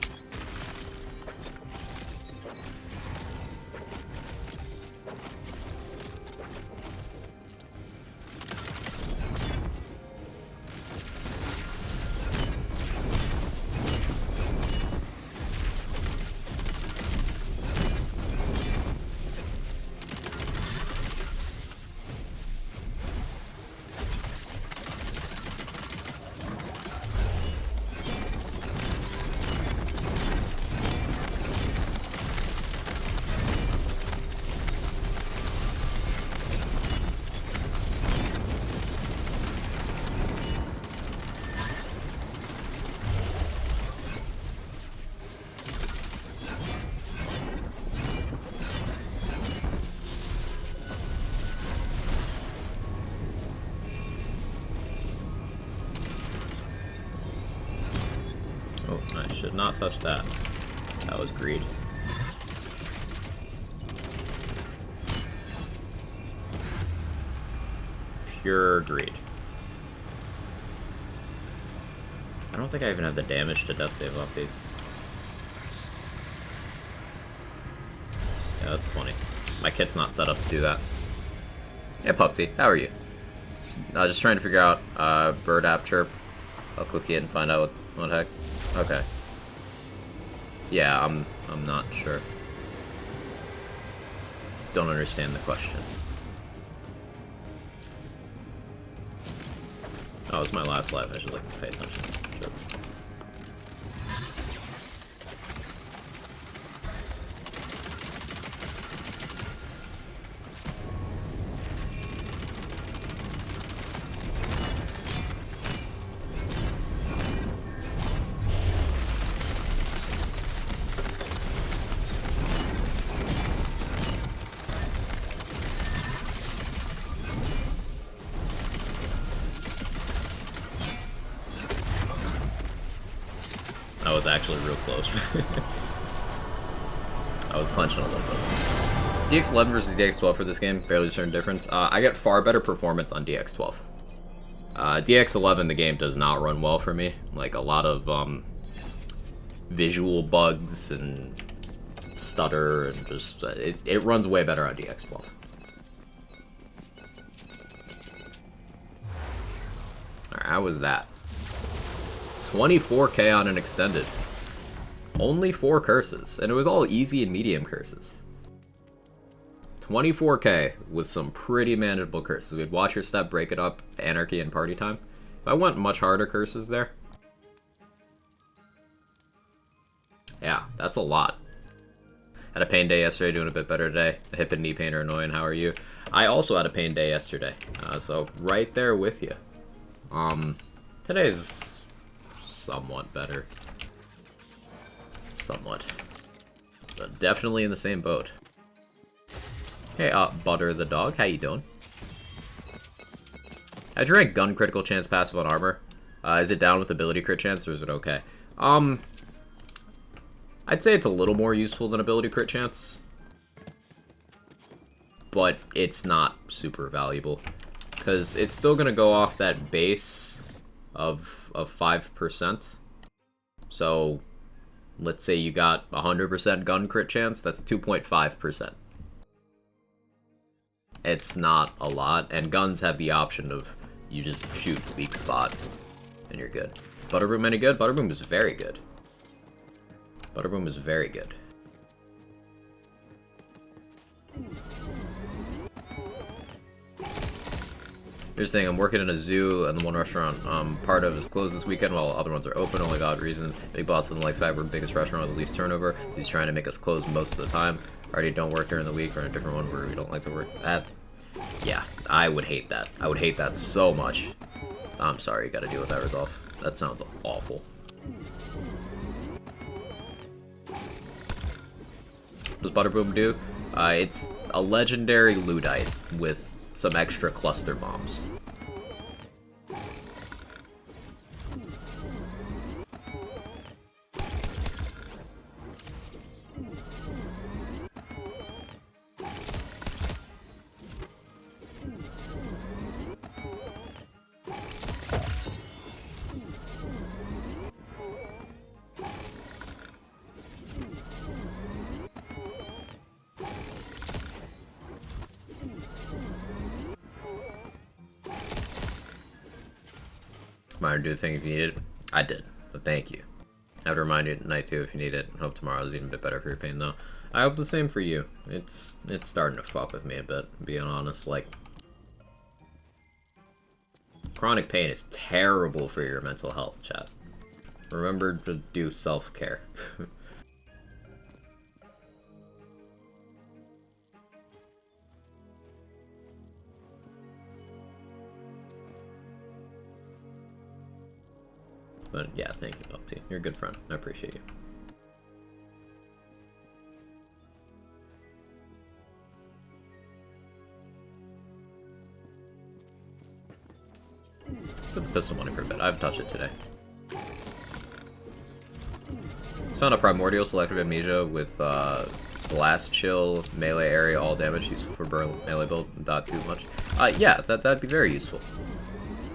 Oh, I should not touch that. That was greed. Pure greed. I don't think I even have the damage to death save off these. Yeah, that's funny. My kit's not set up to do that. Hey, Pupty, how are you? Just trying to figure out bird app chirp. I'll click it and find out what heck. Okay. Yeah, I'm not sure. Don't understand the question. Oh, it's my last life. I should like pay attention. Sure. That was actually real close. I was clenching a little bit. DX11 versus DX12 for this game, barely discern difference. I get far better performance on DX12. DX11, the game does not run well for me. Like, a lot of visual bugs and stutter, and just, it runs way better on DX12. Alright, how was that? 24k on an extended. Only 4 curses, and it was all easy and medium curses. 24k with some pretty manageable curses. We'd watch your step, break it up, anarchy, and party time. If I went much harder curses there, yeah, that's a lot. Had a pain day yesterday, doing a bit better today. A hip and knee pain are annoying. How are you? I also had a pain day yesterday, so right there with you. Today's somewhat better. Somewhat. But definitely in the same boat. Hey, Butter the dog, how you doing? I drank gun critical chance passive on armor. Is it down with ability crit chance, or is it okay? I'd say it's a little more useful than ability crit chance. But it's not super valuable. Because it's still going to go off that base of 5%. So let's say you got 100% gun crit chance, that's 2.5%. It's not a lot, and guns have the option of you just shoot weak spot, and you're good. Butterboom any good? Butterboom is very good. Butterboom is very good. Here's the thing, I'm working in a zoo, and the one restaurant part of is closed this weekend while other ones are open. Only God reason. Big Boss doesn't like the fact we're the biggest restaurant with the least turnover, so he's trying to make us close most of the time. Already don't work during the week, or in a different one where we don't like to work. Yeah, I would hate that. I would hate that so much. I'm sorry, you gotta deal with that resolve. That sounds awful. What does Butterboom do? It's a legendary Ludite with some extra cluster bombs. Reminder to do the thing if you need it. I did, but thank you. I have to remind you tonight too if you need it. Hope tomorrow is even a bit better for your pain though. I hope the same for you. It's starting to fuck with me a bit, being honest. Like, chronic pain is terrible for your mental health, chat. Remember to do self-care. But yeah, thank you, Pupsy. You're a good friend. I appreciate you. Let's have the pistol money for a bit. I haven't touched it today. Just found a Primordial Selective Amnesia with Blast Chill, Melee Area, all damage, useful for melee build, not too much. Yeah, that'd be very useful.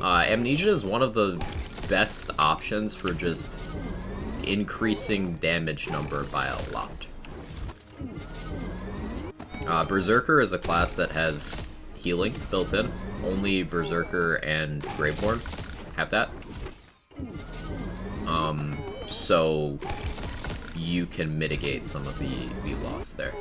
Amnesia is one of the best options for just increasing damage number by a lot. Berserker is a class that has healing built in. Only Berserker and Graveborn have that. So you can mitigate some of the loss there.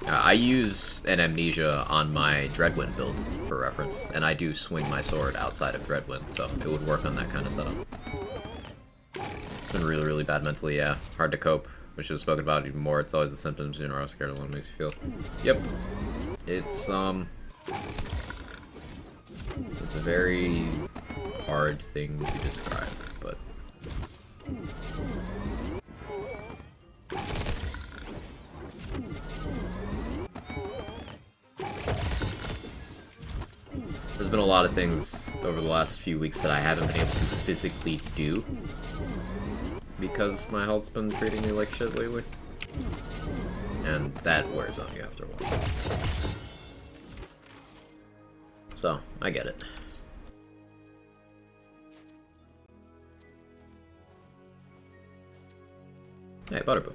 I use an Amnesia on my Dreadwind build, for reference, and I do swing my sword outside of Dreadwind, so it would work on that kind of setup. It's been really, really bad mentally, yeah. Hard to cope, which was spoken about even more. It's always the symptoms, you know, how scared alone makes you feel. Yep. It's a very hard thing to describe, but... There's been a lot of things over the last few weeks that I haven't been able to physically do because my health's been treating me like shit lately. And that wears on you after a while. So, I get it. Hey, Butterboom.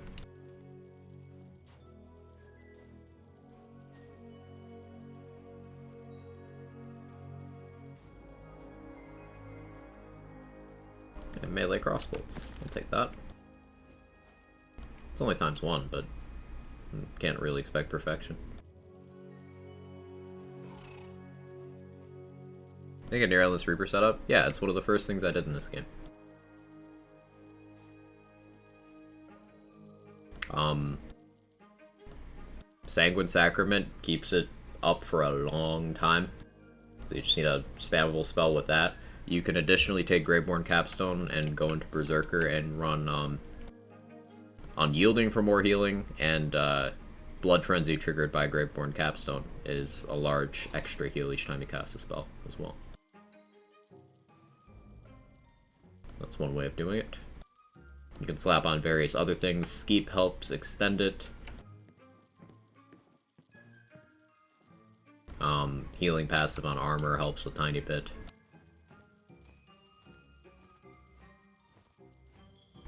And melee crossbolts. I'll take that. It's only ×1, but can't really expect perfection. I think a Near Endless Reaper setup? Yeah, it's one of the first things I did in this game. Sanguine Sacrament keeps it up for a long time. So you just need a spammable spell with that. You can additionally take Graveborn Capstone and go into Berserker and run Unyielding for more healing, and Blood Frenzy triggered by Graveborn Capstone is a large extra heal each time you cast a spell as well. That's one way of doing it. You can slap on various other things. Skeep helps extend it. Healing passive on armor helps a tiny bit.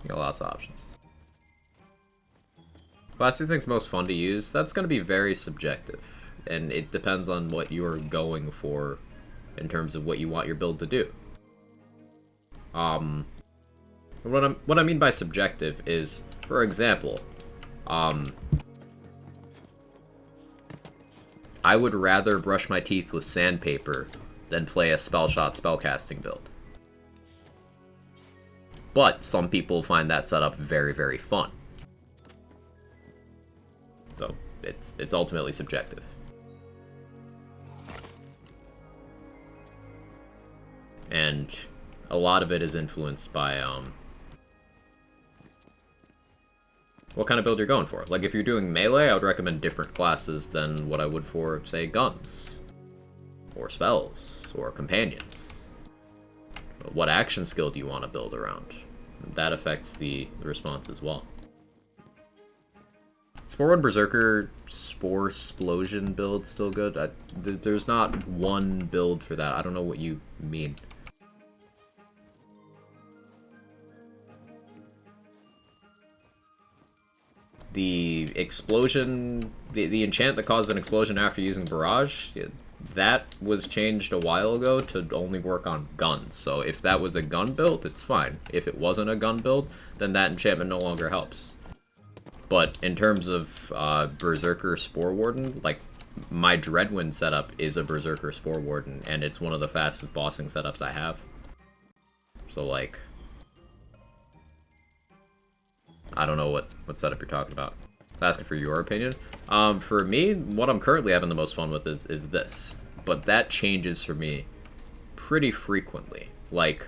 You got lots of options. Class you think's most fun to use? That's going to be very subjective, and it depends on what you're going for in terms of what you want your build to do. What I mean by subjective is, for example, I would rather brush my teeth with sandpaper than play a spell shot spellcasting build. But some people find that setup very, very fun. So it's ultimately subjective. And a lot of it is influenced by what kind of build you're going for. Like, if you're doing melee, I would recommend different classes than what I would for, say, guns, or spells, or companions. What action skill do you want to build around? That affects the response as well. Spore 1 Berserker Spore Splosion build still good? There's not one build for that. I don't know what you mean. The explosion, the enchant that caused an explosion after using Barrage, that was changed a while ago to only work on guns. So if that was a gun build, it's fine. If it wasn't a gun build, then that enchantment no longer helps. But in terms of Berserker Spore Warden, like, my Dreadwind setup is a Berserker Spore Warden, and it's one of the fastest bossing setups I have. So, like, I don't know what setup you're talking about. Asking for your opinion. For me, what I'm currently having the most fun with is this. But that changes for me pretty frequently. Like,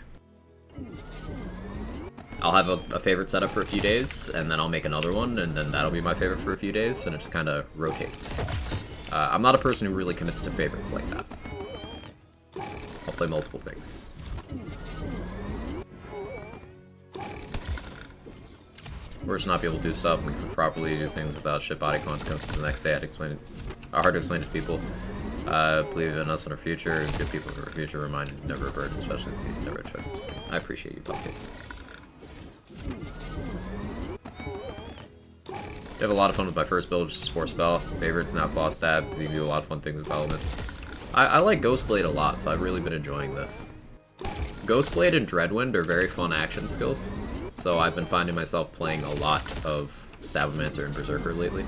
I'll have a favorite setup for a few days, and then I'll make another one, and then that'll be my favorite for a few days, and it just kind of rotates. I'm not a person who really commits to favorites like that. I'll play multiple things. Or just not be able to do stuff and can properly do things without shit body consequences the next day. Hard to explain to people. Believe in us and our future, and good people for our future. Remind you never a burden, especially in season never choices. I appreciate you, Bucky. I have a lot of fun with my first build, which is Spore Spell. Favorites now Claw Stab, because you can do a lot of fun things with elements. I like Ghostest Blade a lot, so I've really been enjoying this. Ghostest Blade and Dreadwind are very fun action skills, so I've been finding myself playing a lot of Stabbomancer and Berserker lately.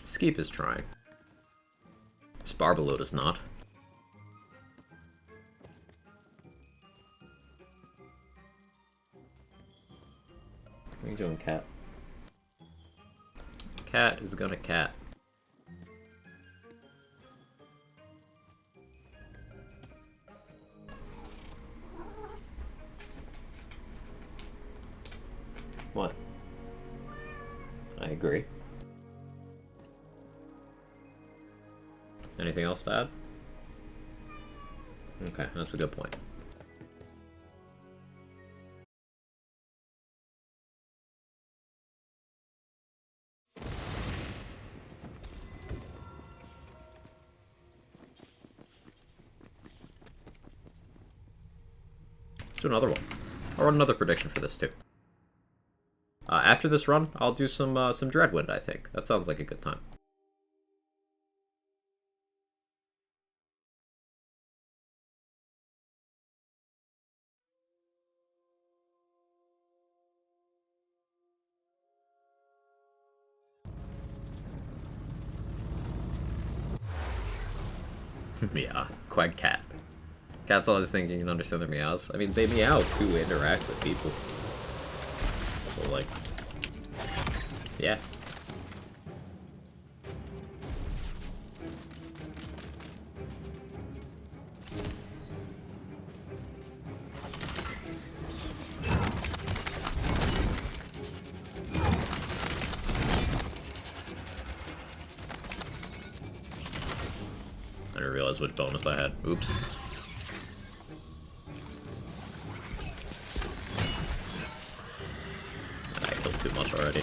Skeep is trying. Sparbalode is not. What are you doing, cat? Cat is gonna cat. What? I agree. Anything else to add? Okay, that's a good point. Let's do another one. I'll run another prediction for this too. After this run, I'll do some Dreadwind, I think. That sounds like a good time. Yeah, quack cat. Cats always think you can understand their meows. I mean, they meow to interact with people. So, like, yeah. knows which bonus I had. Oops. I killed too much already.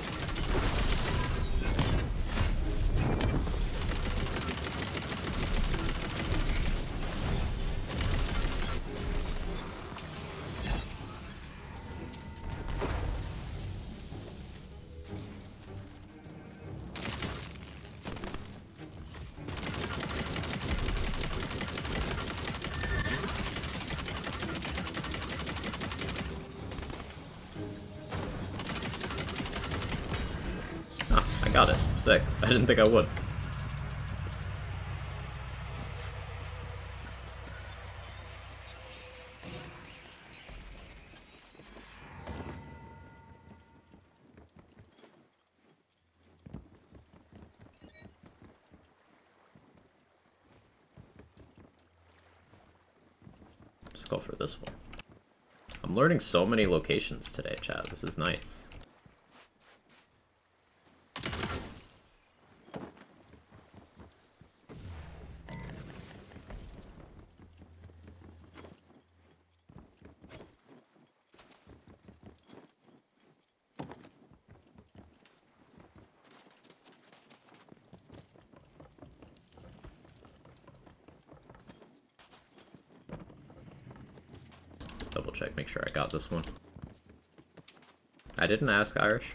Got it. Sick. I didn't think I would. Just go for this one. I'm learning so many locations today, chat. This is nice. Double check, make sure I got this one. I didn't ask Irish.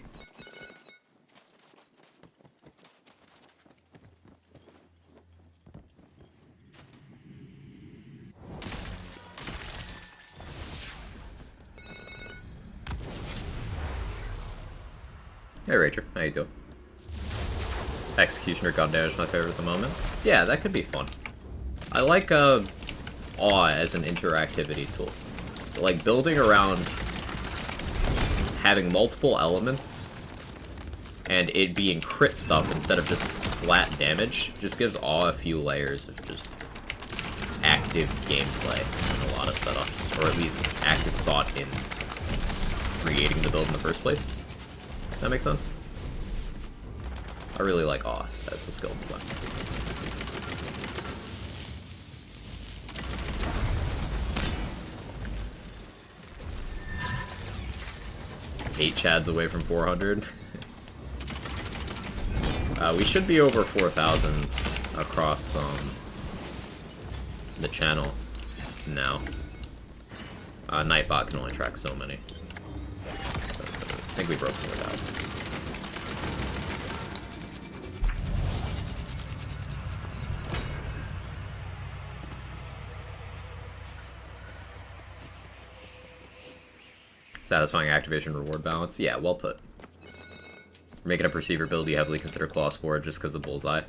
Hey Rager, how you doing? Executioner gun damage my favorite at the moment. Yeah, that could be fun. I like awe as an interactivity tool. So like building around having multiple elements and it being crit stuff instead of just flat damage just gives awe a few layers of just active gameplay in a lot of setups, or at least active thought in creating the build in the first place. Does that make sense? I really like awe as a skill design. 8 chads away from 400. We should be over 4,000 across the channel now. Nightbot can only track so many. I think we broke 4,000. Satisfying activation reward balance. Yeah, well put. For making a perceiver build, you heavily consider claw spore just because of bullseye.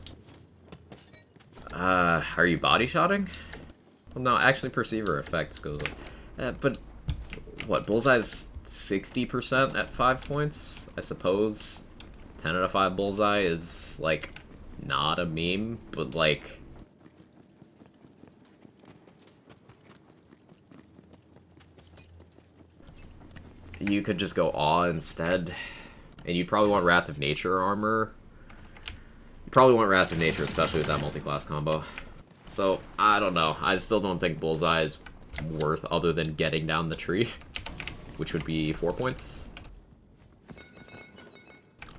Are you body shotting? Well, no, actually perceiver effects goes. But what? Bullseye's 60% at 5 points, I suppose. 10 out of 5 bullseye is like not a meme, but like. You could just go awe instead, and you'd probably want Wrath of Nature armor. You probably want Wrath of Nature, especially with that multi-class combo. So, I don't know. I still don't think Bullseye is worth other than getting down the tree, which would be 4 points.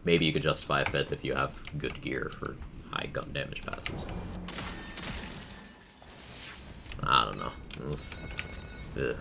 Maybe you could justify a 5th if you have good gear for high gun damage passes. I don't know. Ugh.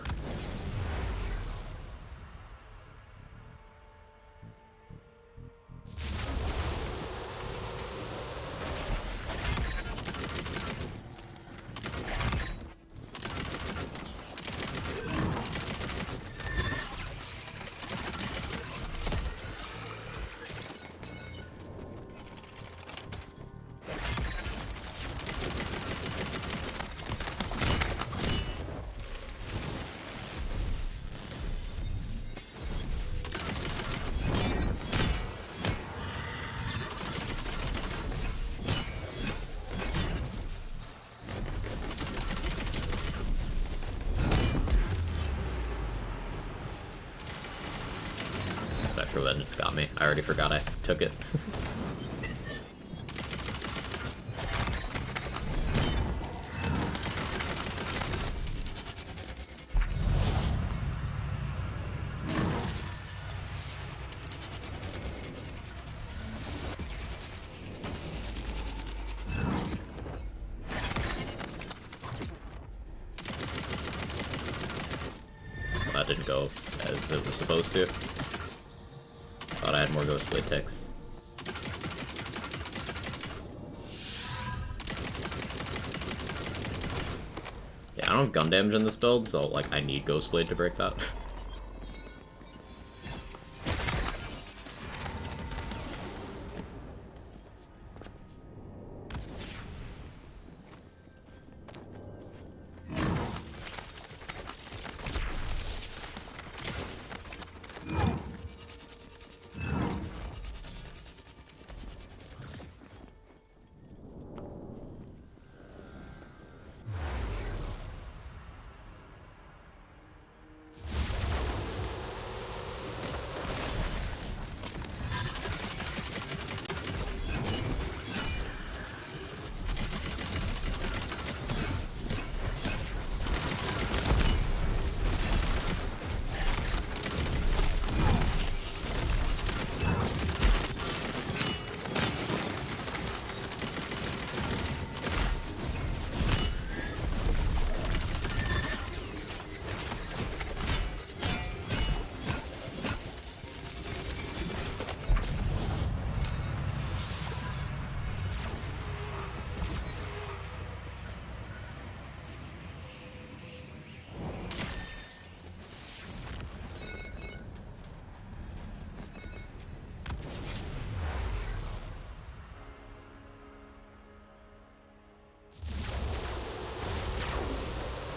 Vengeance got me. I already forgot I took it. didn't go as it was supposed to. Thought I had more Ghostblade ticks. Yeah, I don't have gun damage in this build, so like I need Ghostblade to break that.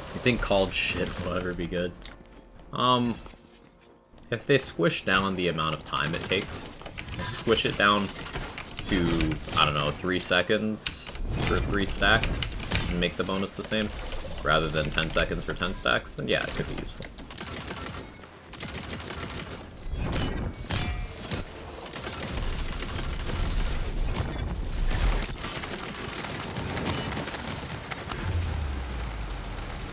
I think called shit will ever be good. If they squish down the amount of time it takes, squish it down to, I don't know, 3 seconds for 3 stacks, and make the bonus the same, rather than 10 seconds for 10 stacks, then yeah, it could be useful.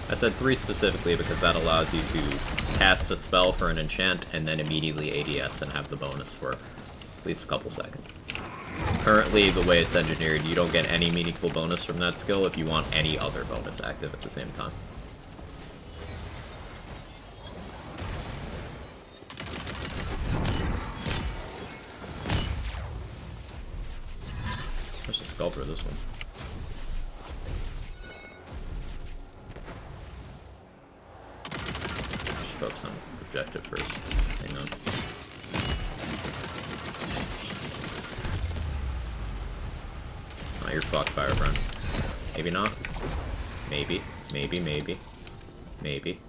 I said 3 specifically because that allows you to cast a spell for an enchant and then immediately ADS and have the bonus for at least a couple seconds. Currently, the way it's engineered, you don't get any meaningful bonus from that skill if you want any other bonus active at the same time. Let's just skull for this one. Focus on objective first. Hang on. Oh, you're fucked, fire friend. Maybe not. Maybe. Maybe, maybe. Maybe.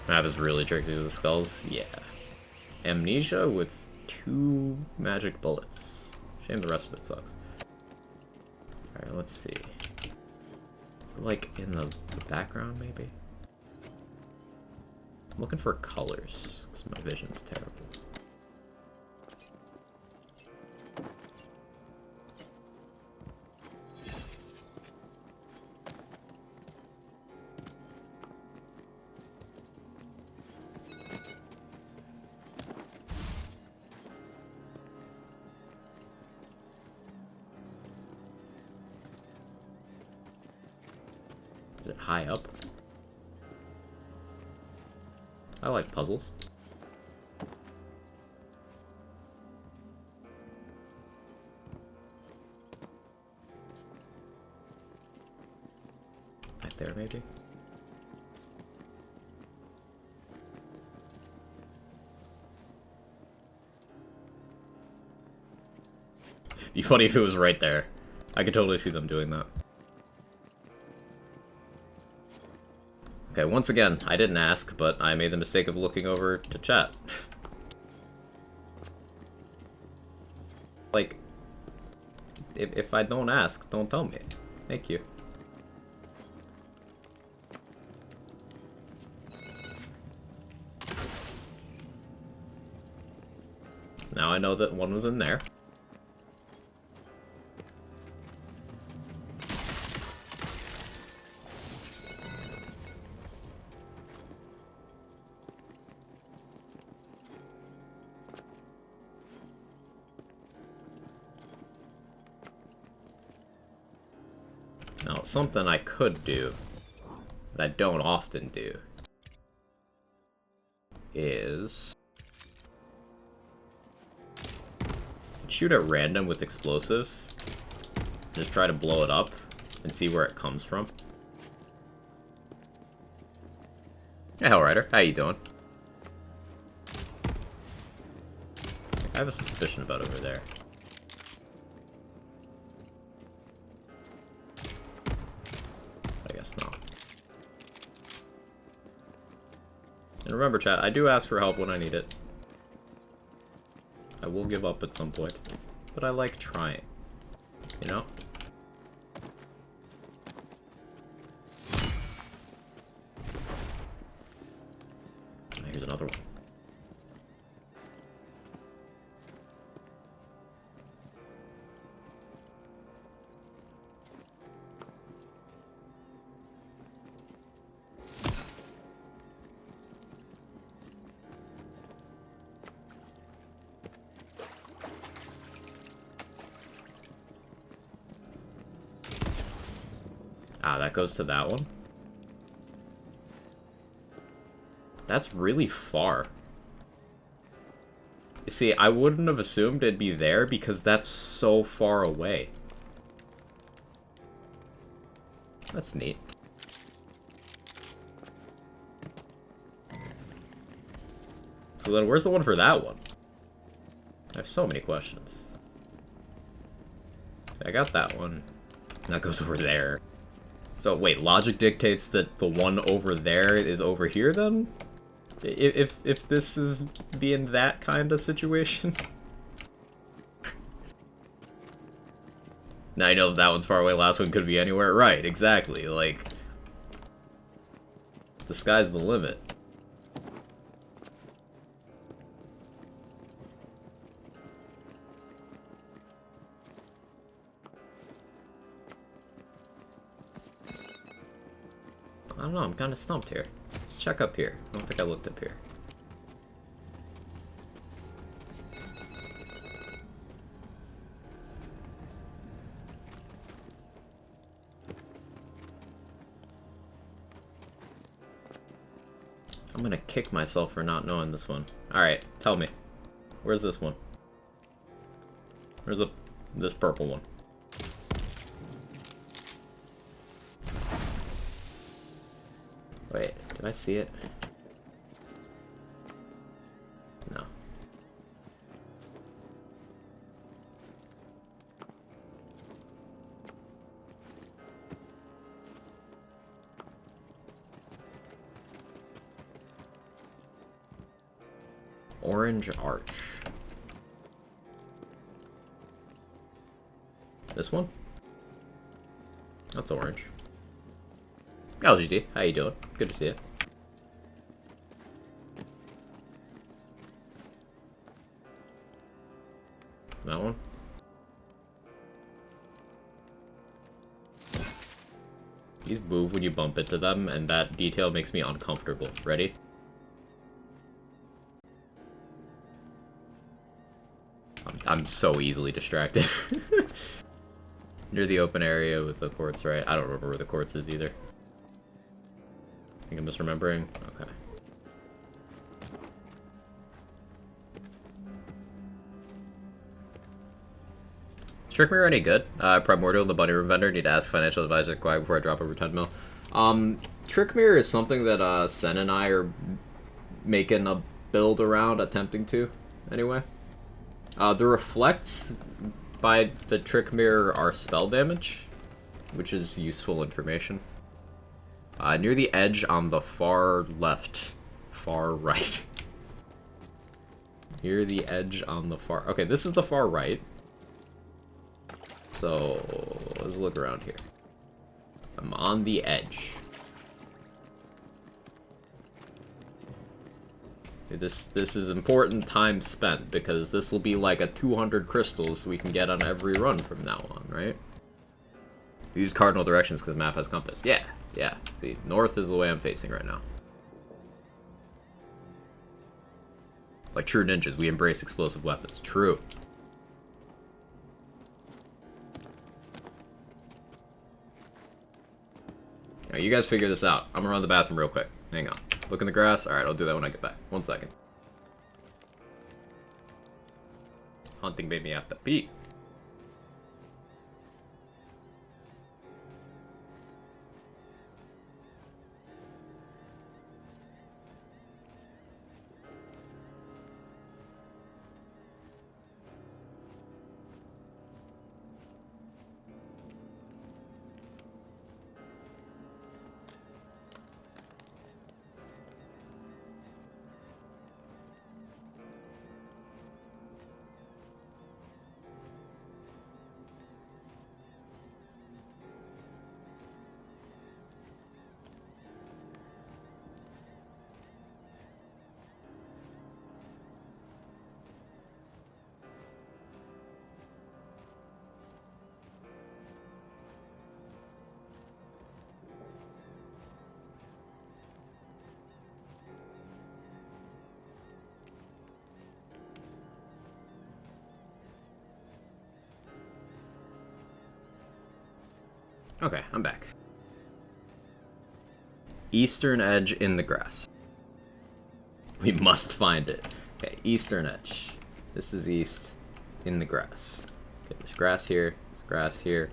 Map is really tricky with the skulls. Yeah. Amnesia with 2 magic bullets. Shame the rest of it sucks. Alright, let's see. Is it like in the background, maybe? I'm looking for colors, because my vision's terrible. Is it high up? I like puzzles. Right there, maybe? It'd be funny if it was right there. I could totally see them doing that. Okay, once again, I didn't ask, but I made the mistake of looking over to chat. Like, if I don't ask, don't tell me. Thank you. Now I know that one was in there. Now, something I could do, that I don't often do, is shoot at random with explosives. Just try to blow it up and see where it comes from. Hey, Hellrider, how you doing? I have a suspicion about over there. I guess not. And remember, chat, I do ask for help when I need it. I will give up at some point, but I like trying, you know? Here's another one. Ah, that goes to that one. That's really far. You see, I wouldn't have assumed it'd be there because that's so far away. That's neat. So then where's the one for that one? I have so many questions. I got that one. That goes over there. So wait, logic dictates that the one over there is over here then? If this is being that kind of situation? Now I know that one's far away, last one could be anywhere. Right, exactly, like... The sky's the limit. I don't know, I'm kind of stumped here. Let's check up here. I don't think I looked up here. I'm gonna kick myself for not knowing this one. Alright, tell me. Where's this one? Where's this purple one? Wait, did I see it? No. Orange arch. This one? That's orange. LGD, how you doing? Good to see you. That one? These move when you bump into them, and that detail makes me uncomfortable. Ready? I'm so easily distracted. Near the open area with the quartz, right? I don't remember where the quartz is either. I think I'm misremembering. Okay. Is Trick Mirror any good? Primordial, the bunny room vendor, need to ask financial advisor quiet before I drop over 10 mil. Trick Mirror is something that Sen and I are making a build around, attempting to, anyway. The reflects by the Trick Mirror are spell damage, which is useful information. Near the edge on the far left. Far right. Near the edge on the far... Okay, this is the far right. So, let's look around here. I'm on the edge. This is important time spent, because this will be like a 200 crystals we can get on every run from now on, right? We use cardinal directions because the map has compass. Yeah, yeah. See, north is the way I'm facing right now. Like true ninjas, we embrace explosive weapons. True. Alright, you guys figure this out. I'm gonna run to the bathroom real quick. Hang on. Look in the grass. Alright, I'll do that when I get back. 1 second. Hunting made me have to pee. Okay, I'm back. Eastern edge in the grass. We must find it. Okay, eastern edge. This is east in the grass. Okay, there's grass here, there's grass here,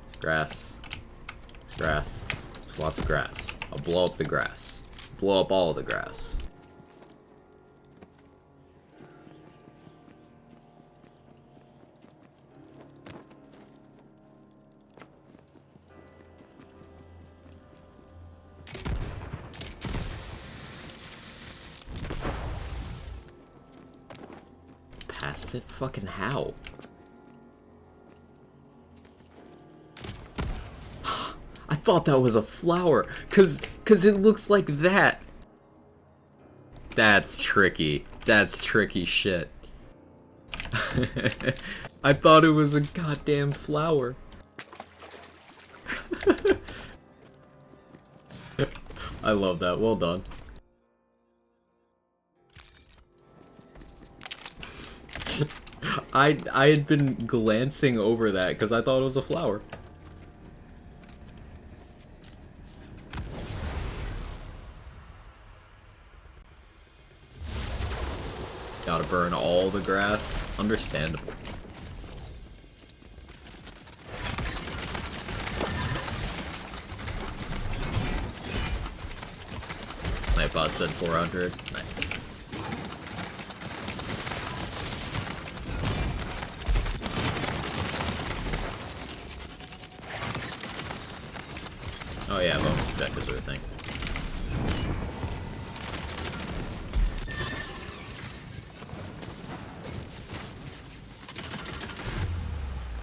there's grass, there's grass, there's lots of grass. I'll blow up the grass. Blow up all of the grass. Past it? Fucking how? I thought that was a flower, cause it looks like that. That's tricky. That's tricky shit. I thought it was a goddamn flower. I love that. Well done. I had been glancing over that because I thought it was a flower. Gotta burn all the grass. Understandable. My bot said 400. Nice. Oh yeah, bonus objectives are a thing.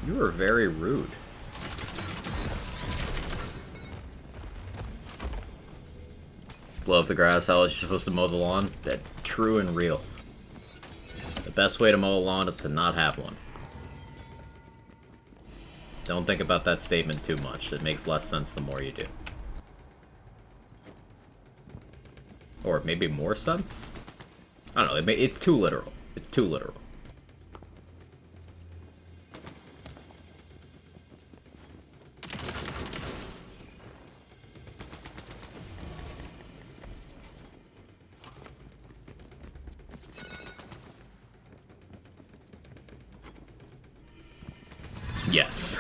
You were very rude. Blow up the grass, how is you supposed to mow the lawn? That true and real. The best way to mow a lawn is to not have one. Don't think about that statement too much. It makes less sense the more you do. Or maybe more sense? I don't know, it's too literal. It's too literal. Yes.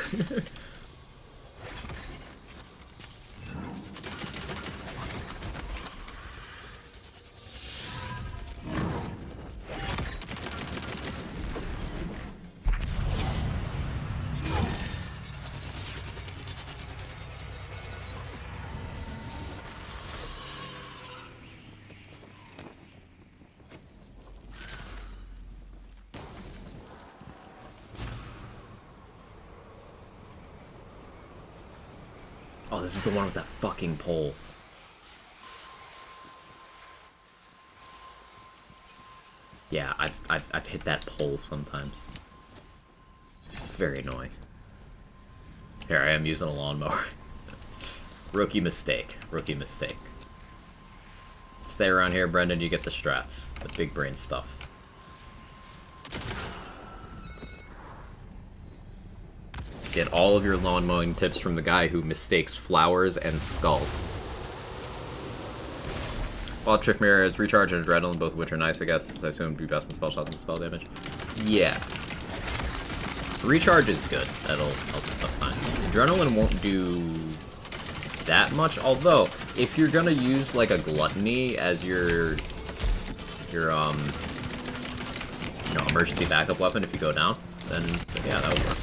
Oh, this is the one with that fucking pole. Yeah, I've hit that pole sometimes. It's very annoying. Here I am using a lawnmower. Rookie mistake. Rookie mistake. Stay around here, Brendan, you get the strats. The big brain stuff. Get all of your lawn mowing tips from the guy who mistakes flowers and skulls. While Trick Mirror has recharge and adrenaline, both of which are nice, I guess, since I assume it'd be best in spell shots and spell damage. Yeah. Recharge is good. That'll help us up fine. Adrenaline won't do that much, although, if you're gonna use, like, a Gluttony as your emergency backup weapon if you go down, then yeah, that would work.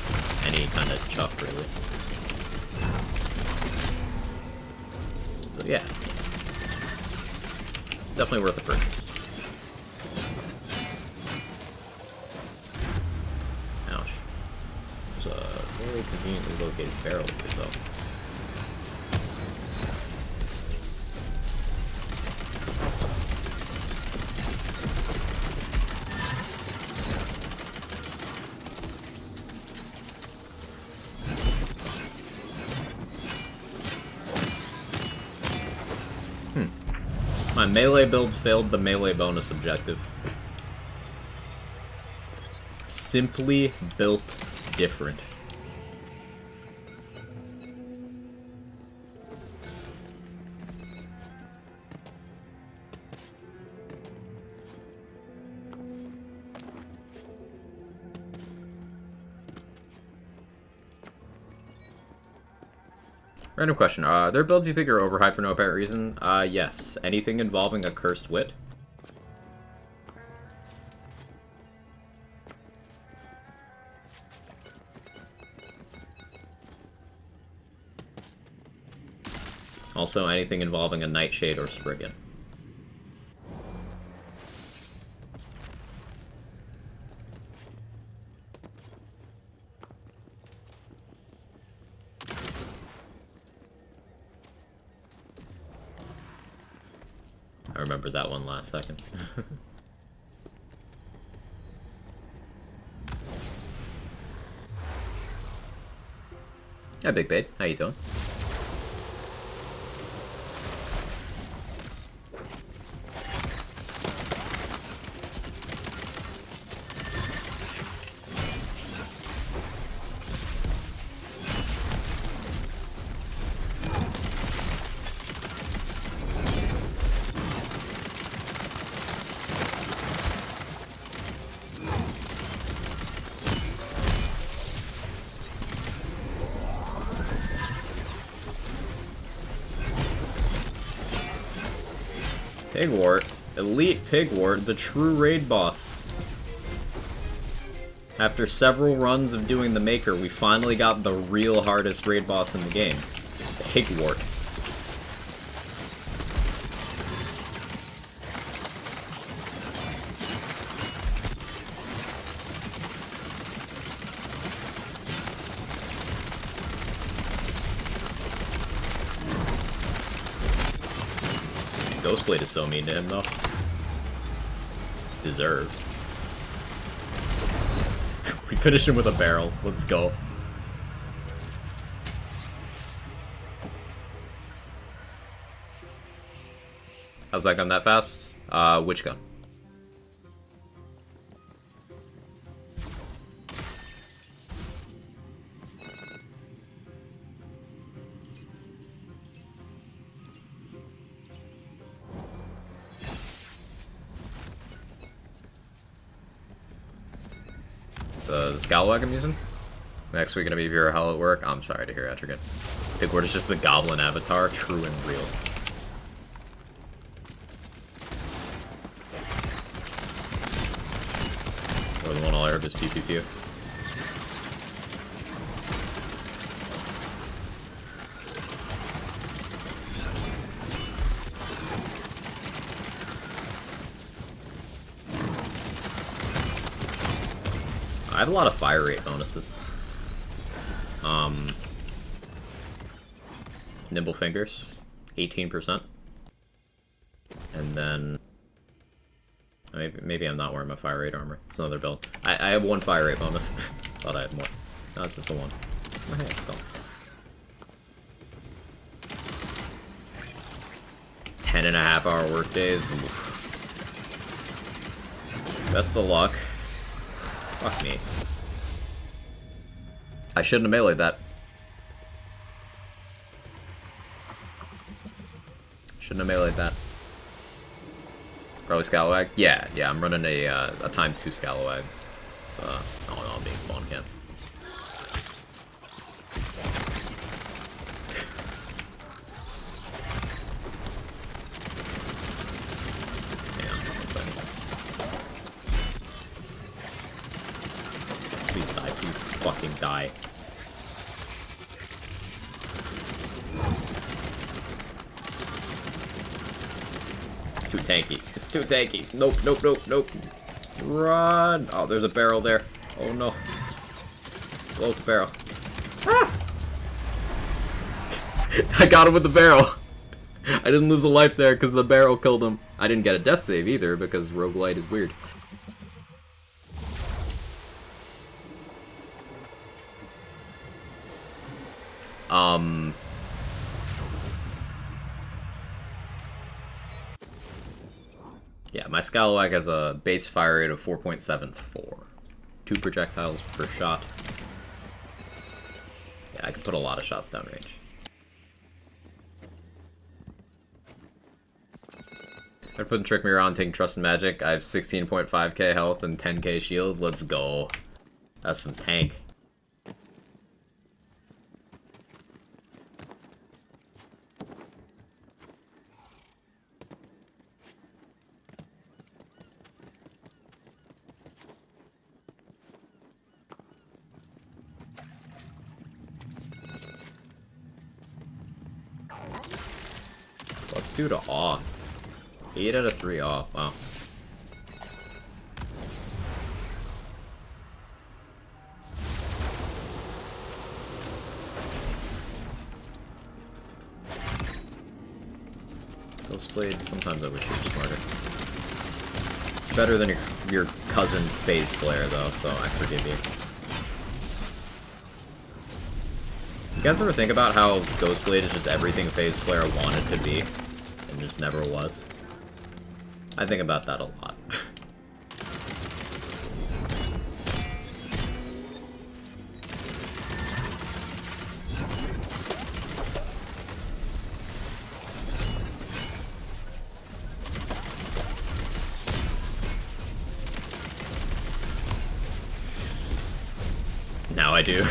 Any kind of chuff, really. So yeah. Definitely worth the purchase. Ouch. There's a very conveniently located barrel here, though. My melee build failed the melee bonus objective. Simply built different. Random question. Are there builds you think are overhyped for no apparent reason? Yes. Anything involving a cursed wit? Also, anything involving a Nightshade or Spriggan. I remember that one last second. Hi, Big Babe. How you doing? Pigwort. Elite Pigwort, the true raid boss. After several runs of doing the Maker, we finally got the real hardest raid boss in the game. Pigwort. Ghostway is so mean to him, though. Deserved. We finished him with a barrel. Let's go. How's that gun that fast? Which gun? The Scalawag I'm using? Next week gonna be Vera Hell at work. I'm sorry to hear, Etrigan. Pigwort is just the goblin avatar, true and real. Or the one all I heard is PPQ. I have a lot of fire rate bonuses. Nimble Fingers, 18%. And then... Maybe I'm not wearing my fire rate armor. It's another build. I have one fire rate bonus. Thought I had more. No, it's just the one. Oh, hey, it's gone. 10.5-hour work days. Oof. Best of luck. Fuck me. I shouldn't have meleeed that. Shouldn't have meleeed that. Probably Scalawag? Yeah, I'm running a ×2 Scalawag. Oh no, I'm being spawn camped. Please die, please fucking die. It's too tanky. It's too tanky. Nope. Run! Oh, there's a barrel there. Oh no. Blow the barrel. Ah! I got him with the barrel. I didn't lose a life there because the barrel killed him. I didn't get a death save either because Roguelike is weird. Yeah, my Scalawag has a base fire rate of 4.74. 2 projectiles per shot. Yeah, I can put a lot of shots down range. I'm putting Trick Mirror on, taking Trust and Magic. I have 16.5k health and 10k shield. Let's go. That's some tank. +2 to awe. 8 out of 3 awe. Wow. Ghostest Blade, sometimes I wish you were smarter. Better than your cousin phase flare though, so I forgive you. You guys ever think about how Ghostest Blade is just everything phase flare wanted to be and just never was? I think about that a lot. Now I do.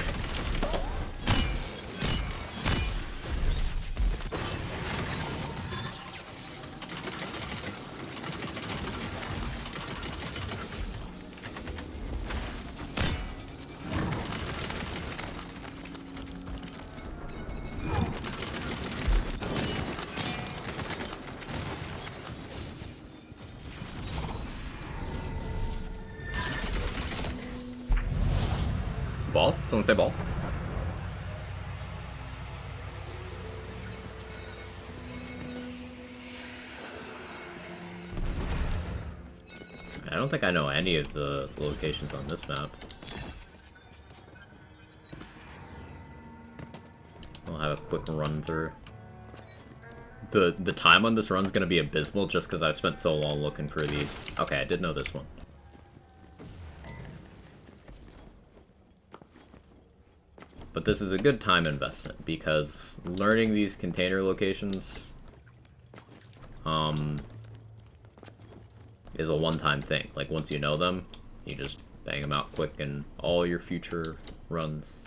Ball? Someone say ball? I don't think I know any of the locations on this map. I'll have a quick run through. The time on this run's gonna be abysmal just because I've spent so long looking for these. Okay, I did know this one. But this is a good time investment because learning these container locations is a one-time thing. Like once you know them, you just bang them out quick in all your future runs.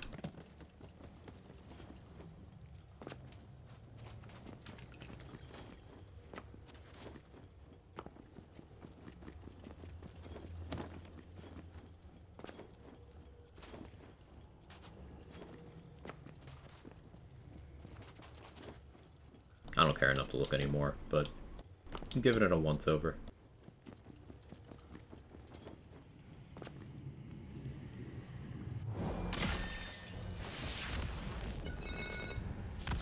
I don't care enough to look anymore, but I'm giving it a once-over.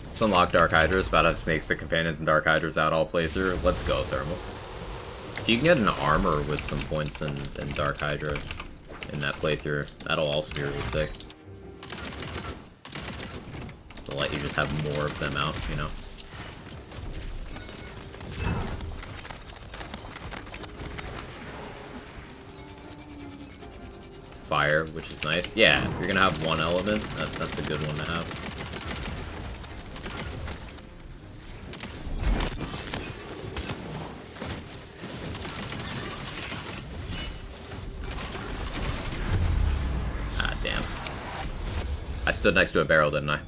Let's unlock Dark Hydras, about to have Snakes to Companions and Dark Hydras out all playthrough. Let's go, Thermal. If you can get an armor with some points in Dark Hydra in that playthrough, that'll also be really sick. It'll let you just have more of them out, you know? fire, which is nice. Yeah, if you're gonna have one element, that's a good one to have. Ah, damn. I stood next to a barrel, didn't I?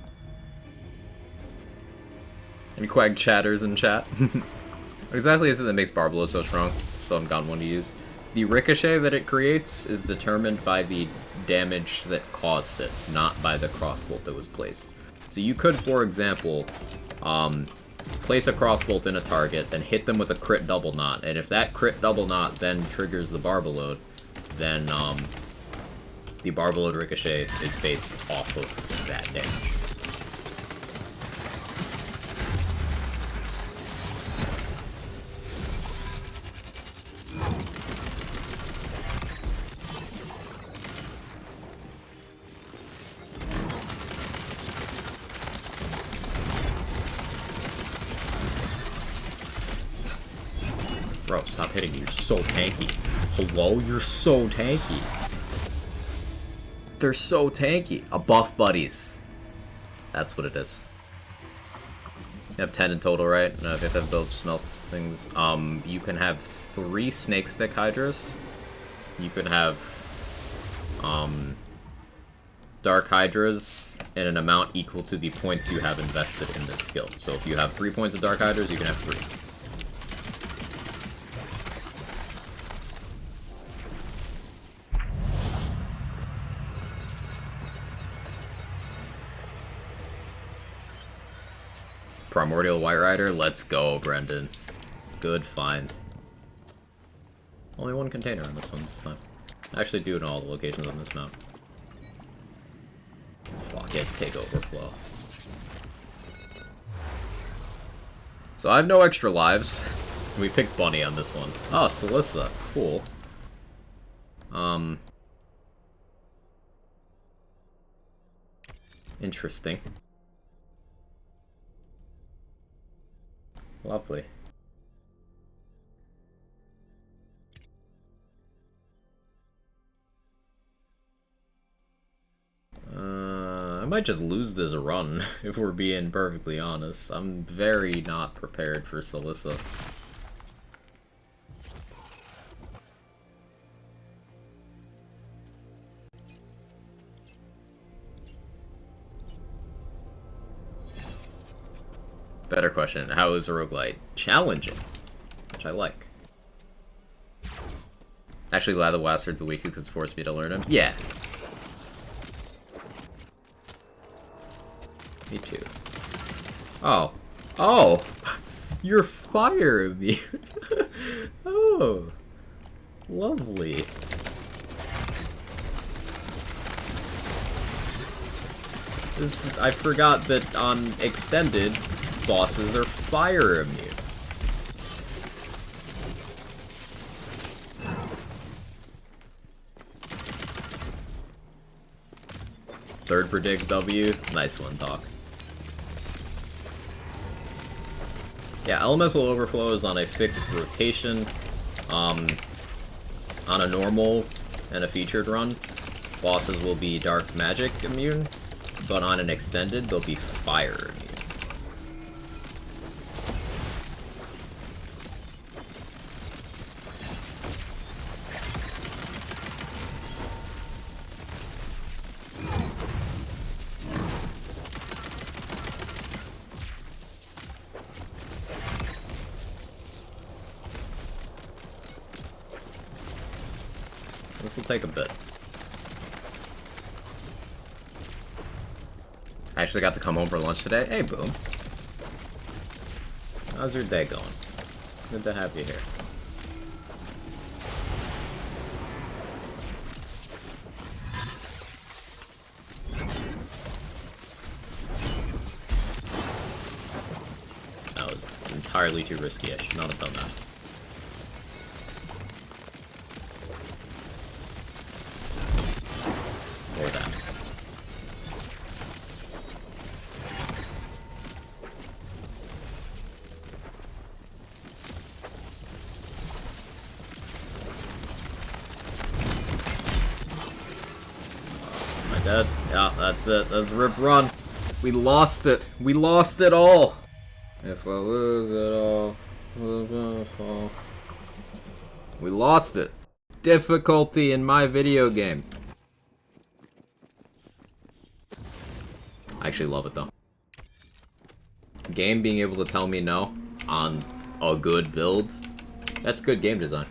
Any quag chatters in chat? What exactly is it that makes Barbalo so strong? Still haven't gotten one to use. The ricochet that it creates is determined by the damage that caused it, not by the crossbolt that was placed. So you could, for example, place a crossbolt in a target, then hit them with a crit double knot, and if that crit double knot then triggers the Barbaload, then the Barbaload ricochet is based off of that damage. Bro, stop hitting me. You're so tanky. Hello? You're so tanky. They're so tanky. A buff buddies. That's what it is. You have 10 in total, right? No, if you have to have build smelts things. You can have 3 snake stick hydras. You can have dark hydras in an amount equal to the points you have invested in this skill. So if you have 3 points of dark hydras, you can have 3. Primordial White Rider, let's go, Brendan. Good find. Only one container on this one this time. I actually do it in all the locations on this map. Fuck it, take overflow. So I have no extra lives. We picked Bunny on this one. Oh, Celissa, cool. Interesting. Lovely. I might just lose this run, if we're being perfectly honest. I'm very not prepared for Celissa. Better question, how is a roguelite? Challenging, which I like. Actually, Lather Wastard's a weak who could force me to learn him. Yeah. Me too. Oh. Oh! You're fire me. Oh. Lovely. I forgot that on Extended, bosses are fire immune. Third predict W. Nice one, Doc. Yeah, Elemental Overflow is on a fixed rotation. On a normal and a featured run, bosses will be Dark Magic immune, but on an extended, they'll be fire immune. This will take a bit. I actually got to come home for lunch today. Hey, Boom. How's your day going? Good to have you here. That was entirely too risky. I should not have done that. Or that. dead? Yeah, that's it. That's rip run. We lost it. We lost it all. If I lose it all, we're gonna fall. We lost it. Difficulty in my video game. I actually love it though. Game being able to tell me no on a good build, that's good game design.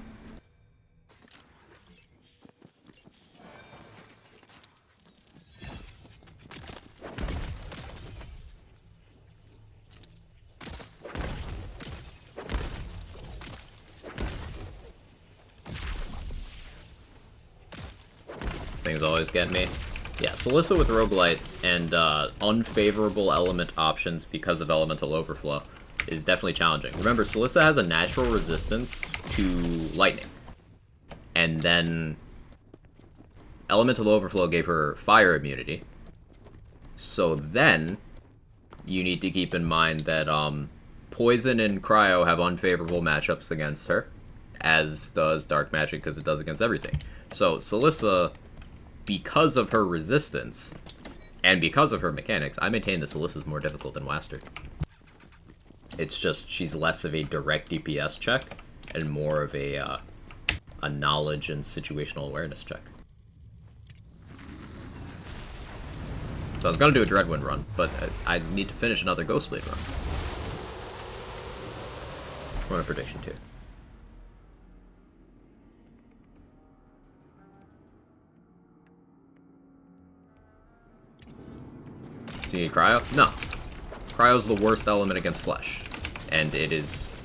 Things always get me. Yeah, Solicit with Roguelite and unfavorable element options because of elemental overflow is definitely challenging. Remember, Solicit has a natural resistance to lightning. And then elemental overflow gave her fire immunity. So then you need to keep in mind that poison and cryo have unfavorable matchups against her, as does dark magic because it does against everything. So Solicit, because of her resistance, and because of her mechanics, I maintain that Solicit is more difficult than Waster. It's just, she's less of a direct DPS check, and more of a knowledge and situational awareness check. So I was gonna do a Dreadwind run, but I need to finish another Ghostest Blade run. Run a prediction too. Do you need Cryo? No. Cryo's the worst element against Flesh. And it is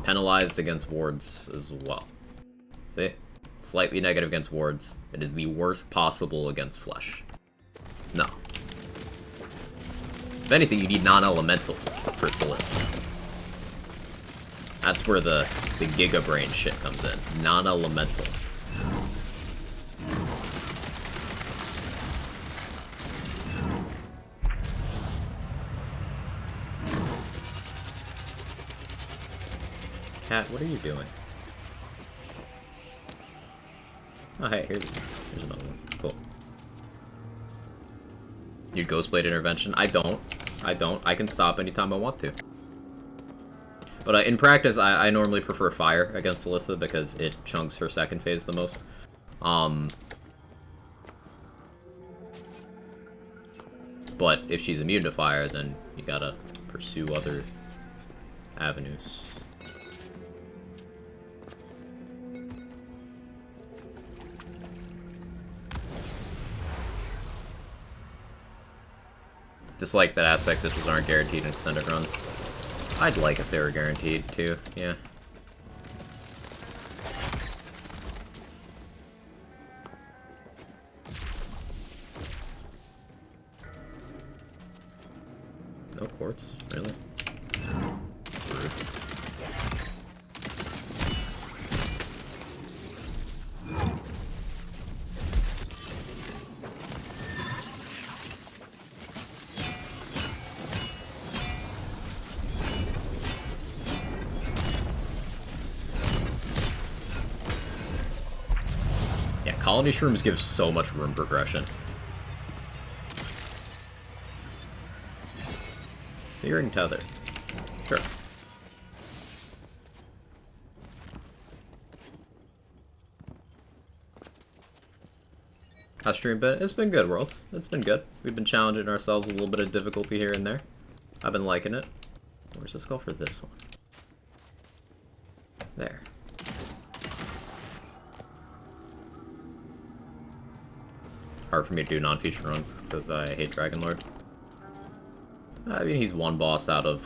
penalized against wards as well. See? Slightly negative against wards. It is the worst possible against Flesh. No. If anything, you need non-elemental for Solicit. That's where the Giga Brain shit comes in. Non-elemental. Cat, what are you doing? Oh, hey, here's another one. Cool. You Ghostest Blade intervention? I don't. I can stop anytime I want to. But in practice, I normally prefer fire against Solicit because it chunks her second phase the most. But if she's immune to fire, then you gotta pursue other avenues. Dislike that aspect stitches aren't guaranteed in extended runs. I'd like if they were guaranteed too, yeah. No quartz, really? Rude. Colony Shrooms give so much room progression. Searing Tether. Sure. How's stream been? It's been good, Worlds. It's been good. We've been challenging ourselves with a little bit of difficulty here and there. I've been liking it. Where's the skull for this one? There. Hard for me to do non-feature runs because I hate Dragon Lord. I mean, he's one boss out of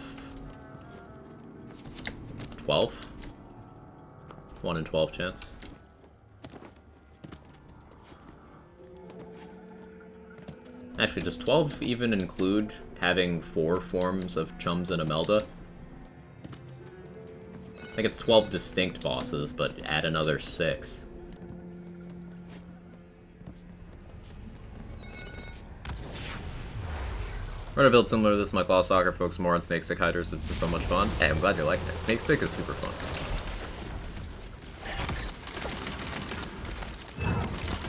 12. 1 in 12 chance. Actually, does 12 even include having 4 forms of Chums and Imelda? I think it's 12 distinct bosses, but add another 6. We're gonna build similar to this, my Claw Stalker, focus more on Snake Stick Hydras, it's so much fun. Hey, I'm glad you're liking it. Snake Stick is super fun.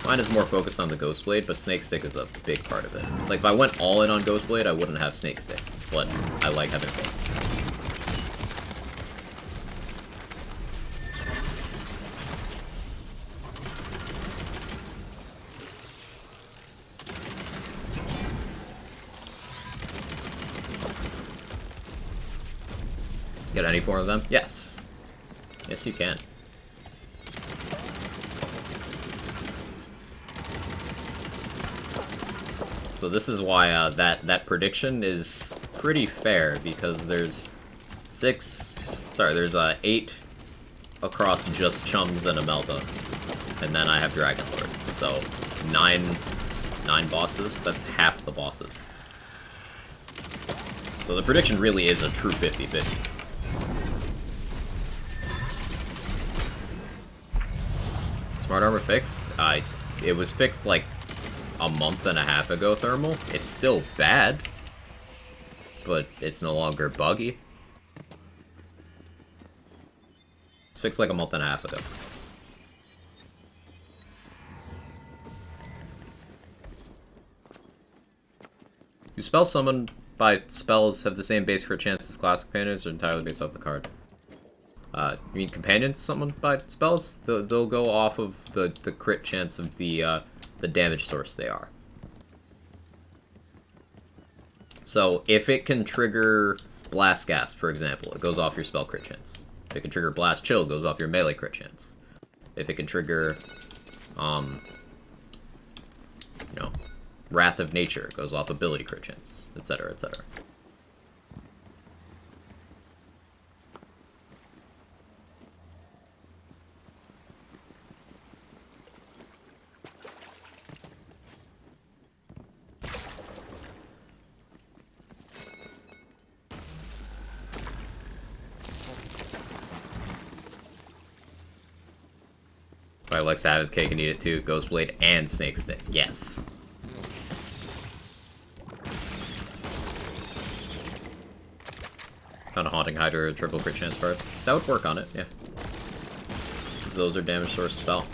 Mine is more focused on the Ghost Blade, but Snake Stick is a big part of it. Like, if I went all in on Ghost Blade, I wouldn't have Snake Stick, but I like having both. Get any four of them? Yes. Yes, you can. So this is why that prediction is pretty fair, because there's there's 8 across just Chums and Imelda, and then I have Dragon Lord. So 9 bosses. That's half the bosses. So the prediction really is a true 50-50. Smart Armor fixed? It was fixed like a month and a half ago, Thermal. It's still bad, but it's no longer buggy. It's fixed like a month and a half ago. Do spell summoned by spells have the same base crit chance as classic companions, or entirely based off the card? You mean companions summoned by spells? They'll go off of the crit chance of the damage source they are. So if it can trigger Blast Gasp, for example, it goes off your spell crit chance. If it can trigger Blast Chill, it goes off your melee crit chance. If it can trigger, Wrath of Nature, it goes off ability crit chance, etc., etc. I like to have his cake and eat it too. Ghost Blade and Snake Stick. Yes. Found a Haunting Hydra or triple crit chance parts. That would work on it, yeah. Those are damage source spell.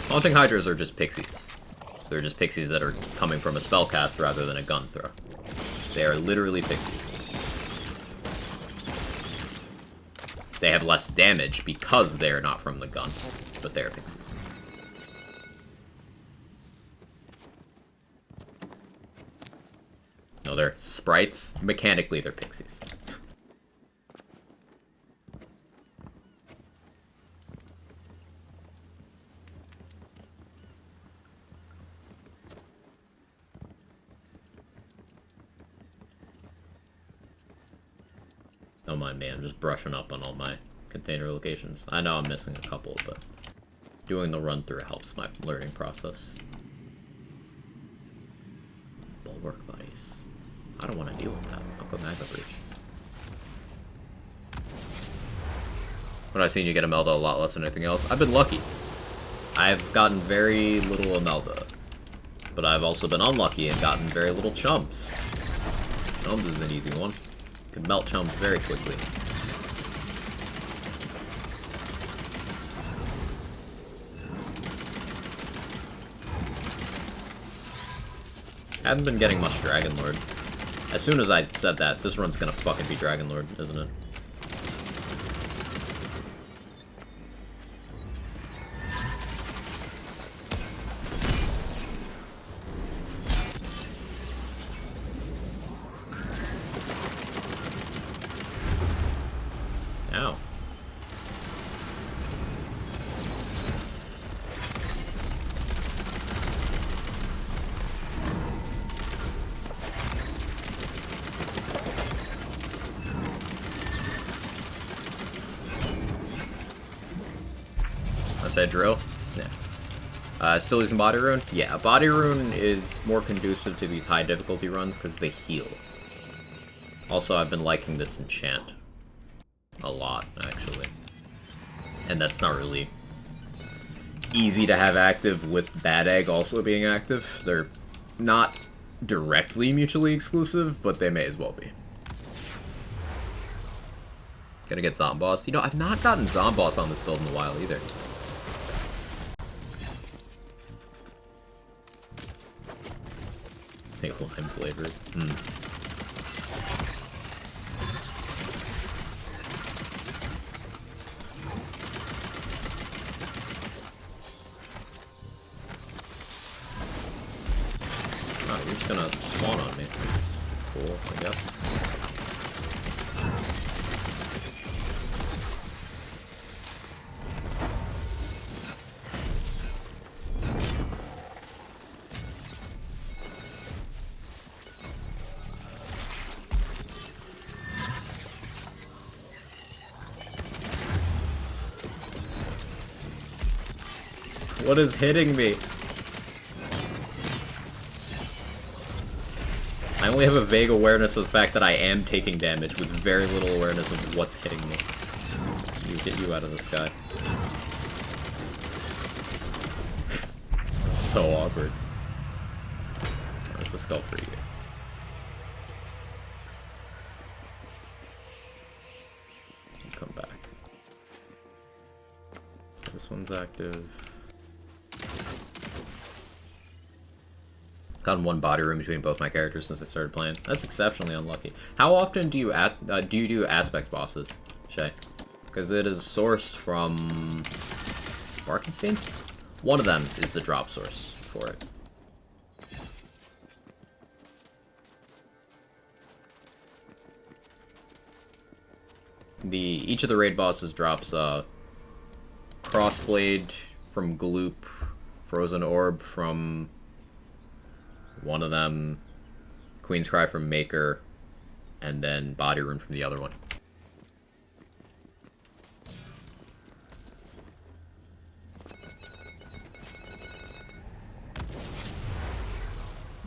Haunting Hydras are just pixies. They're just pixies that are coming from a spell cast rather than a gun throw. They are literally pixies. They have less damage because they are not from the gun, but they are pixies. No, they're sprites. Mechanically, they're pixies. Don't mind me, I'm just brushing up on all my container locations. I know I'm missing a couple, but doing the run-through helps my learning process. Bulwark Buddies. I don't want to deal with that. I'll go Magma Breach. When I've seen you get Imelda a lot less than anything else, I've been lucky. I've gotten very little Imelda, but I've also been unlucky and gotten very little Chums. Chums is an easy one. Can melt Chums very quickly. Haven't been getting much Dragon Lord. As soon as I said that, this run's gonna fucking be Dragon Lord, isn't it? Ow. I said drill? Yeah. Still using Body Rune? Yeah, Body Rune is more conducive to these high difficulty runs because they heal. Also, I've been liking this enchant a lot, actually. And that's not really easy to have active with Bad Egg also being active. They're not directly mutually exclusive, but they may as well be. Gonna get Zomboss. You know, I've not gotten Zomboss on this build in a while either. They lime flavored. Hmm. Oh, you're just gonna spawn on me. That's cool, I guess. What is hitting me? I only have a vague awareness of the fact that I am taking damage with very little awareness of what's hitting me. Get you out of the sky. So awkward. Where's the skull for you? Come back. This one's active. Gotten one body room between both my characters since I started playing. That's exceptionally unlucky. How often do you do aspect bosses, Shay? Because it is sourced from Markenstein? One of them is the drop source for it. Each of the raid bosses drops Crossblade from Gloop, Frozen Orb from one of them, Queen's Cry from Maker, and then Body Rune from the other one.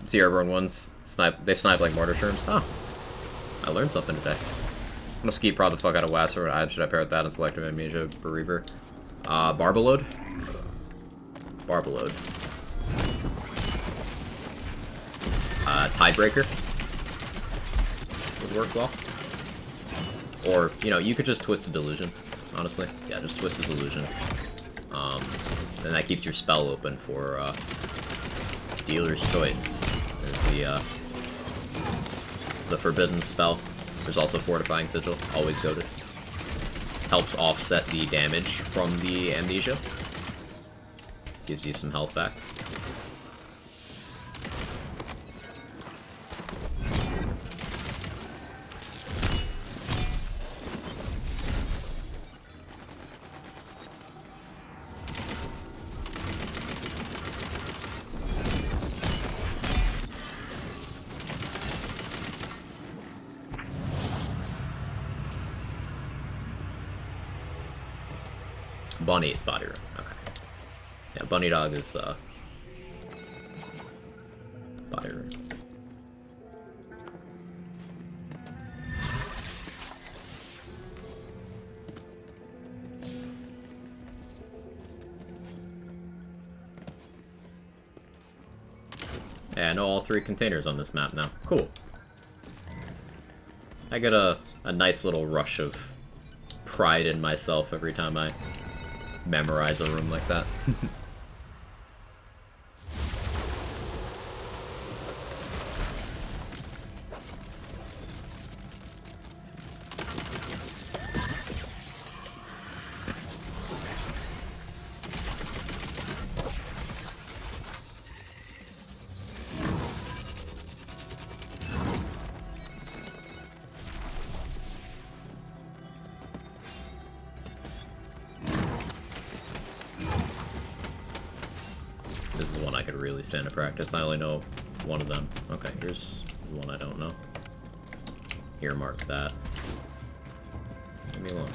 See, Airborne ones they snipe like mortar sherms. Oh, I learned something today. I'm gonna ski prod the fuck out of Wasser. Should I pair with that and Selective Amnesia Bereaver? Barbalode? Barbalode. Tiebreaker would work well. Or, you know, you could just Twisted Delusion, honestly. Yeah, just Twisted Delusion. Then that keeps your spell open for Dealer's Choice. There's the Forbidden spell. There's also Fortifying Sigil, always goated. Helps offset the damage from the Amnesia. Gives you some health back. Bunny is Body Room. Okay. Yeah, Bunny Dog is Body Room. Yeah, I know all 3 containers on this map now. Cool. I get a nice little rush of pride in myself every time I memorize a room like that. Stand to practice. I only know one of them. Okay, here's one I don't know. Earmark that. Leave me alone.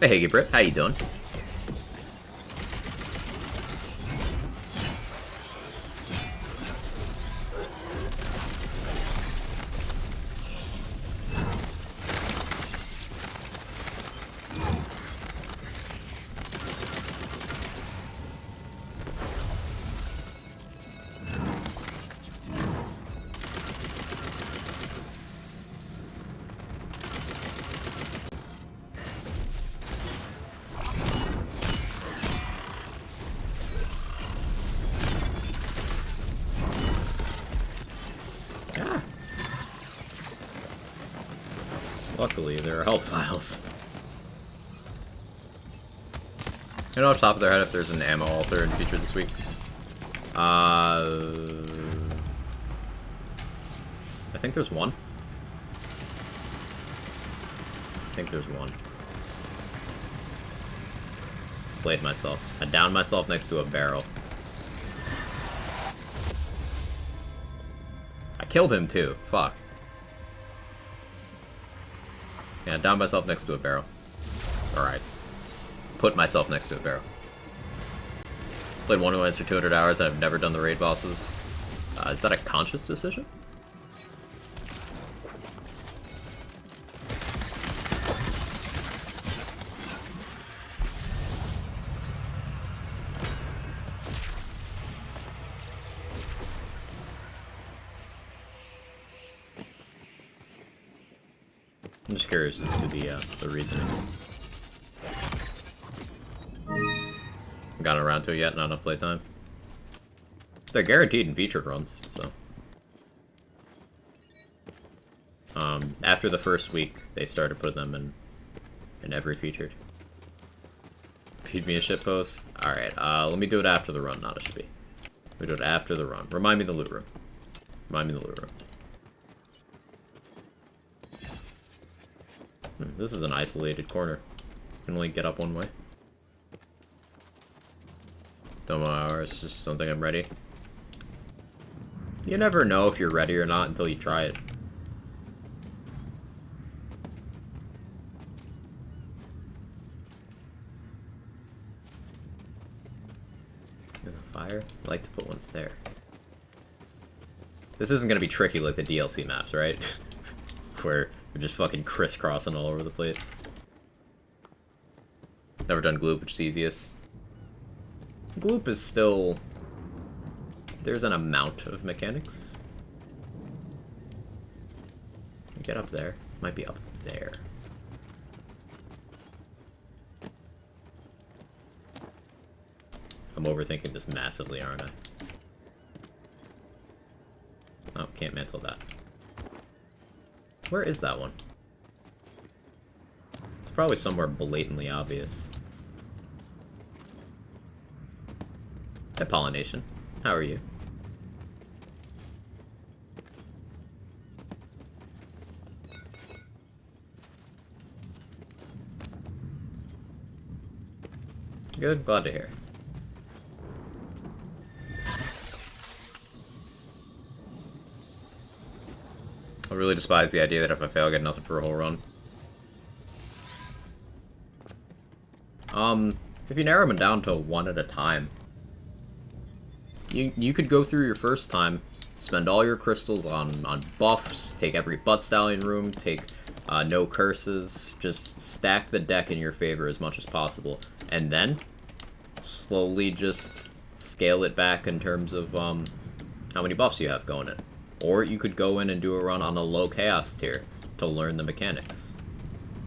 Hey, Brit, how you doing? luckily, there are health vials. You know off the top of their head if there's an ammo altar and feature this week? I think there's one. Played myself. I downed myself next to a barrel. I killed him too. Fuck. Yeah, I downed myself next to a barrel. Alright. Put myself next to a barrel. Played one of for 200 hours and I've never done the raid bosses. Is that a conscious decision? I'm just curious as to the reasoning. Haven't gotten around to it yet, not enough playtime. They're guaranteed in featured runs, so. After the first week, they started putting them in every featured. Feed me a shitpost? Alright, let me do it after the run, not a shippy. We do it after the run. Remind me the loot room. This is an isolated corner. Can only get up one way. Don't know hours, just don't think I'm ready. You never know if you're ready or not until you try it. There's a fire? I like to put ones there. This isn't gonna be tricky like the DLC maps, right? Where we're just fucking crisscrossing all over the place. Never done Gloop, which is easiest. Gloop is still... There's an amount of mechanics. Get up there. Might be up there. I'm overthinking this massively, aren't I? Oh, can't mantle that. Where is that one? It's probably somewhere blatantly obvious. Hey, Pollination. How are you? Good, glad to hear. I really despise the idea that if I fail, I get nothing for a whole run. If you narrow them down to one at a time, you could go through your first time, spend all your crystals on buffs, take every butt stallion room, take no curses, just stack the deck in your favor as much as possible, and then slowly just scale it back in terms of how many buffs you have going in. Or you could go in and do a run on a low chaos tier to learn the mechanics,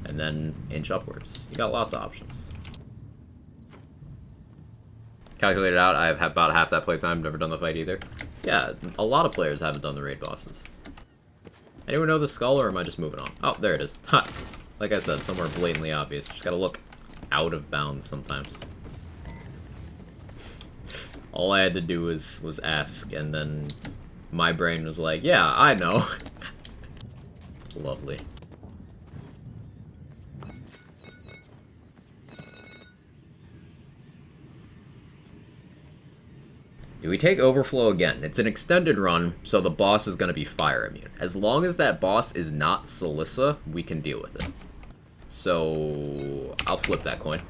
and then inch upwards. You got lots of options. Calculated out, I've had about half that playtime, never done the fight either. Yeah, a lot of players haven't done the raid bosses. Anyone know the skull, or am I just moving on? Oh, there it is. Ha! Like I said, somewhere blatantly obvious. Just gotta look out of bounds sometimes. All I had to do was ask, and then my brain was like, yeah, I know. Lovely. Do we take Overflow again? It's an extended run, so the boss is going to be fire immune. As long as that boss is not Salissa, we can deal with it. So, I'll flip that coin.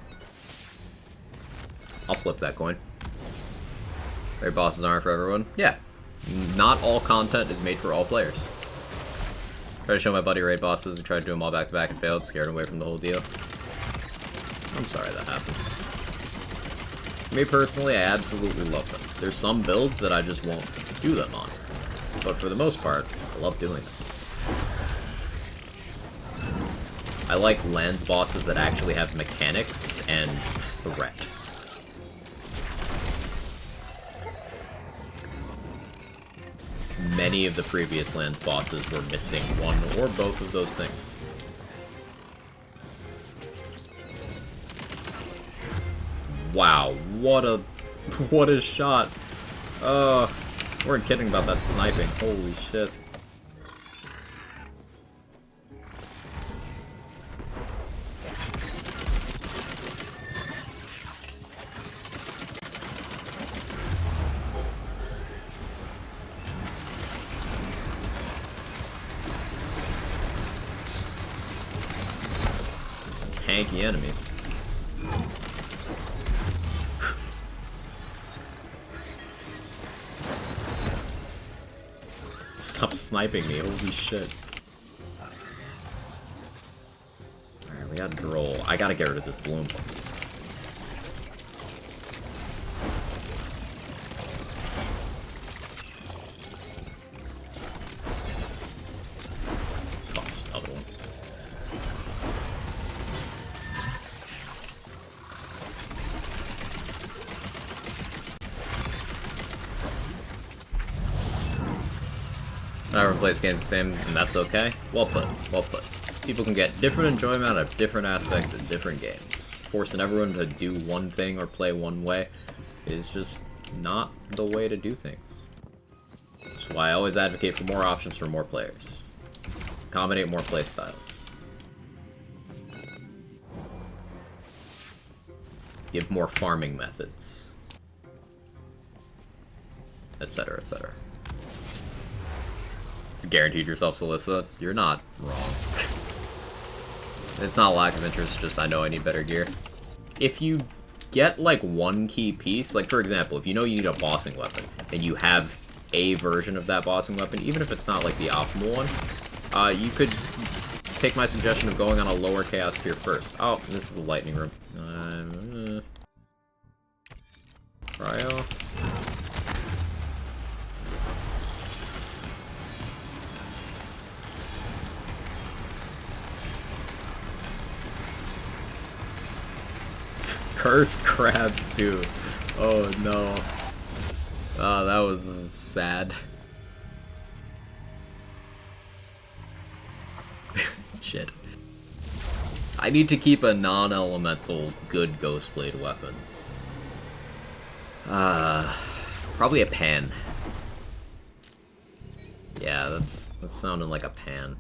Raid bosses aren't for everyone? Yeah. Not all content is made for all players. Tried to show my buddy raid bosses, we tried to do them all back to back and failed, scared him away from the whole deal. I'm sorry that happened. Me personally, I absolutely love them. There's some builds that I just won't do them on. But for the most part, I love doing them. I like lands bosses that actually have mechanics and threat. Many of the previous lands bosses were missing one or both of those things. Wow, what a shot. Weren't kidding about that sniping. Holy shit. Some tanky enemies. Stop sniping me, holy shit. Alright, we got Droll. I gotta get rid of this bloom. Oh, another one. Everyone plays games the same, and that's okay. Well put, well put. People can get different enjoyment out of different aspects of different games. Forcing everyone to do one thing or play one way is just not the way to do things. That's why I always advocate for more options for more players. Accommodate more playstyles. Give more farming methods. Etc, etc. Guaranteed yourself, Celissa. You're not wrong. It's not a lack of interest, just I know I need better gear. If you get, like, one key piece, like, for example, if you know you need a bossing weapon, and you have a version of that bossing weapon, even if it's not, like, the optimal one, you could take my suggestion of going on a lower chaos tier first. Oh, this is the lightning room. Cryo. Cursed crab too. Oh no. Oh, that was sad. Shit. I need to keep a non-elemental good Ghost Blade weapon. Probably a pan. Yeah, that's sounding like a pan.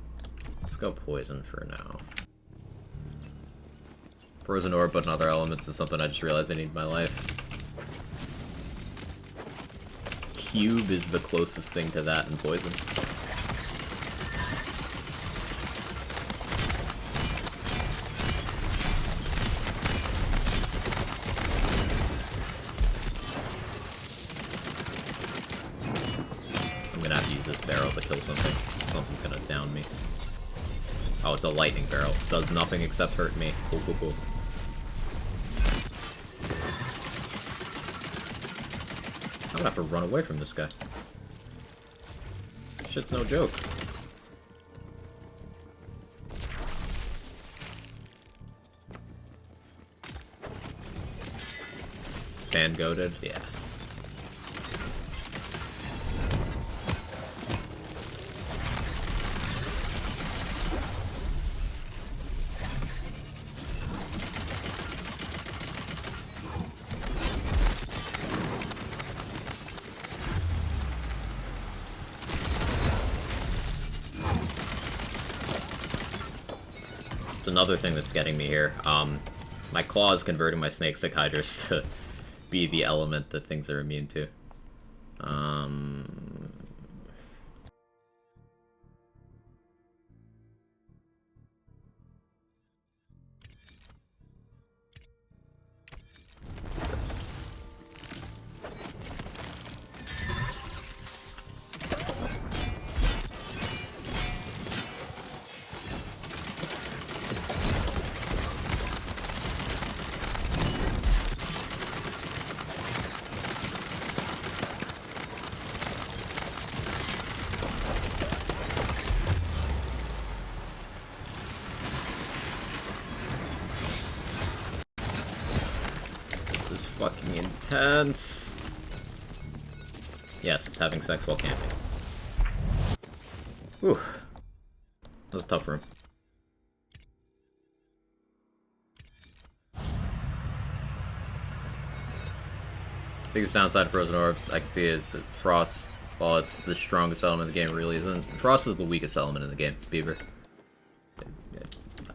Let's go poison for now. Frozen Orb, but in other elements is something I just realized I need in my life. Cube is the closest thing to that in poison. I'm gonna have to use this barrel to kill something. Something's gonna down me. Oh, it's a lightning barrel. Does nothing except hurt me. Cool, cool, cool. I'm gonna have to run away from this guy. Shit's no joke. Fan goated? Yeah. Another thing that's getting me here. My claw is converting my snake stick hydras to be the element that things are immune to. Fucking intense. Yes, it's having sex while camping. Whew. That was a tough room. Biggest downside of Frozen Orbs I can see is it's Frost. While it's the strongest element in the game, it really isn't. Frost is the weakest element in the game, Beaver.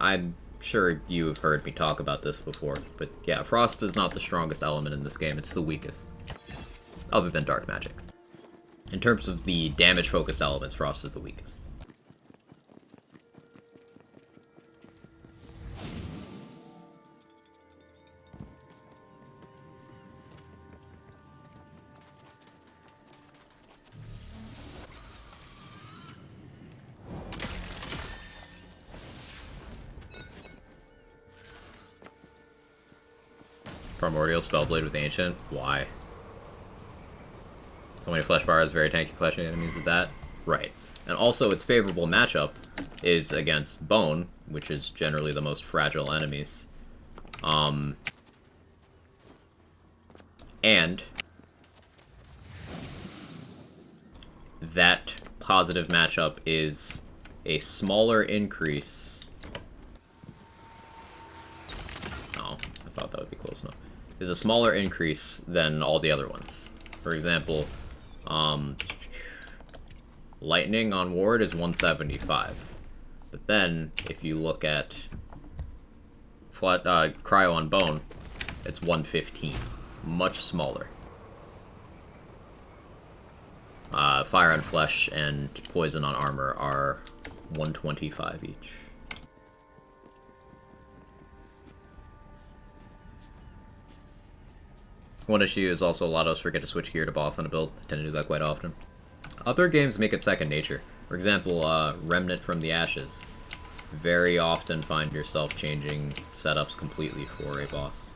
I'm sure you have heard me talk about this before, but yeah, Frost is not the strongest element in this game, it's the weakest. Other than Dark Magic. In terms of the damage-focused elements, Frost is the weakest. Primordial Spellblade with Ancient? Why? So many flesh bars, very tanky clashing enemies at that? Right. And also its favorable matchup is against Bone, which is generally the most fragile enemies. And that positive matchup is a smaller increase. Oh, I thought that would be close enough. Is a smaller increase than all the other ones. For example, Lightning on Ward is 175. But then, if you look at Cryo on Bone, it's 115. Much smaller. Fire on Flesh and Poison on Armor are 125 each. One issue is also a lot of us forget to switch gear to boss on a build. I tend to do that quite often. Other games make it second nature. For example, Remnant from the Ashes. Very often find yourself changing setups completely for a boss.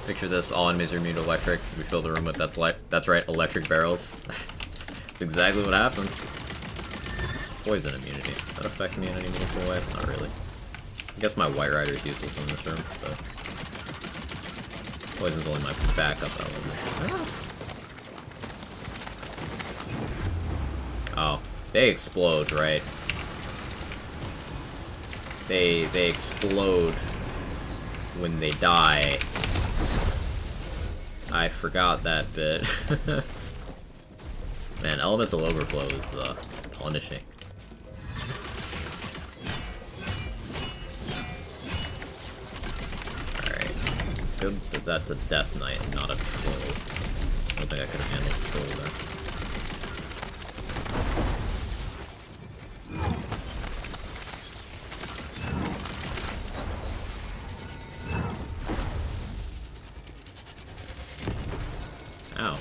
Picture this, all enemies are immune to electric. We fill the room with, that's right, electric barrels. That's exactly what happened. Poison immunity. Does that affect me in any meaningful way? Not really. I guess my White Rider is useless in this room, but poison's only my backup element. Oh, they explode, right? They explode when they die. I forgot that bit. Man, Elemental Overflow is punishing. Alright. Good that that's a Death Knight, not a Troll. I don't think I could have handled the Troll there. Ow.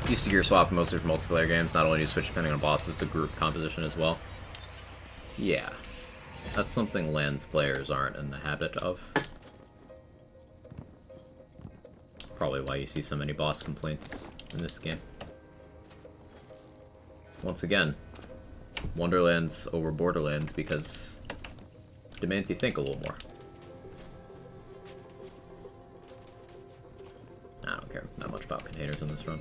Used to gear swap mostly for multiplayer games. Not only do you switch depending on bosses, but group composition as well. Yeah. That's something Lands players aren't in the habit of. Probably why you see so many boss complaints in this game. Once again, Wonderlands over Borderlands because it demands you think a little more. I don't care that much about containers in this run.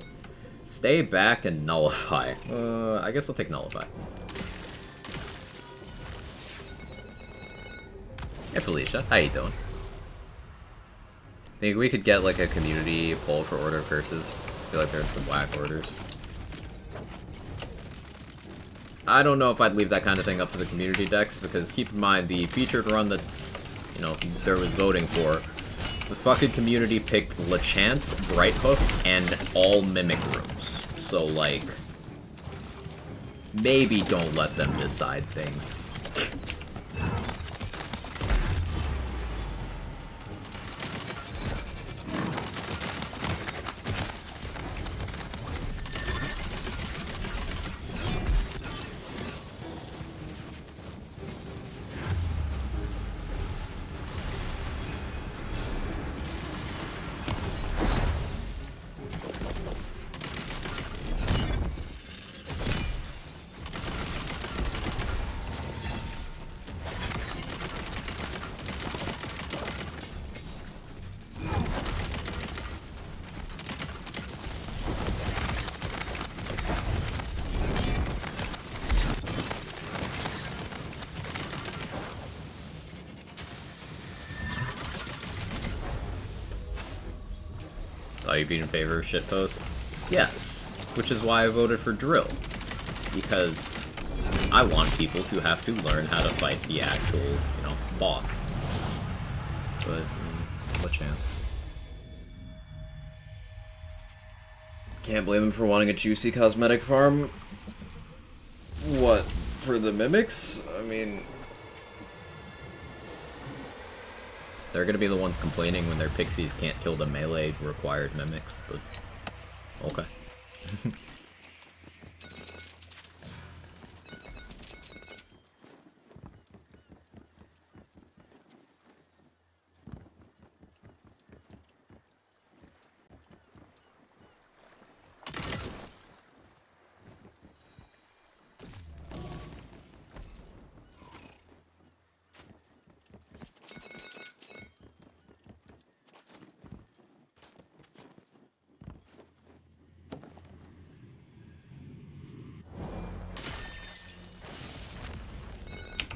Stay back and Nullify. I guess I'll take Nullify. Hey Felicia, how you doing? Think we could get like a community poll for Order of Curses. I feel like they're in some whack orders. I don't know if I'd leave that kind of thing up to the community decks, because keep in mind, the featured run that's, you know, there was voting for, the fucking community picked Lachance, Brighthoof, and all Mimic rooms. So, like, maybe don't let them decide things. you'd be in favor of shitposts? Yes. Which is why I voted for drill. Because I want people to have to learn how to fight the actual, you know, boss. But, what chance? Can't blame them for wanting a juicy cosmetic farm. What, for the mimics? I mean... They're gonna be the ones complaining when their pixies can't kill the melee required mimics, but... Okay.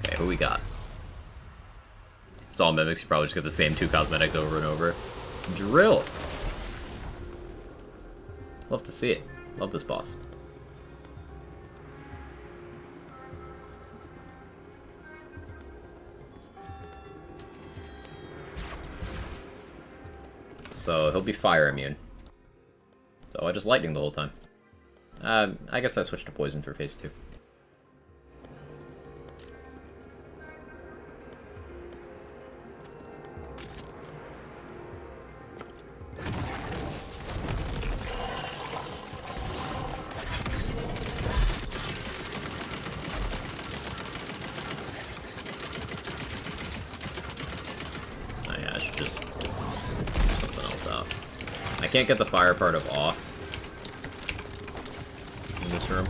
Okay, who we got? It's all mimics, you probably just get the same 2 cosmetics over and over. Drill! Love to see it. Love this boss. So, he'll be fire immune. So I just lightning the whole time. I guess I switched to poison for phase 2. I can't get the fire part of off in this room.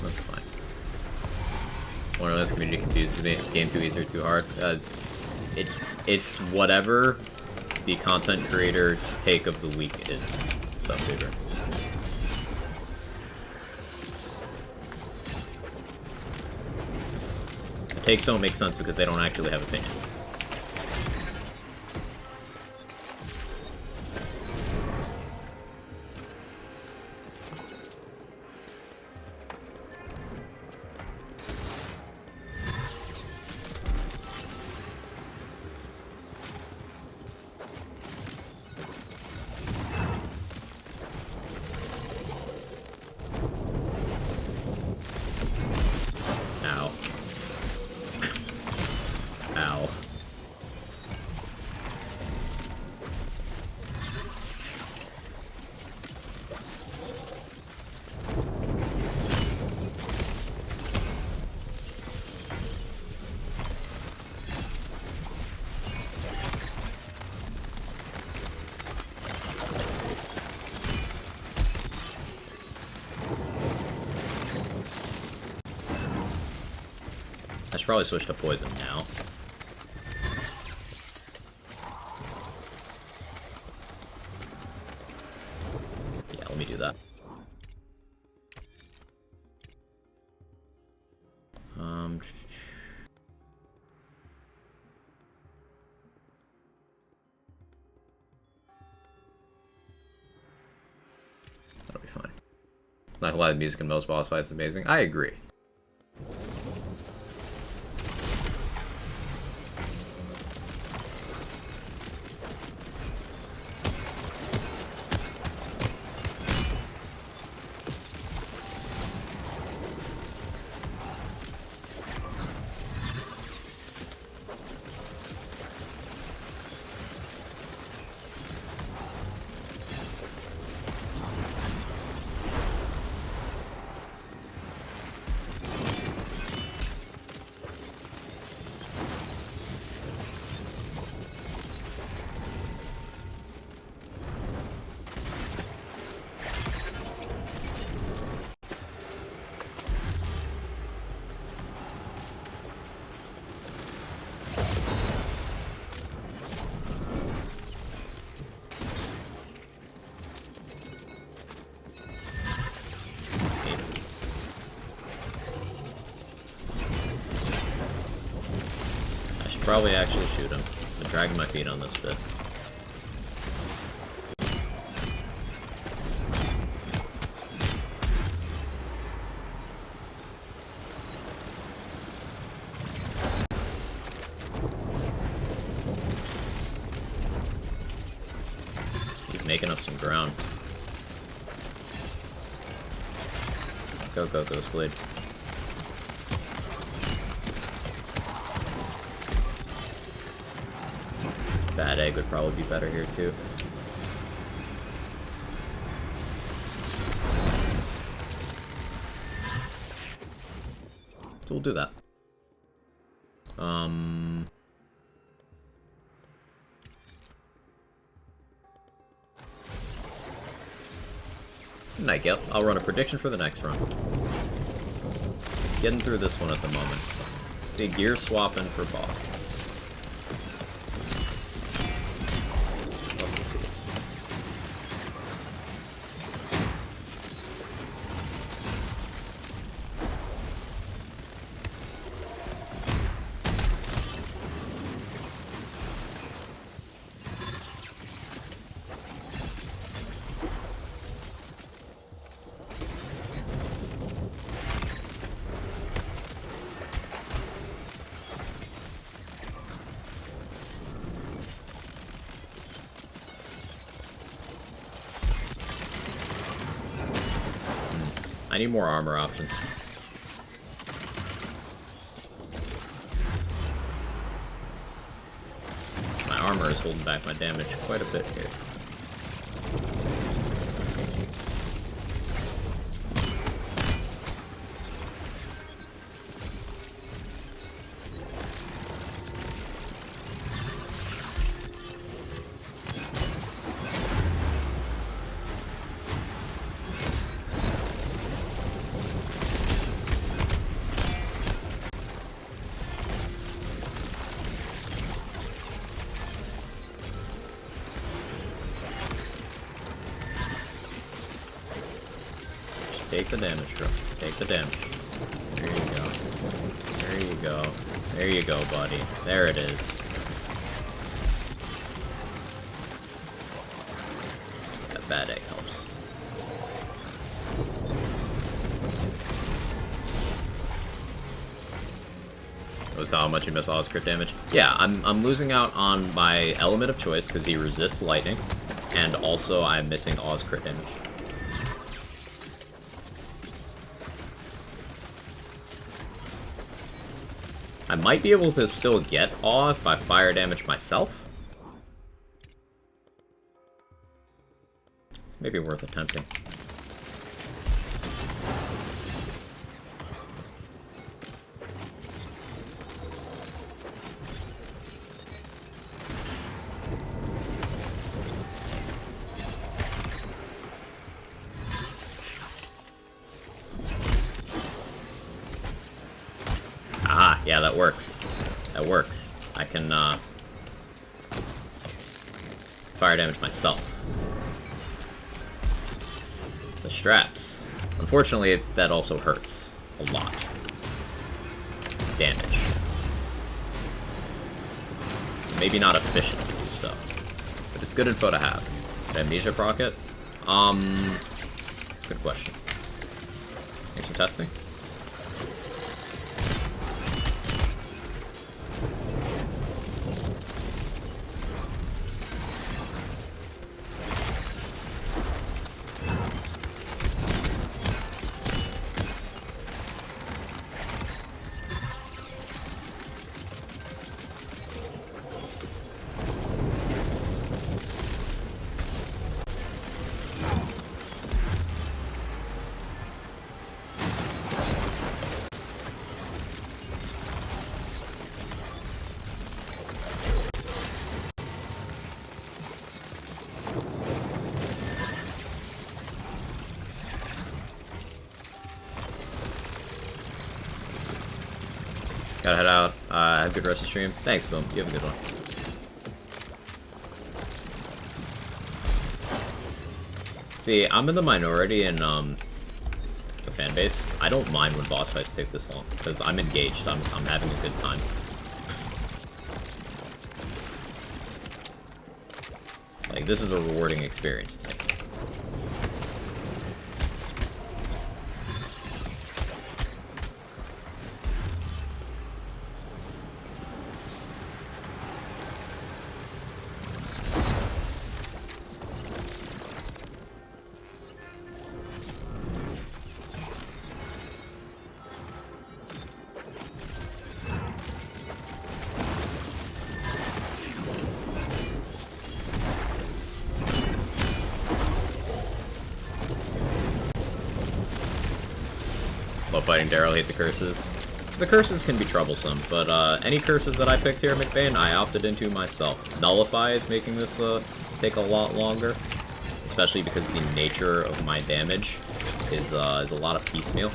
That's fine. One of those community confuses me. Game too easy or too hard. It's whatever the content creator's take of the week is. Subfigure. Takes don't make sense because they don't actually have opinions. I should probably switch to poison now. Yeah, let me do that. That'll be fine. Not gonna lie, the music in most boss fights is amazing. I agree. Probably actually shoot him. I'm dragging my feet on this bit. He's making up some ground. Go, go, Ghost Blade. Bad egg would probably be better here too. So we'll do that. Night Gale. I'll run a prediction for the next run. Getting through this one at the moment. The gear swapping for bosses. Love to see it. I need more armor options. My armor is holding back my damage quite a bit here. Take the damage, bro. Take the damage. There you go. There you go. There you go, buddy. There it is. That bad egg helps. That's how much you miss all his crit damage. Yeah, I'm losing out on my element of choice because he resists lightning, and also I'm missing all his crit damage. I might be able to still get awe if I fire damage myself. It's maybe worth attempting. Yeah, that works. That works. I can, fire damage myself. The strats. Unfortunately, that also hurts a lot. Damage. Maybe not efficient to do so. But it's good info to have. Amnesia procket? Good question. Here's some testing. Gotta head out. Have a good rest of the stream. Thanks, Boom. You have a good one. See, I'm in the minority in the fan base. I don't mind when boss fights take this long because I'm engaged. I'm having a good time. Like, this is a rewarding experience to me. Love fighting Daryl, hate the curses. The curses can be troublesome, but any curses that I picked here, McBain, I opted into myself. Nullify is making this take a lot longer, especially because the nature of my damage is a lot of piecemeal.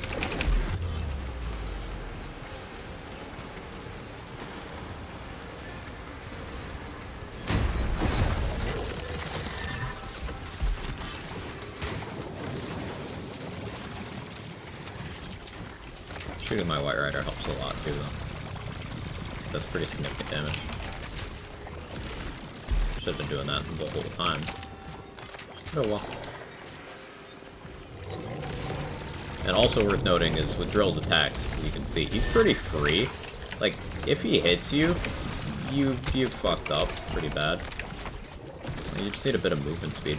Shooting my White Rider helps a lot too, though. That's pretty significant damage. Should have been doing that the whole time. Oh well. And also worth noting is with Drill's attacks, you can see he's pretty free. Like, if he hits you, you fucked up pretty bad. You just need a bit of movement speed.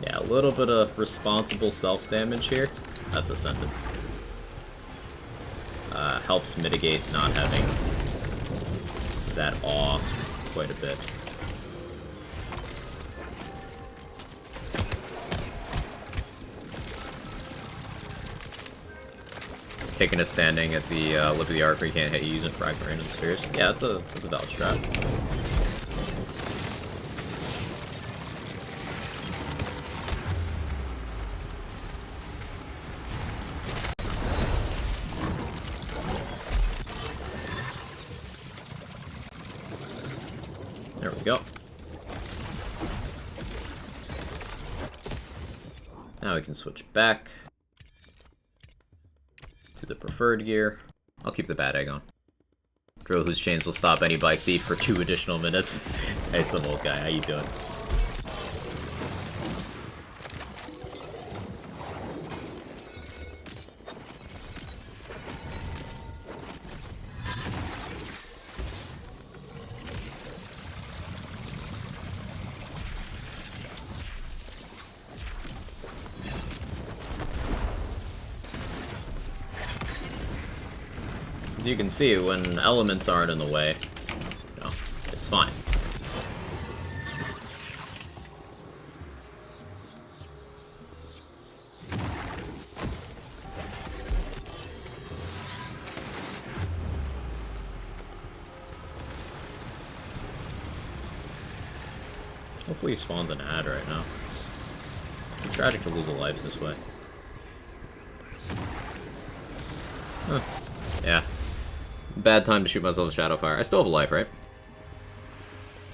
Yeah, a little bit of responsible self-damage here. That's a sentence. Helps mitigate not having that awe quite a bit. Taking a standing at the lip of the arc where you can't hit you using frag random spheres. Yeah, that's a valid strat. There we go. Now we can switch back to the preferred gear. I'll keep the bad egg on. Drill whose chains will stop any bike thief for 2 additional minutes. Hey, some old guy, how you doing? As you can see, when elements aren't in the way, you know, it's fine. Hopefully he spawns an ad right now. It's tragic to lose a life this way. Huh. Yeah. Bad time to shoot myself with Shadowfire. I still have a life, right?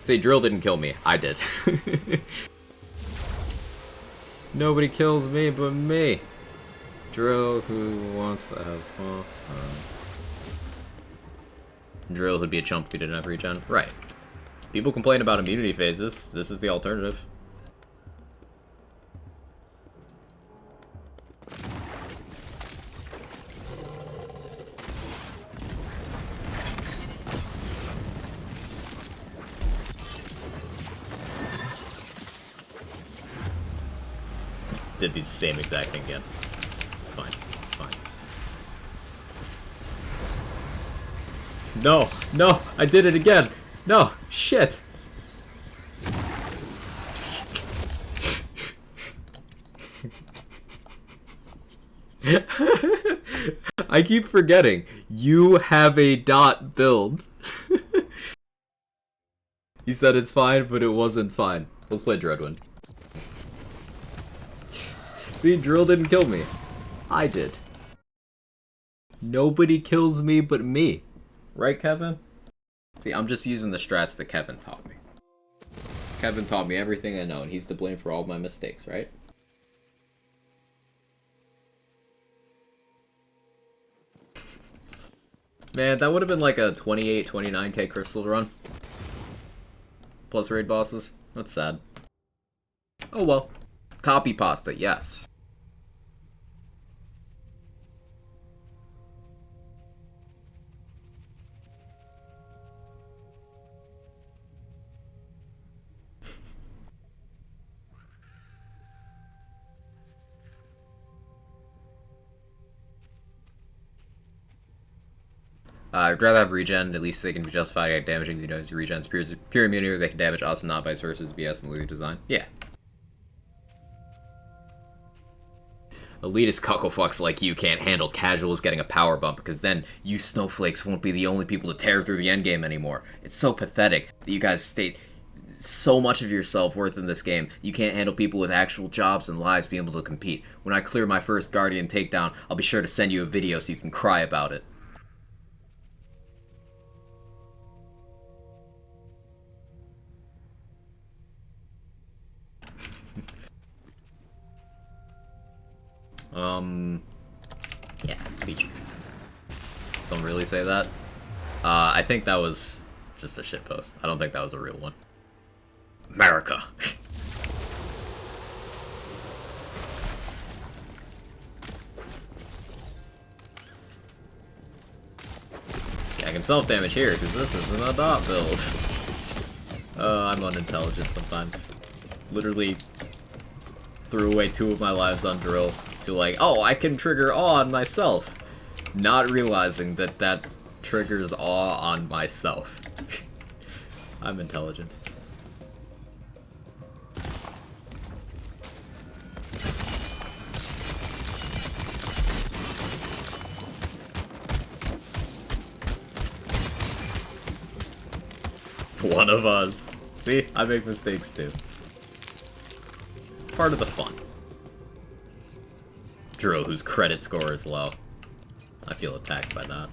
Say, Drill didn't kill me. I did. Nobody kills me but me. Drill who wants to have fun. Drill would be a chump if he didn't have regen. Right. People complain about immunity phases. This is the alternative. Did the same exact thing again. It's fine. It's fine. No! No! I did it again! No! Shit! I keep forgetting. You have a dot build. He said it's fine, but it wasn't fine. Let's play Dreadwind. See, Drill didn't kill me. I did. Nobody kills me but me. Right, Kevin? See, I'm just using the strats that Kevin taught me. Kevin taught me everything I know, and he's to blame for all my mistakes, right? Man, that would have been like a 28, 29k crystal run. Plus raid bosses. That's sad. Oh well. Copy pasta, yes. I'd rather have regen, at least they can be justified at damaging, regen's pure immunity, or they can damage us and not vice versa, BS and elite design. Yeah. Elitist cucklefucks like you can't handle casuals getting a power bump, because then you snowflakes won't be the only people to tear through the endgame anymore. It's so pathetic that you guys state so much of your self-worth in this game. You can't handle people with actual jobs and lives being able to compete. When I clear my first Guardian takedown, I'll be sure to send you a video so you can cry about it. Yeah, feature. Don't really say that. I think that was just a shitpost. I don't think that was a real one. America. Yeah, I can self-damage here, because this isn't a dot build. I'm unintelligent sometimes. Literally threw away 2 of my lives on drill to like, oh, I can trigger awe on myself. Not realizing that that triggers awe on myself. I'm intelligent. One of us. See, I make mistakes too. Part of the fun. Drill, whose credit score is low. I feel attacked by that.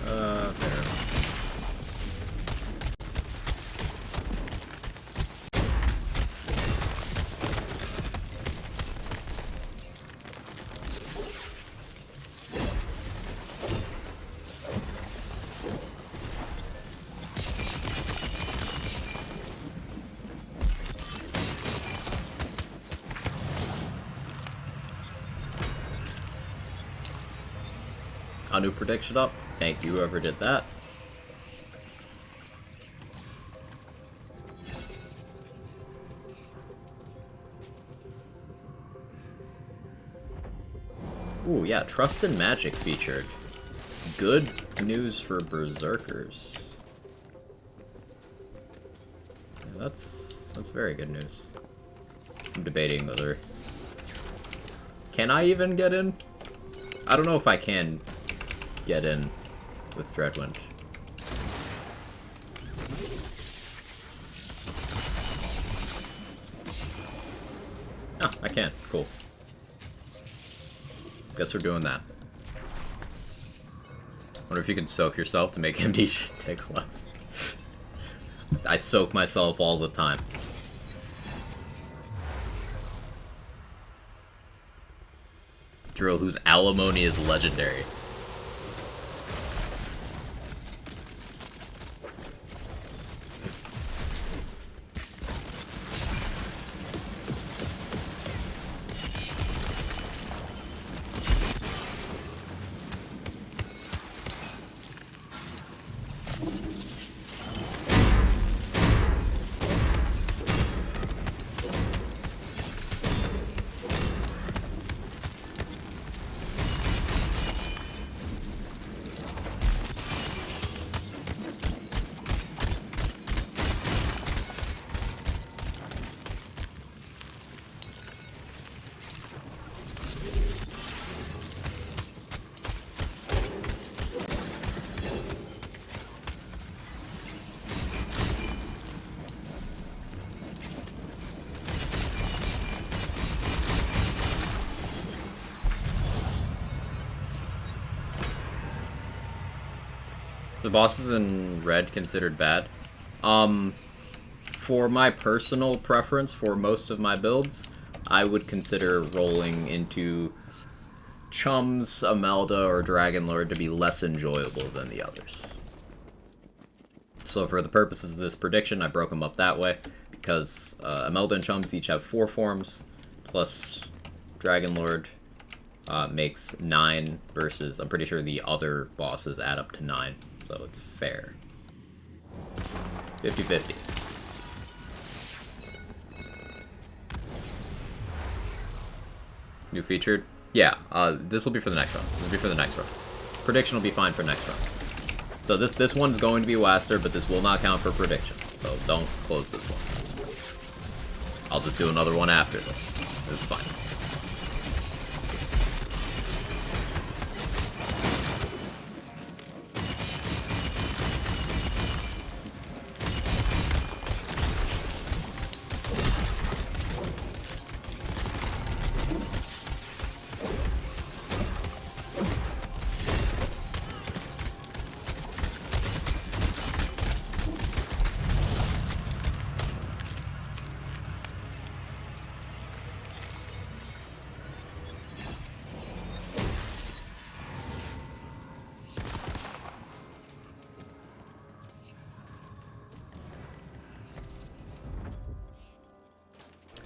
There. A new prediction up. Thank you, whoever did that. Ooh, yeah, Trust and Magic featured. Good news for Berserkers. Yeah, that's very good news. I'm debating whether... Can I even get in? I don't know if I can get in with Dreadwind. Oh, I can. Cool. Guess we're doing that. Wonder if you can soak yourself to make MD take less. I soak myself all the time. Drill, whose alimony is legendary. The bosses in red considered bad. For my personal preference for most of my builds, I would consider rolling into Chums, Amelda, or Dragonlord to be less enjoyable than the others. So for the purposes of this prediction, I broke them up that way, because Amelda and Chums each have 4 forms, plus Dragonlord makes 9, versus I'm pretty sure the other bosses add up to 9, so it's fair. 50-50. New featured? Yeah, this will be for the next run. This will be for the next run. Prediction will be fine for next run. So this one's going to be Waster, but this will not count for prediction. So don't close this one. I'll just do another one after this. This is fine.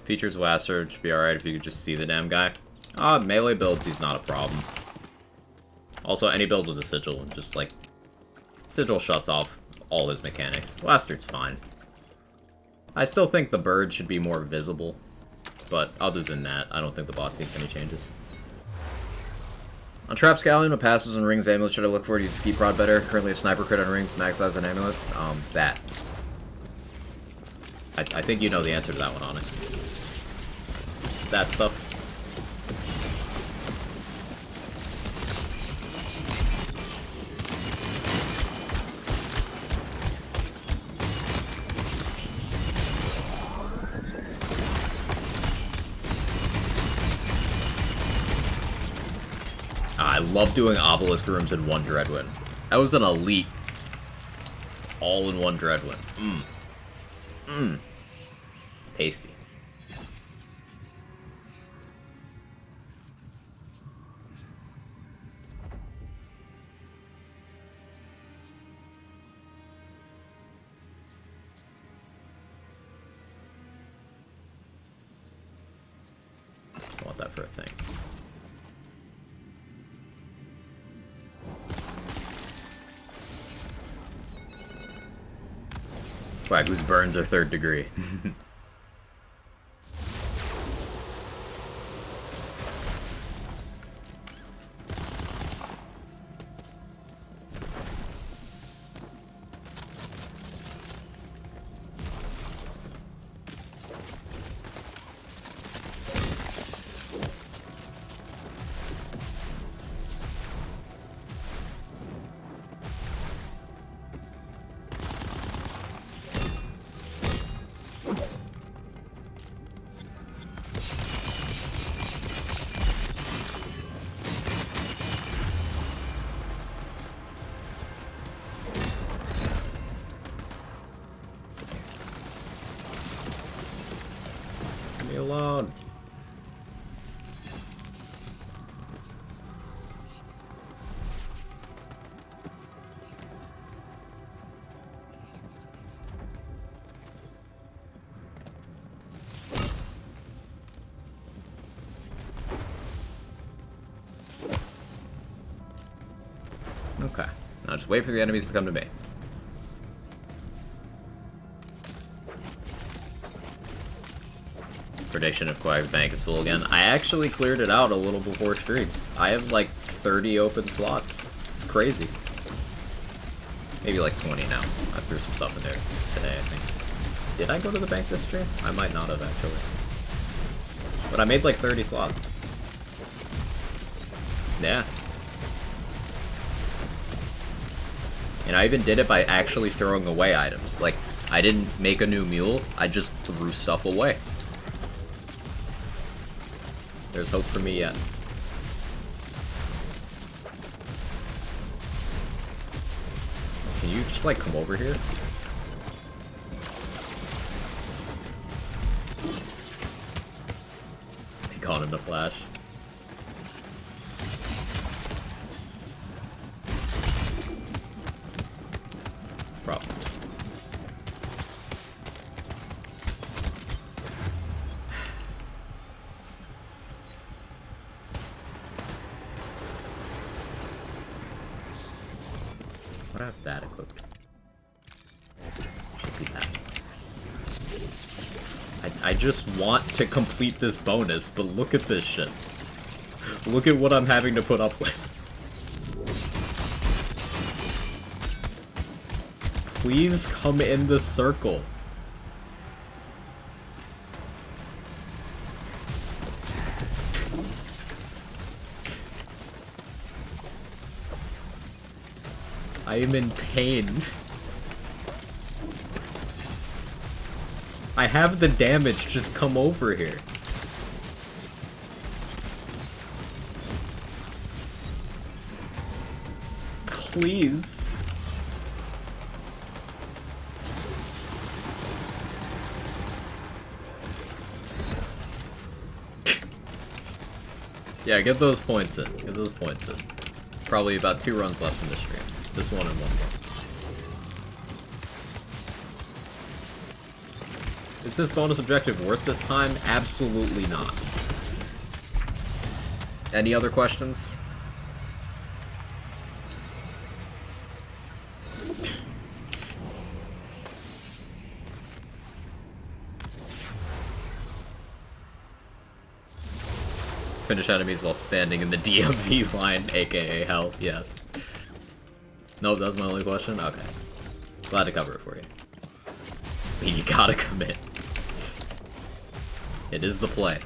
Features Waster should be alright if you could just see the damn guy. Melee builds, he's not a problem. Also, any build with a Sigil, just like... Sigil shuts off all his mechanics. Waster's fine. I still think the bird should be more visible, but other than that, I don't think the boss needs any changes. On Trap Scallion, with passes and rings amulet, should I look for to use Ski Prod better? Currently a sniper crit on rings, max size and amulet. That. I think you know the answer to that one, on it. That stuff. I love doing obelisk rooms in one Dreadwind. That was an elite. All in one Dreadwind. Tasty. I want that for a thing. Quaggo's burns are 3rd degree. Leave me alone. Okay. Now just wait for the enemies to come to me. Prediction if Quag's bank is full again. I actually cleared it out a little before stream. I have like 30 open slots. It's crazy. Maybe like 20 now. I threw some stuff in there today, I think. Did I go to the bank this stream? I might not have actually. But I made like 30 slots. Yeah. And I even did it by actually throwing away items. Like, I didn't make a new mule, I just threw stuff away. There's hope for me yet. can you just, like, come over here? He caught him to flash. Problem. What do I have that equipped? Should be that. I just want to complete this bonus, but look at this shit. Look at what I'm having to put up with. Please come in the circle. I am in pain. I have the damage, just come over here. Please. Yeah, get those points in. Get those points in. Probably about 2 runs left in the stream. This one and one more. Is this bonus objective worth this time? Absolutely not. Any other questions? Finish enemies while standing in the DMV line, aka hell, yes. Nope, that was my only question? Okay. Glad to cover it for you. But you gotta commit. It is the play.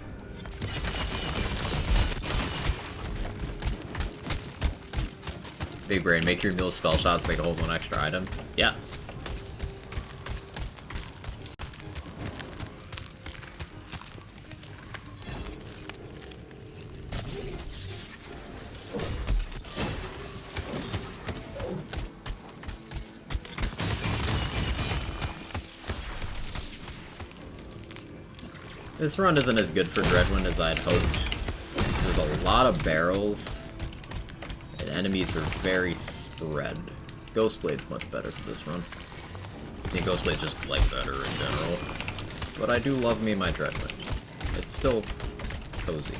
Big Brain, make your meal spell shots, they can hold 1 extra item. Yes. This run isn't as good for Dreadwind as I'd hoped. There's a lot of barrels, and enemies are very spread. Ghostblade's much better for this run. I think Ghostblade's just, like, better in general. But I do love me my Dreadwind. It's still cozy.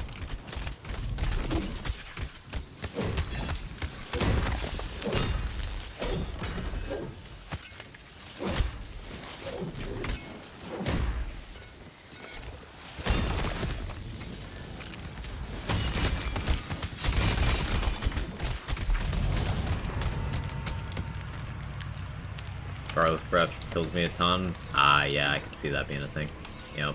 Scarlet Breath kills me a ton. Ah, yeah, I can see that being a thing. Yep.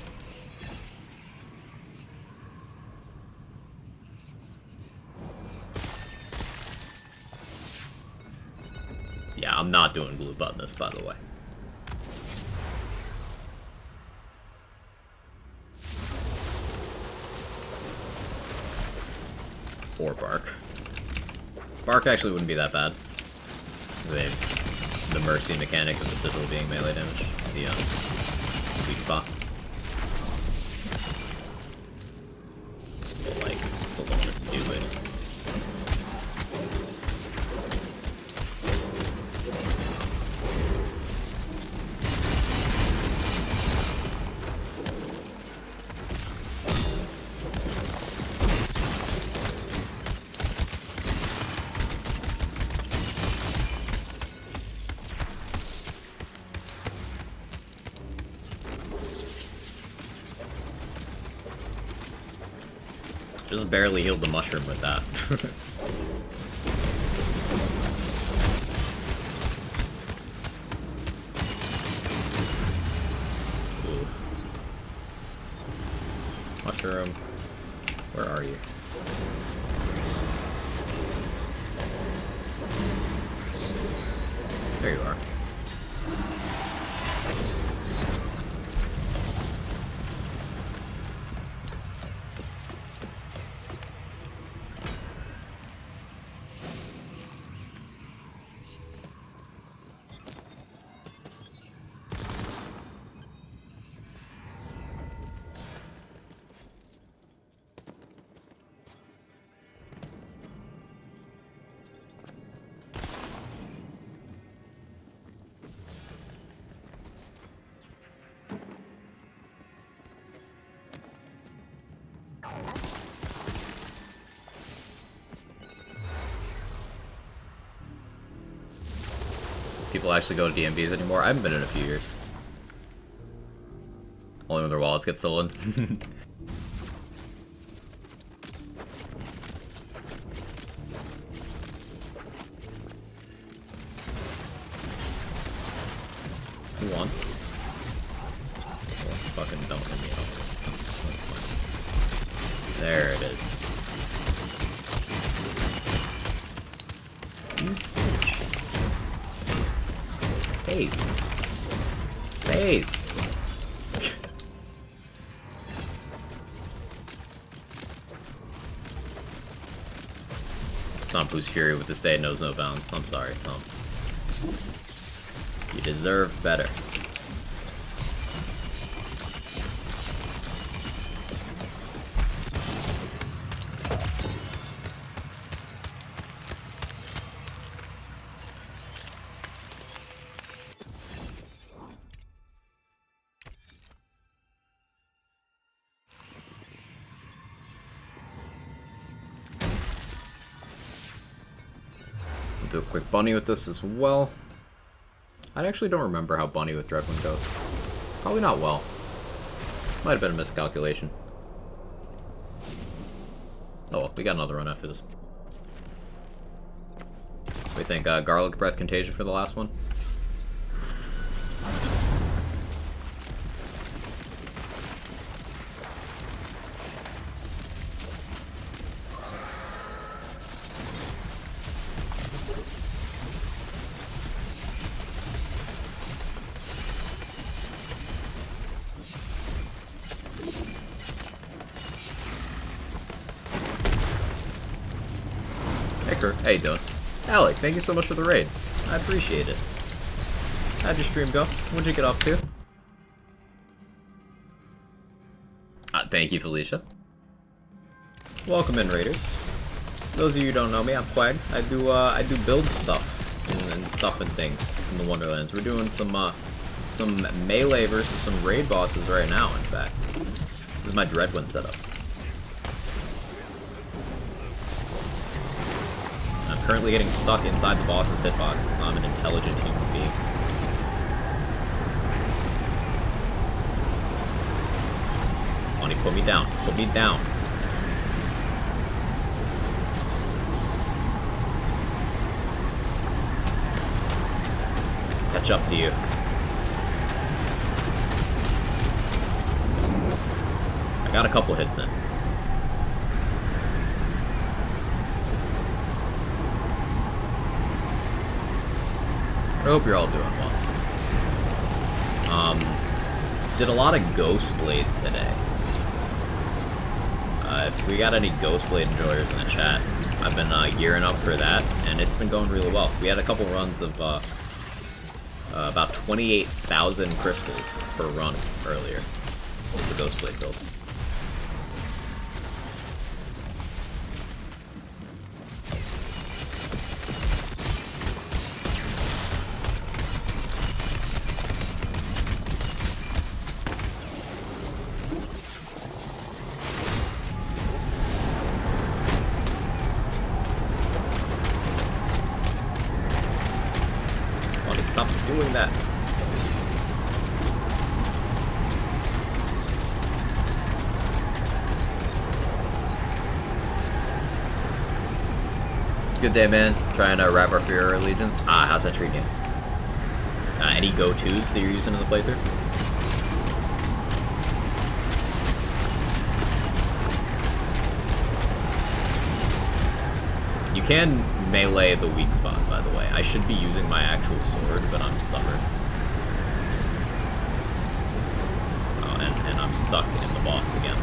Yeah, I'm not doing blue button this, by the way. Or Bark. Bark actually wouldn't be that bad. The Mercy mechanic of the Sigil being melee damage. The weak spot. But, like, it's a little bit stupid. Just barely healed the mushroom with that. Ooh. Mushroom, where are you? There you are. people actually go to DMVs anymore. I haven't been in a few years. Only when their wallets get stolen. Who wants? Oh, fucking don't hit me over. That's fine. There it is. Face. Face. Stomp who's fury with the state knows no bounds. I'm sorry, Stomp. You deserve better. Do a quick bunny with this as well. I actually don't remember how bunny with Dreadwind goes. Probably not well. Might have been a miscalculation. Oh well, we got another run after this. We think Garlic Breath Contagion for the last one? How you doing? Alec, thank you so much for the raid. I appreciate it. How'd your stream go? What'd you get up to? Thank you, Felicia. Welcome in, raiders. Those of you who don't know me, I'm Quag. I do build stuff and stuff and things in the Wonderlands. We're doing some melee versus some raid bosses right now. In fact, this is my Dreadwind setup. Currently getting stuck inside the boss's hitbox because I'm an intelligent human being. Bonnie, put me down. Put me down. Catch up to you. I got a couple hits in. I hope you're all doing well. Did a lot of Ghostest Blade today. If we got any Ghostest Blade enjoyers in the chat, I've been gearing up for that, and it's been going really well. We had a couple runs of about 28,000 crystals per run earlier with the Ghostest Blade build. Stop doing that. Good day, man. Trying to wrap our Fear Allegiance. How's that treating you? Any go-tos that you're using in the playthrough? You can melee the weak spot, by the way. I should be using my actual sword, but I'm stubborn. Oh, and I'm stuck in the boss again.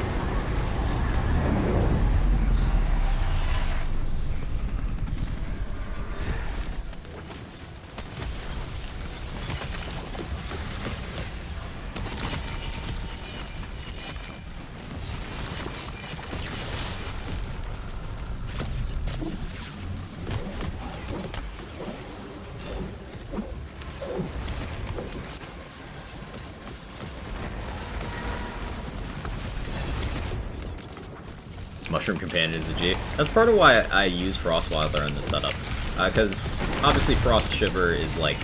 Mushroom Companion is a G. That's part of why I use Frostwilder in the setup. Because obviously Frost Shiver is like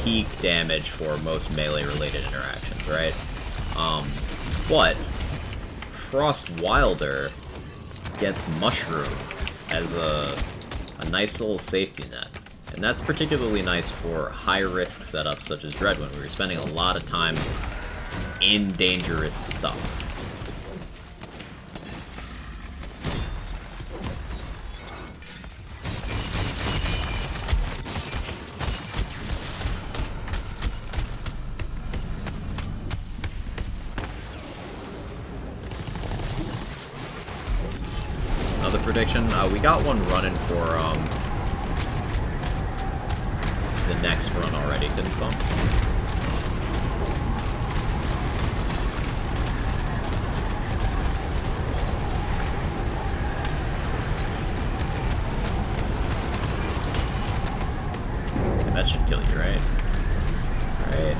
peak damage for most melee-related interactions, right? But Frost Wilder gets Mushroom as a nice little safety net. And that's particularly nice for high-risk setups such as Dreadwind, where you're spending a lot of time in dangerous stuff. Another prediction, we got one running for the next run already, didn't bump. And that should kill you, right? Right.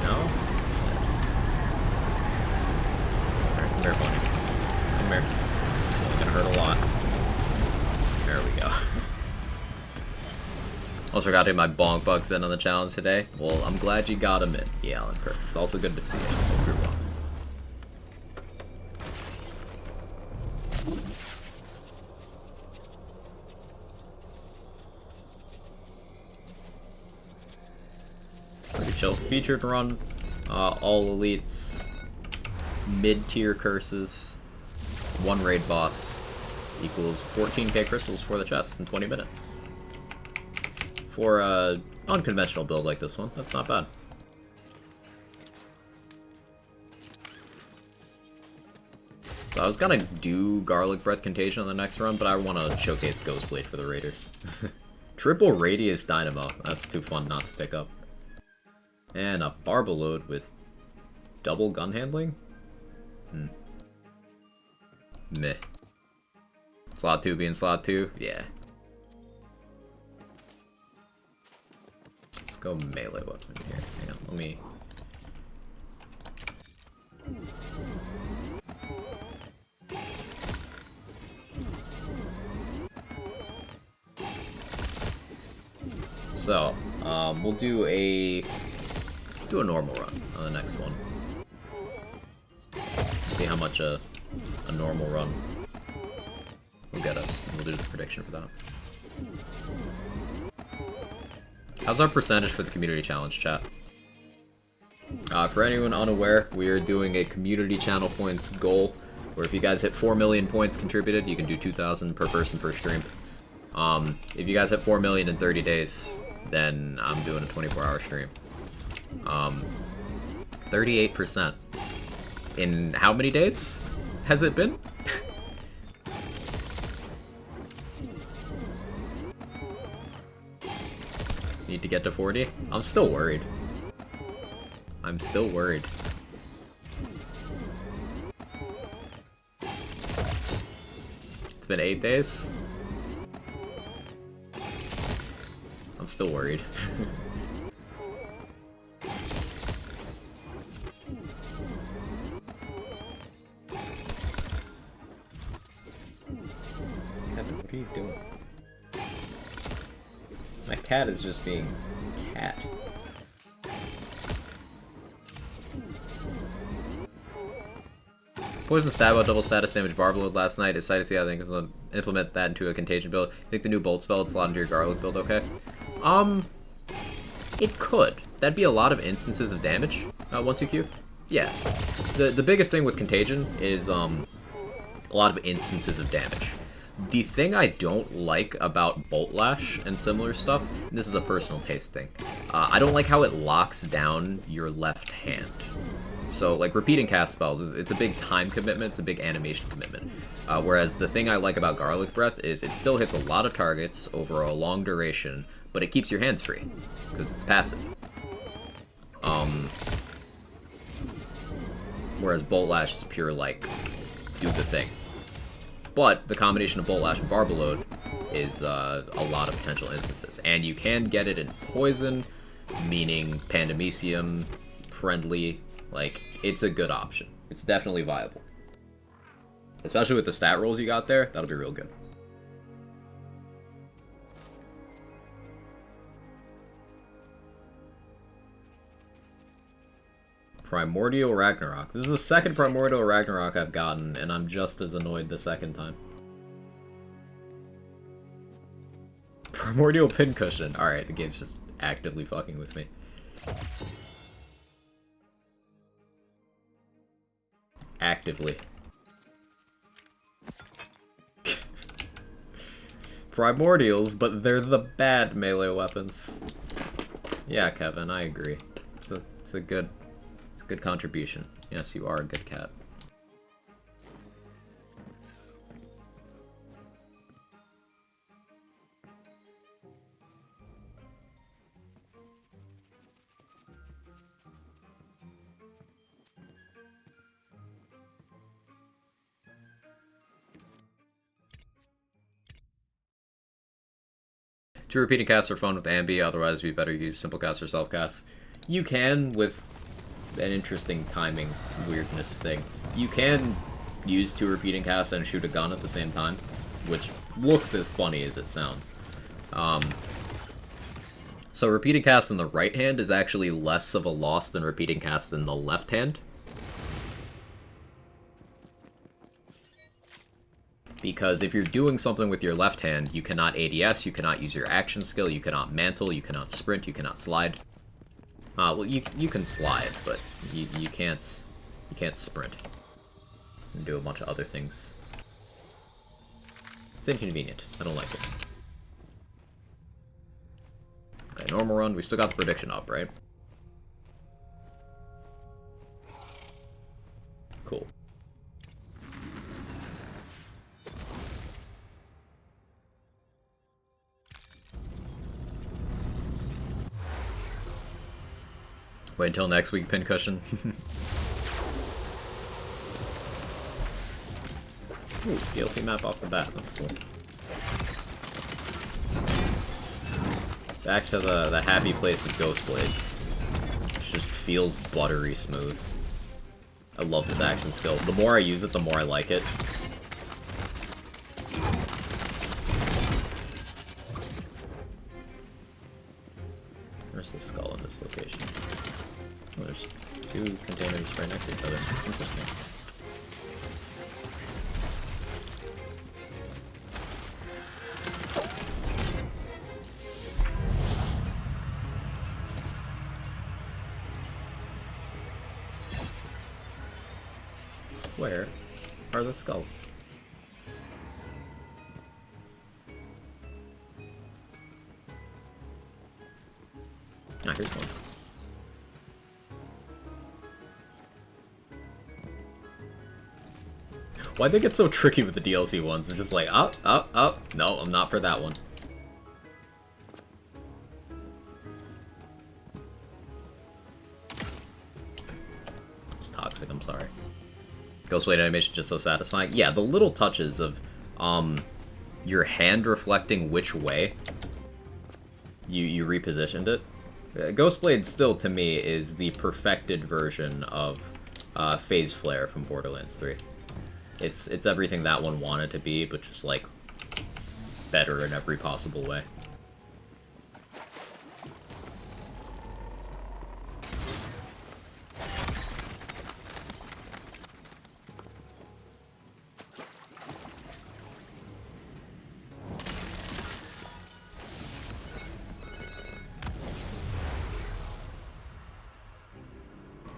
No? Alright, come here, Bunny. Come here. It's only gonna hurt a lot. There we go. Also got to get my bonk bugs in on the challenge today. Well, I'm glad you got them in, yeah, Alan Kirk. It's also good to see you. Hope you're well. Pretty chill. Featured run. All elites. Mid-tier curses. 1 raid boss. Equals 14k crystals for the chest in 20 minutes. For a unconventional build like this one, that's not bad. So I was gonna do Garlic Breath Contagion on the next run, but I want to showcase Ghostest Blade for the Raiders. Triple Radius Dynamo, that's too fun not to pick up. And a Barbaload with double gun handling? Meh. Slot 2 being slot 2? Yeah. Let's go melee weapon here. Hang on, let me... So, we'll do a normal run on the next one. See how much a normal run will get us. We'll do the prediction for that. How's our percentage for the community challenge, chat? For anyone unaware, we are doing a community channel points goal, where if you guys hit 4 million points contributed, you can do 2,000 per person per stream. If you guys hit 4 million in 30 days, then I'm doing a 24-hour stream. 38%. In how many days has it been? Need to get to 40? I'm still worried. I'm still worried. It's been 8 days? I'm still worried. Kevin, what are you doing? My cat is just being cat. Poison Stab double status damage Barbaload last night. Excited to see how they can implement that into a contagion build. I think the new bolt spell would slot into your Garlic build okay? It could. That'd be a lot of instances of damage. 1-2Q? Yeah. The biggest thing with contagion is a lot of instances of damage. The thing I don't like about Bolt Lash and similar stuff, and this is a personal taste thing, I don't like how it locks down your left hand. So, like, repeating cast spells, it's a big time commitment, it's a big animation commitment. Whereas the thing I like about Garlic Breath is it still hits a lot of targets over a long duration, but it keeps your hands free, because it's passive. Whereas Bolt Lash is pure, like, do the thing. But the combination of Bolt Lash and Barbaload is a lot of potential instances. And you can get it in Poison, meaning Pandemicium, friendly. Like, it's a good option. It's definitely viable. Especially with the stat rolls you got there, that'll be real good. Primordial Ragnarok. This is the second Primordial Ragnarok I've gotten, and I'm just as annoyed the second time. Primordial Pincushion. Alright, the game's just actively fucking with me. Actively. Primordials, but they're the bad melee weapons. Yeah, Kevin, I agree. It's a good contribution. Yes, you are a good cat. Two repeating casts are fun with Ambi, otherwise it'd be better to use simple casts or self casts. You can, with an interesting timing weirdness thing, you can use two repeating casts and shoot a gun at the same time, which looks as funny as it sounds. So repeating cast in the right hand is actually less of a loss than repeating cast in the left hand. Because if you're doing something with your left hand, you cannot ADS, you cannot use your action skill, you cannot mantle, you cannot sprint, you cannot slide. Well, you can slide, but you can't sprint and do a bunch of other things. It's inconvenient. I don't like it. Okay, normal run. We still got the prediction up, right? Cool. Wait until next week, Pincushion. Ooh, DLC map off the bat, that's cool. Back to the happy place of Ghostblade. Which just feels buttery smooth. I love this action skill. The more I use it, the more I like it. Where's the skull in this location? Oh, there's two containers right next to each other. Interesting. Where are the skulls? Ah, here's one. Why'd they get so tricky with the DLC ones? It's just like, up, up, up. No, I'm not for that one. It's toxic, I'm sorry. Ghostway animation just so satisfying. Yeah, the little touches of your hand reflecting which way you repositioned it. Ghostblade still, to me, is the perfected version of Phase Flare from Borderlands 3. It's everything that one wanted to be, but just, like, better in every possible way.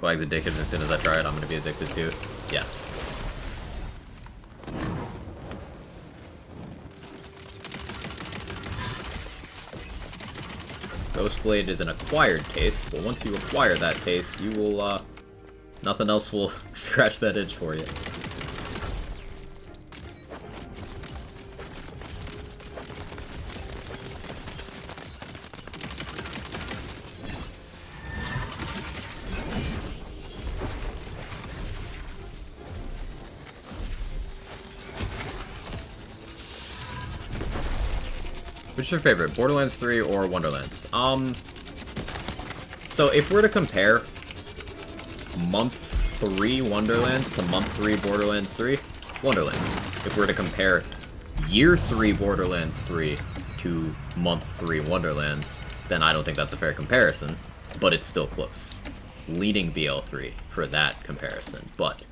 Flag's addictive, and as soon as I try it, I'm gonna be addicted to it. Yes. Ghostblade is an acquired taste, but once you acquire that taste, you will, nothing else will scratch that itch for you. Which is your favorite, Borderlands 3 or Wonderlands? So if we're to compare month 3 Wonderlands to month 3 Borderlands 3, Wonderlands. If we're to compare year 3 Borderlands 3 to month 3 Wonderlands, then I don't think that's a fair comparison, but it's still close. leading BL3 for that comparison, but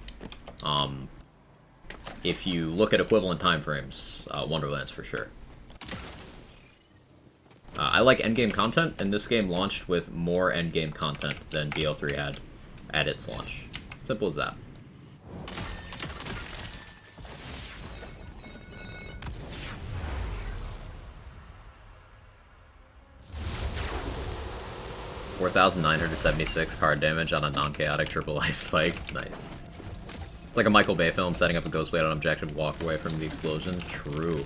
if you look at equivalent time frames, Wonderlands for sure. I like endgame content, and this game launched with more endgame content than BL3 had at its launch. Simple as that. $4,976 card damage on a non-chaotic triple ice spike. Nice. It's like a Michael Bay film setting up a Ghostway on objective, walk away from the explosion. True.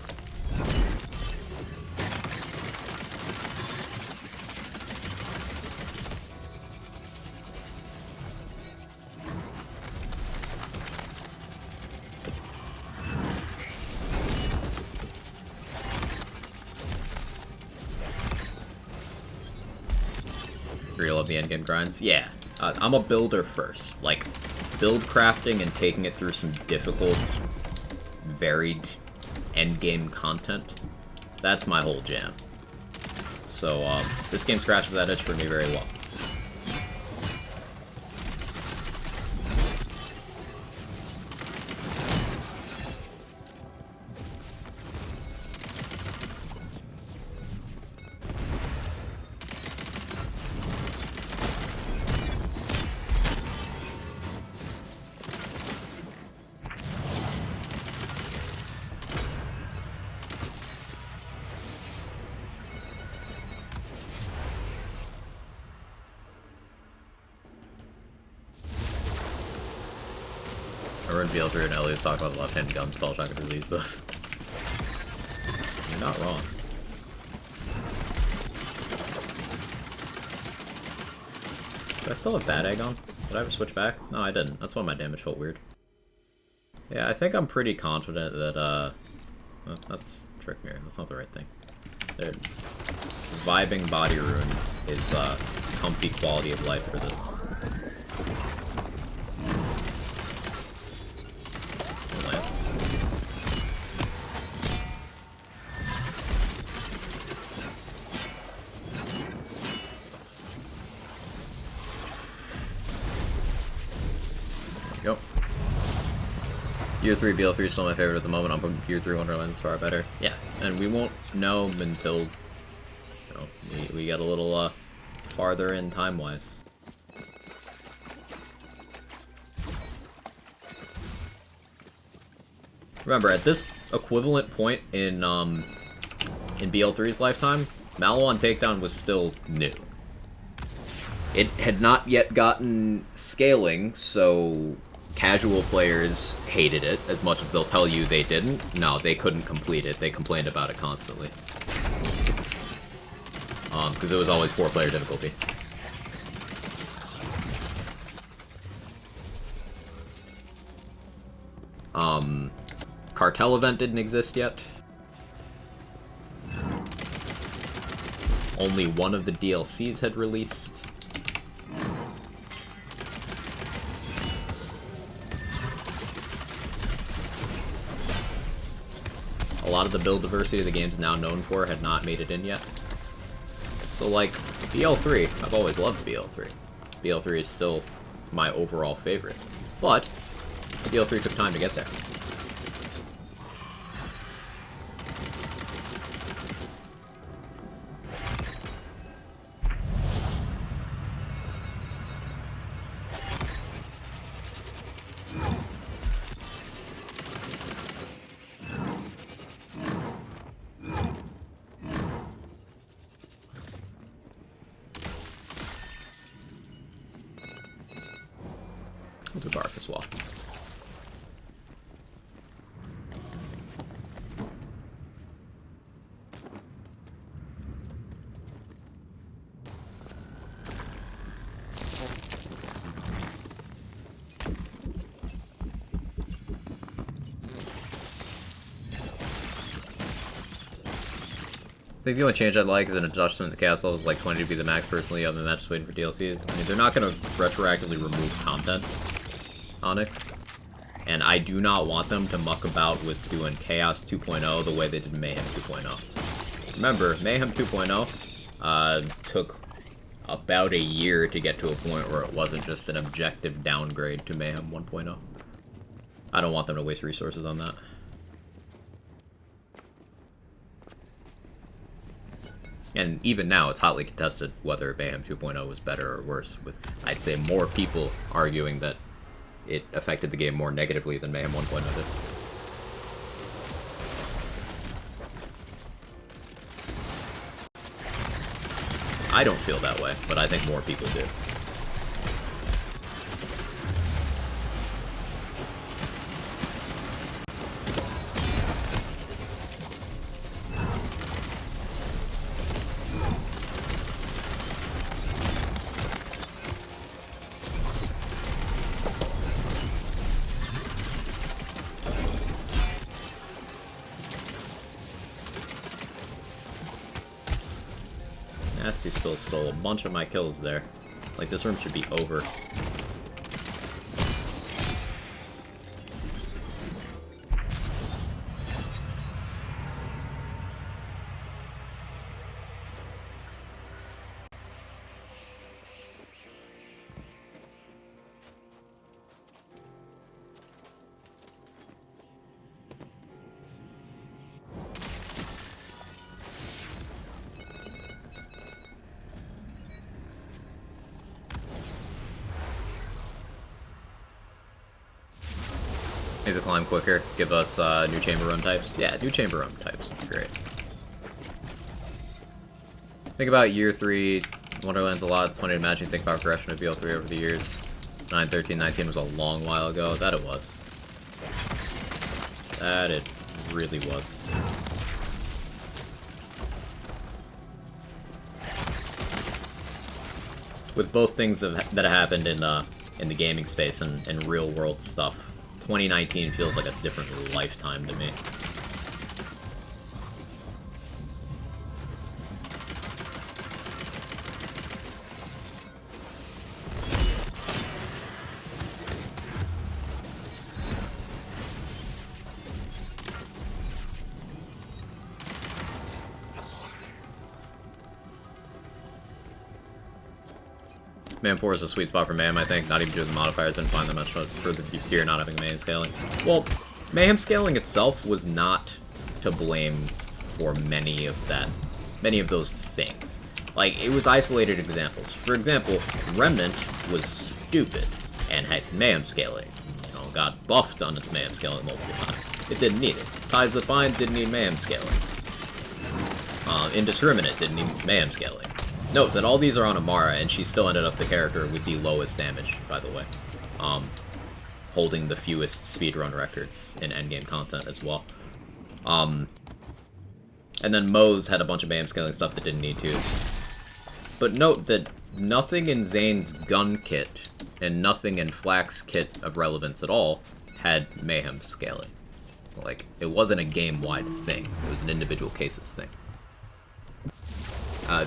Real of the endgame grinds? Yeah. I'm a builder first. Like, build crafting and taking it through some difficult, varied endgame content. That's my whole jam. So, this game scratches that itch for me very well. We're in BL3 and Elliot's talking about the left-handed gun spell shotgun to release those. You're not wrong. Do I still have Bad Egg on? Did I ever switch back? No, I didn't. That's why my damage felt weird. Yeah, I think I'm pretty confident that, well, that's trick mirror. That's not the right thing. There, vibing body ruin is, comfy quality of life for this. Yep. Year 3 BL3 is still my favorite at the moment. I'm putting Year 3 Wonderlands is far better. Yeah, and we won't know until, you know, we get a little farther in time-wise. Remember, at this equivalent point in BL3's lifetime, Maliwan Takedown was still new. It had not yet gotten scaling, so casual players hated it as much as they'll tell you they didn't. No, they couldn't complete it. They complained about it constantly. Because it was always 4-player difficulty. Cartel event didn't exist yet. Only one of the DLCs had released. A lot of the build diversity the game's now known for had not made it in yet. So, like, BL3, I've always loved BL3. BL3 is still my overall favorite. But, BL3 took time to get there. We'll do bark as well. I think the only change I'd like is an adjustment to cast levels like 20 to be the max personally, other than that just waiting for DLCs. I mean, they're not going to retroactively remove content, Onyx, and I do not want them to muck about with doing Chaos 2.0 the way they did Mayhem 2.0. Remember, Mayhem 2.0 took about a year to get to a point where it wasn't just an objective downgrade to Mayhem 1.0. I don't want them to waste resources on that. And even now, it's hotly contested whether Mayhem 2.0 was better or worse, with, I'd say, more people arguing that it affected the game more negatively than Mayhem 1.0 did. I don't feel that way, but I think more people do. Nasty still stole a bunch of my kills there. Like, this room should be over. Need to climb quicker, give us new chamber run types. Yeah, new chamber run types would be great. Think about year 3, Wonderland's a lot. It's funny to imagine, think about progression of BL3 over the years. 9, 13, 19 was a long while ago. That it was. That it really was. With both things that have happened in the gaming space and real world stuff, 2019 feels like a different lifetime to me. Mayhem 4 is a sweet spot for Mayhem, I think. Not even doing the modifiers, didn't find that much for the tier not having Mayhem scaling. Well, Mayhem scaling itself was not to blame for many of those things. Like, it was isolated examples. For example, Remnant was stupid and had Mayhem scaling. You know, got buffed on its Mayhem scaling multiple times. It didn't need it. Ties the Find didn't need Mayhem scaling. Indiscriminate didn't need Mayhem scaling. Note that all these are on Amara, and she still ended up the character with the lowest damage, by the way. Holding the fewest speedrun records in endgame content as well. And then Moze had a bunch of Mayhem scaling stuff that didn't need to. But note that nothing in Zane's gun kit, and nothing in Flack's kit of relevance at all, had Mayhem scaling. Like, it wasn't a game-wide thing. It was an individual cases thing.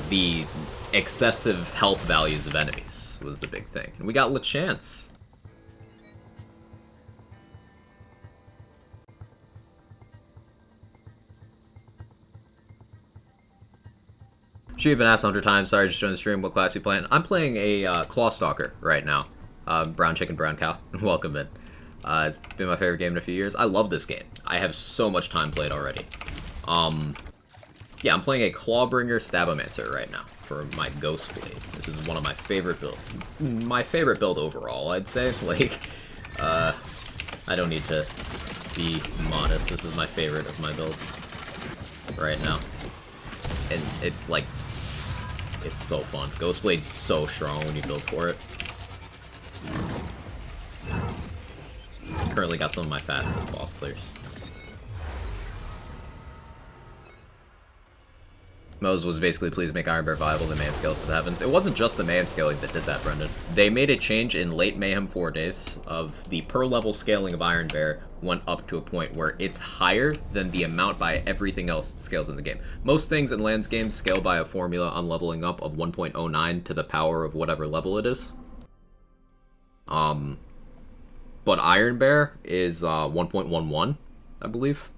The excessive health values of enemies was the big thing. And we got LeChance. Should've been asked 100 times. Sorry, just joined the stream. What class you playing? I'm playing a Claw Stalker right now. Brown Chicken, Brown Cow. Welcome in. It's been my favorite game in a few years. I love this game. I have so much time played already. Yeah, I'm playing a Clawbringer Stabomancer right now for my Ghostway. This is one of my favorite builds. My favorite build overall, I'd say. Like, I don't need to be modest. This is my favorite of my builds right now. And it's like, it's so fun. Ghostblade's so strong when you build for it. Currently got some of my fastest boss clears. Moze was basically, please make Iron Bear viable, the Mayhem scale to the heavens. It wasn't just the Mayhem scaling that did that, Brendan. They made a change in late Mayhem 4 days of the per level scaling of Iron Bear went up to a point where it's higher than the amount by everything else that scales in the game. Most things in Lands games scale by a formula on leveling up of 1.09 to the power of whatever level it is. But Iron Bear is 1.11, I believe.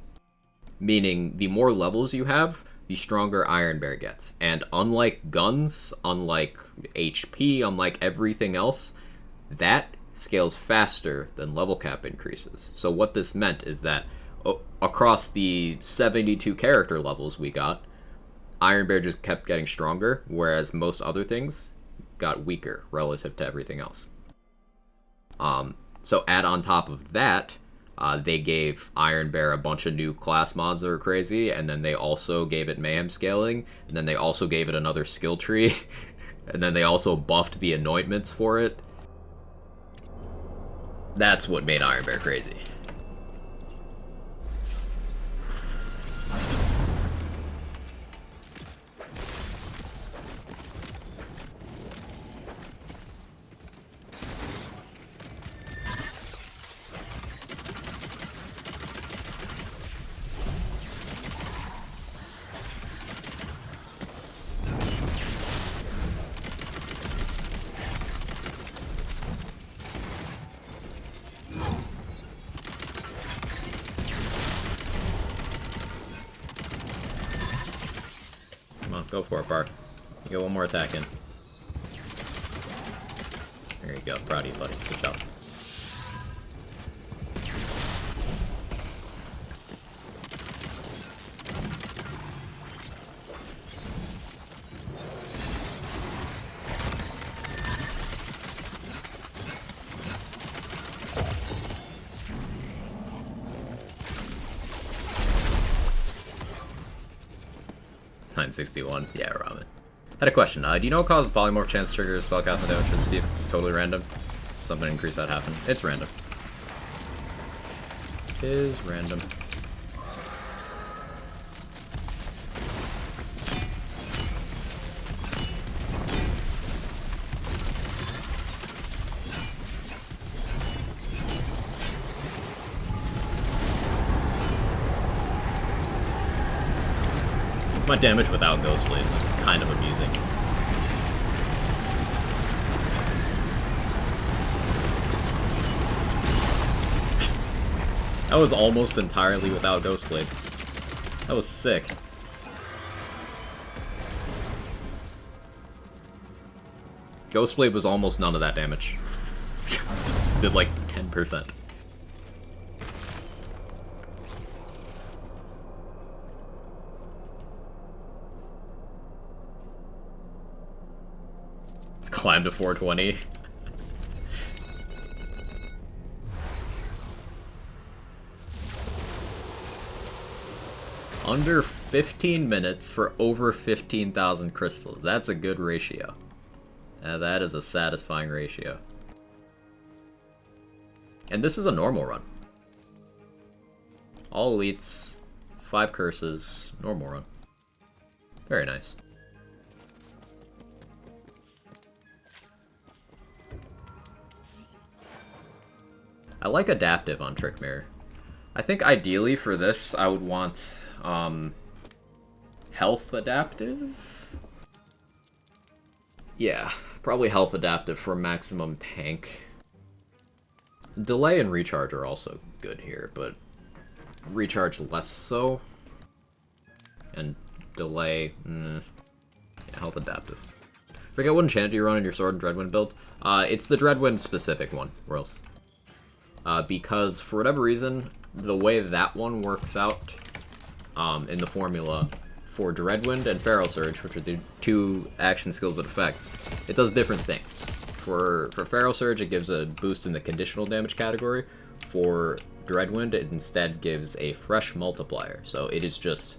Meaning, the more levels you have, the stronger Iron Bear gets. And unlike guns, unlike HP, unlike everything else, that scales faster than level cap increases. So what this meant is that across the 72 character levels we got, Iron Bear just kept getting stronger, whereas most other things got weaker relative to everything else. So add on top of that, they gave Iron Bear a bunch of new class mods that were crazy, and then they also gave it mayhem scaling, and then they also gave it another skill tree, and then they also buffed the anointments for it. That's what made Iron Bear crazy. Go for it, Bart. You get one more attack in. There you go. Proud of you, buddy. Good job. $961. Yeah, Ramen. Had a question. Do you know what causes polymorph chance to trigger spellcasting damage for Steve? Totally random. Something increase that happen. It's random. It is random. My damage without Ghostest Blade. That's kind of amusing. That was almost entirely without Ghostest Blade. That was sick. Ghostest Blade was almost none of that damage. Did like 10%. Climb to 420. Under 15 minutes for over 15,000 crystals. That's a good ratio. That is a satisfying ratio. And this is a normal run. All elites, 5 curses, normal run. Very nice. I like adaptive on Trick Mirror. I think ideally for this, I would want health adaptive? Yeah, probably health adaptive for maximum tank. Delay and recharge are also good here, but recharge less so. And delay, health adaptive. Forget what enchant you run in your Sword and Dreadwind build. It's the Dreadwind specific one, Worlds. Because for whatever reason, the way that one works out in the formula for Dreadwind and Feral Surge, which are the 2 action skills it affects, it does different things. For Feral Surge, it gives a boost in the conditional damage category. For Dreadwind, it instead gives a fresh multiplier. So it is just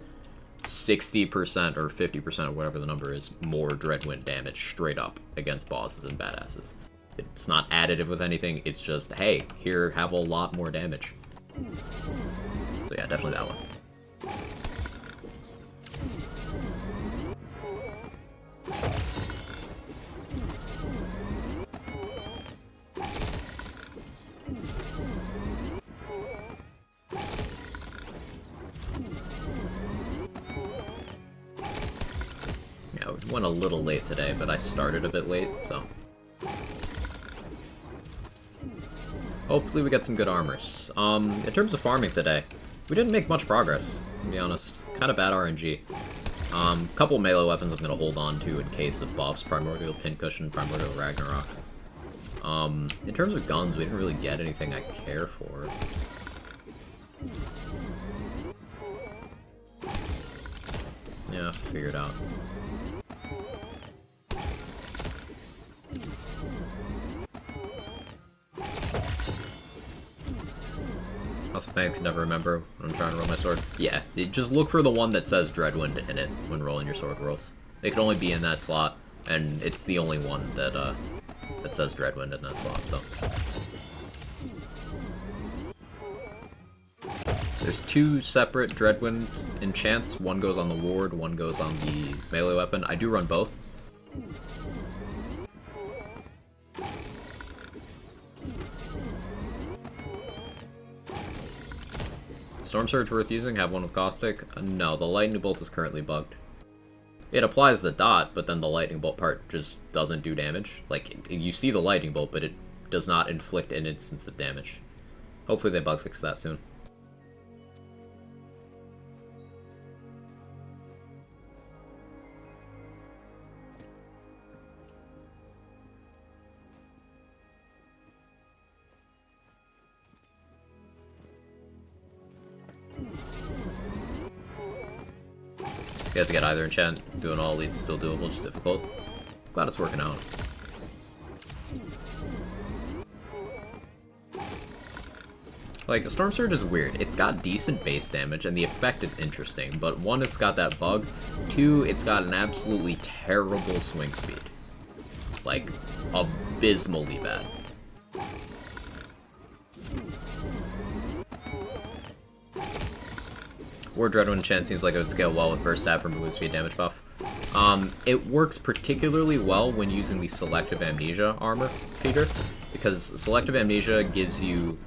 60% or 50% or whatever the number is more Dreadwind damage straight up against bosses and badasses. It's not additive with anything, it's just, hey, here, have a lot more damage. So yeah, definitely that one. Yeah, we went a little late today, but I started a bit late, so... Hopefully we get some good armors. In terms of farming today, we didn't make much progress, to be honest. Kind of bad RNG. Couple melee weapons I'm gonna hold on to in case of buffs. Primordial Pincushion, Primordial Ragnarok. In terms of guns, we didn't really get anything I care for. Yeah, figure it out. Also, thanks, I never remember when I'm trying to roll my sword. Yeah, just look for the one that says Dreadwind in it when rolling your sword rolls. It can only be in that slot, and it's the only one that that says Dreadwind in that slot, so. There's two separate Dreadwind enchants. One goes on the ward, one goes on the melee weapon. I do run both. Storm Surge worth using? Have one with Caustic? No, the Lightning Bolt is currently bugged. It applies the dot, but then the Lightning Bolt part just doesn't do damage. Like, you see the Lightning Bolt, but it does not inflict an instance of damage. Hopefully they bug fix that soon. You have to get either enchant. Doing all elites is still doable, just difficult. Glad it's working out. Like, the Storm Surge is weird. It's got decent base damage, and the effect is interesting. But one, it's got that bug. Two, it's got an absolutely terrible swing speed. Like, abysmally bad. War Dreadwind enchant seems like it would scale well with burst stab from movement speed damage buff. It works particularly well when using the Selective Amnesia armor feature, because Selective Amnesia gives you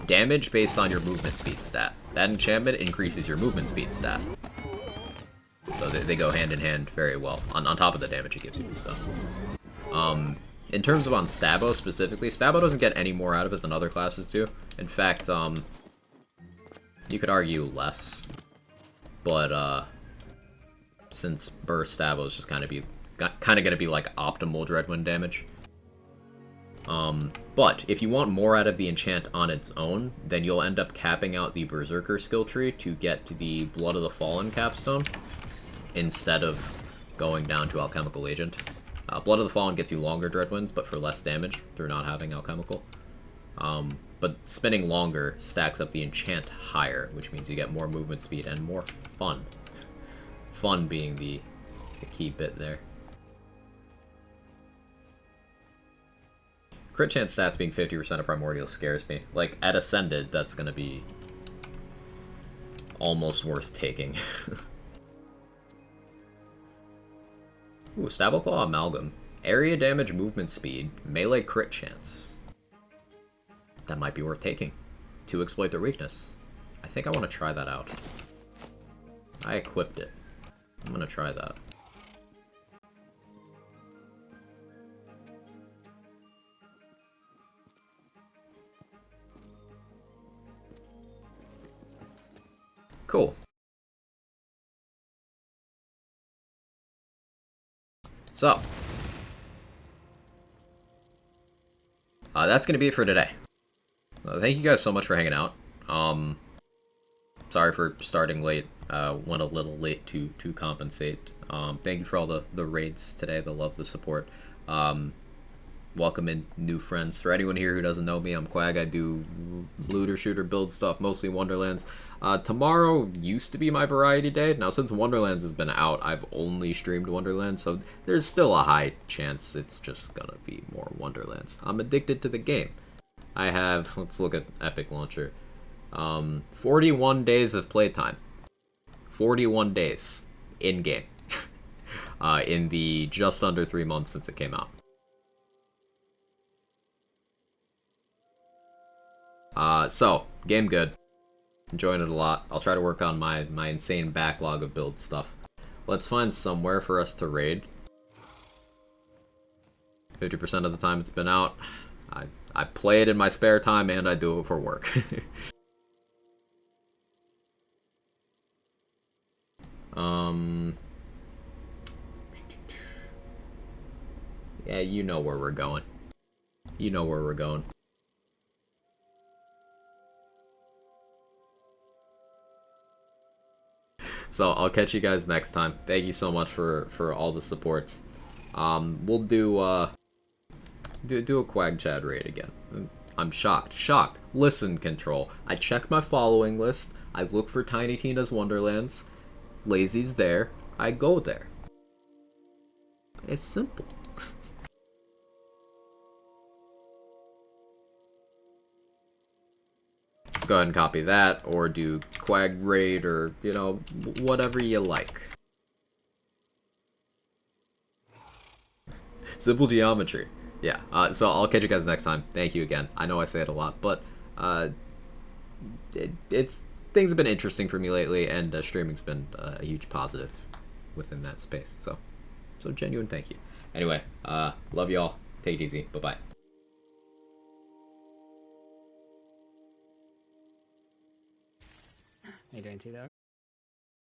damage based on your movement speed stat. That enchantment increases your movement speed stat. So they go hand in hand very well, on top of the damage it gives you. So. In terms of on Stabbo specifically, Stabbo doesn't get any more out of it than other classes do. In fact, you could argue less. But, since Burst Stabbo is just kind of gonna be like optimal Dreadwind damage. But if you want more out of the enchant on its own, then you'll end up capping out the Berserker skill tree to get to the Blood of the Fallen capstone, instead of going down to Alchemical Agent. Blood of the Fallen gets you longer Dreadwinds, but for less damage through not having Alchemical. But spinning longer stacks up the enchant higher, which means you get more movement speed and more fun. Fun being the key bit there. Crit chance stats being 50% of Primordial scares me. Like, at Ascended, that's gonna be almost worth taking. Ooh, Stableclaw Amalgam. Area damage, movement speed, melee crit chance. That might be worth taking to exploit their weakness. I think I want to try that out. I equipped it. I'm gonna try that. Cool. So, that's gonna be it for today. Thank you guys so much for hanging out. Sorry for starting late. Went a little late to compensate. Thank you for all the raids today, the love, the support. Welcome in new friends. For anyone here who doesn't know me, I'm Quag. I do looter, shooter, build stuff, mostly Wonderlands. Tomorrow used to be my variety day. Now, since Wonderlands has been out, I've only streamed Wonderlands, so there's still a high chance it's just gonna be more Wonderlands. I'm addicted to the game. I have, let's look at Epic Launcher, 41 days of playtime. 41 days in-game. In the just under 3 months since it came out. So, game good. Enjoying it a lot. I'll try to work on my insane backlog of build stuff. Let's find somewhere for us to raid. 50% of the time it's been out. I play it in my spare time and I do it for work. Yeah, you know where we're going. You know where we're going. So I'll catch you guys next time. Thank you so much for all the support. We'll do a Quag Chad raid again. I'm shocked. Shocked. Listen, Control. I check my following list. I look for Tiny Tina's Wonderlands. Lazy's there. I go there. It's simple. Let's go ahead and copy that, or do Quag raid, or, you know, whatever you like. Simple geometry. Yeah, so I'll catch you guys next time. Thank you again. I know I say it a lot, but things have been interesting for me lately, and streaming's been a huge positive within that space. So genuine thank you. Anyway, love y'all. Take it easy. Bye-bye. How you doing, Tito?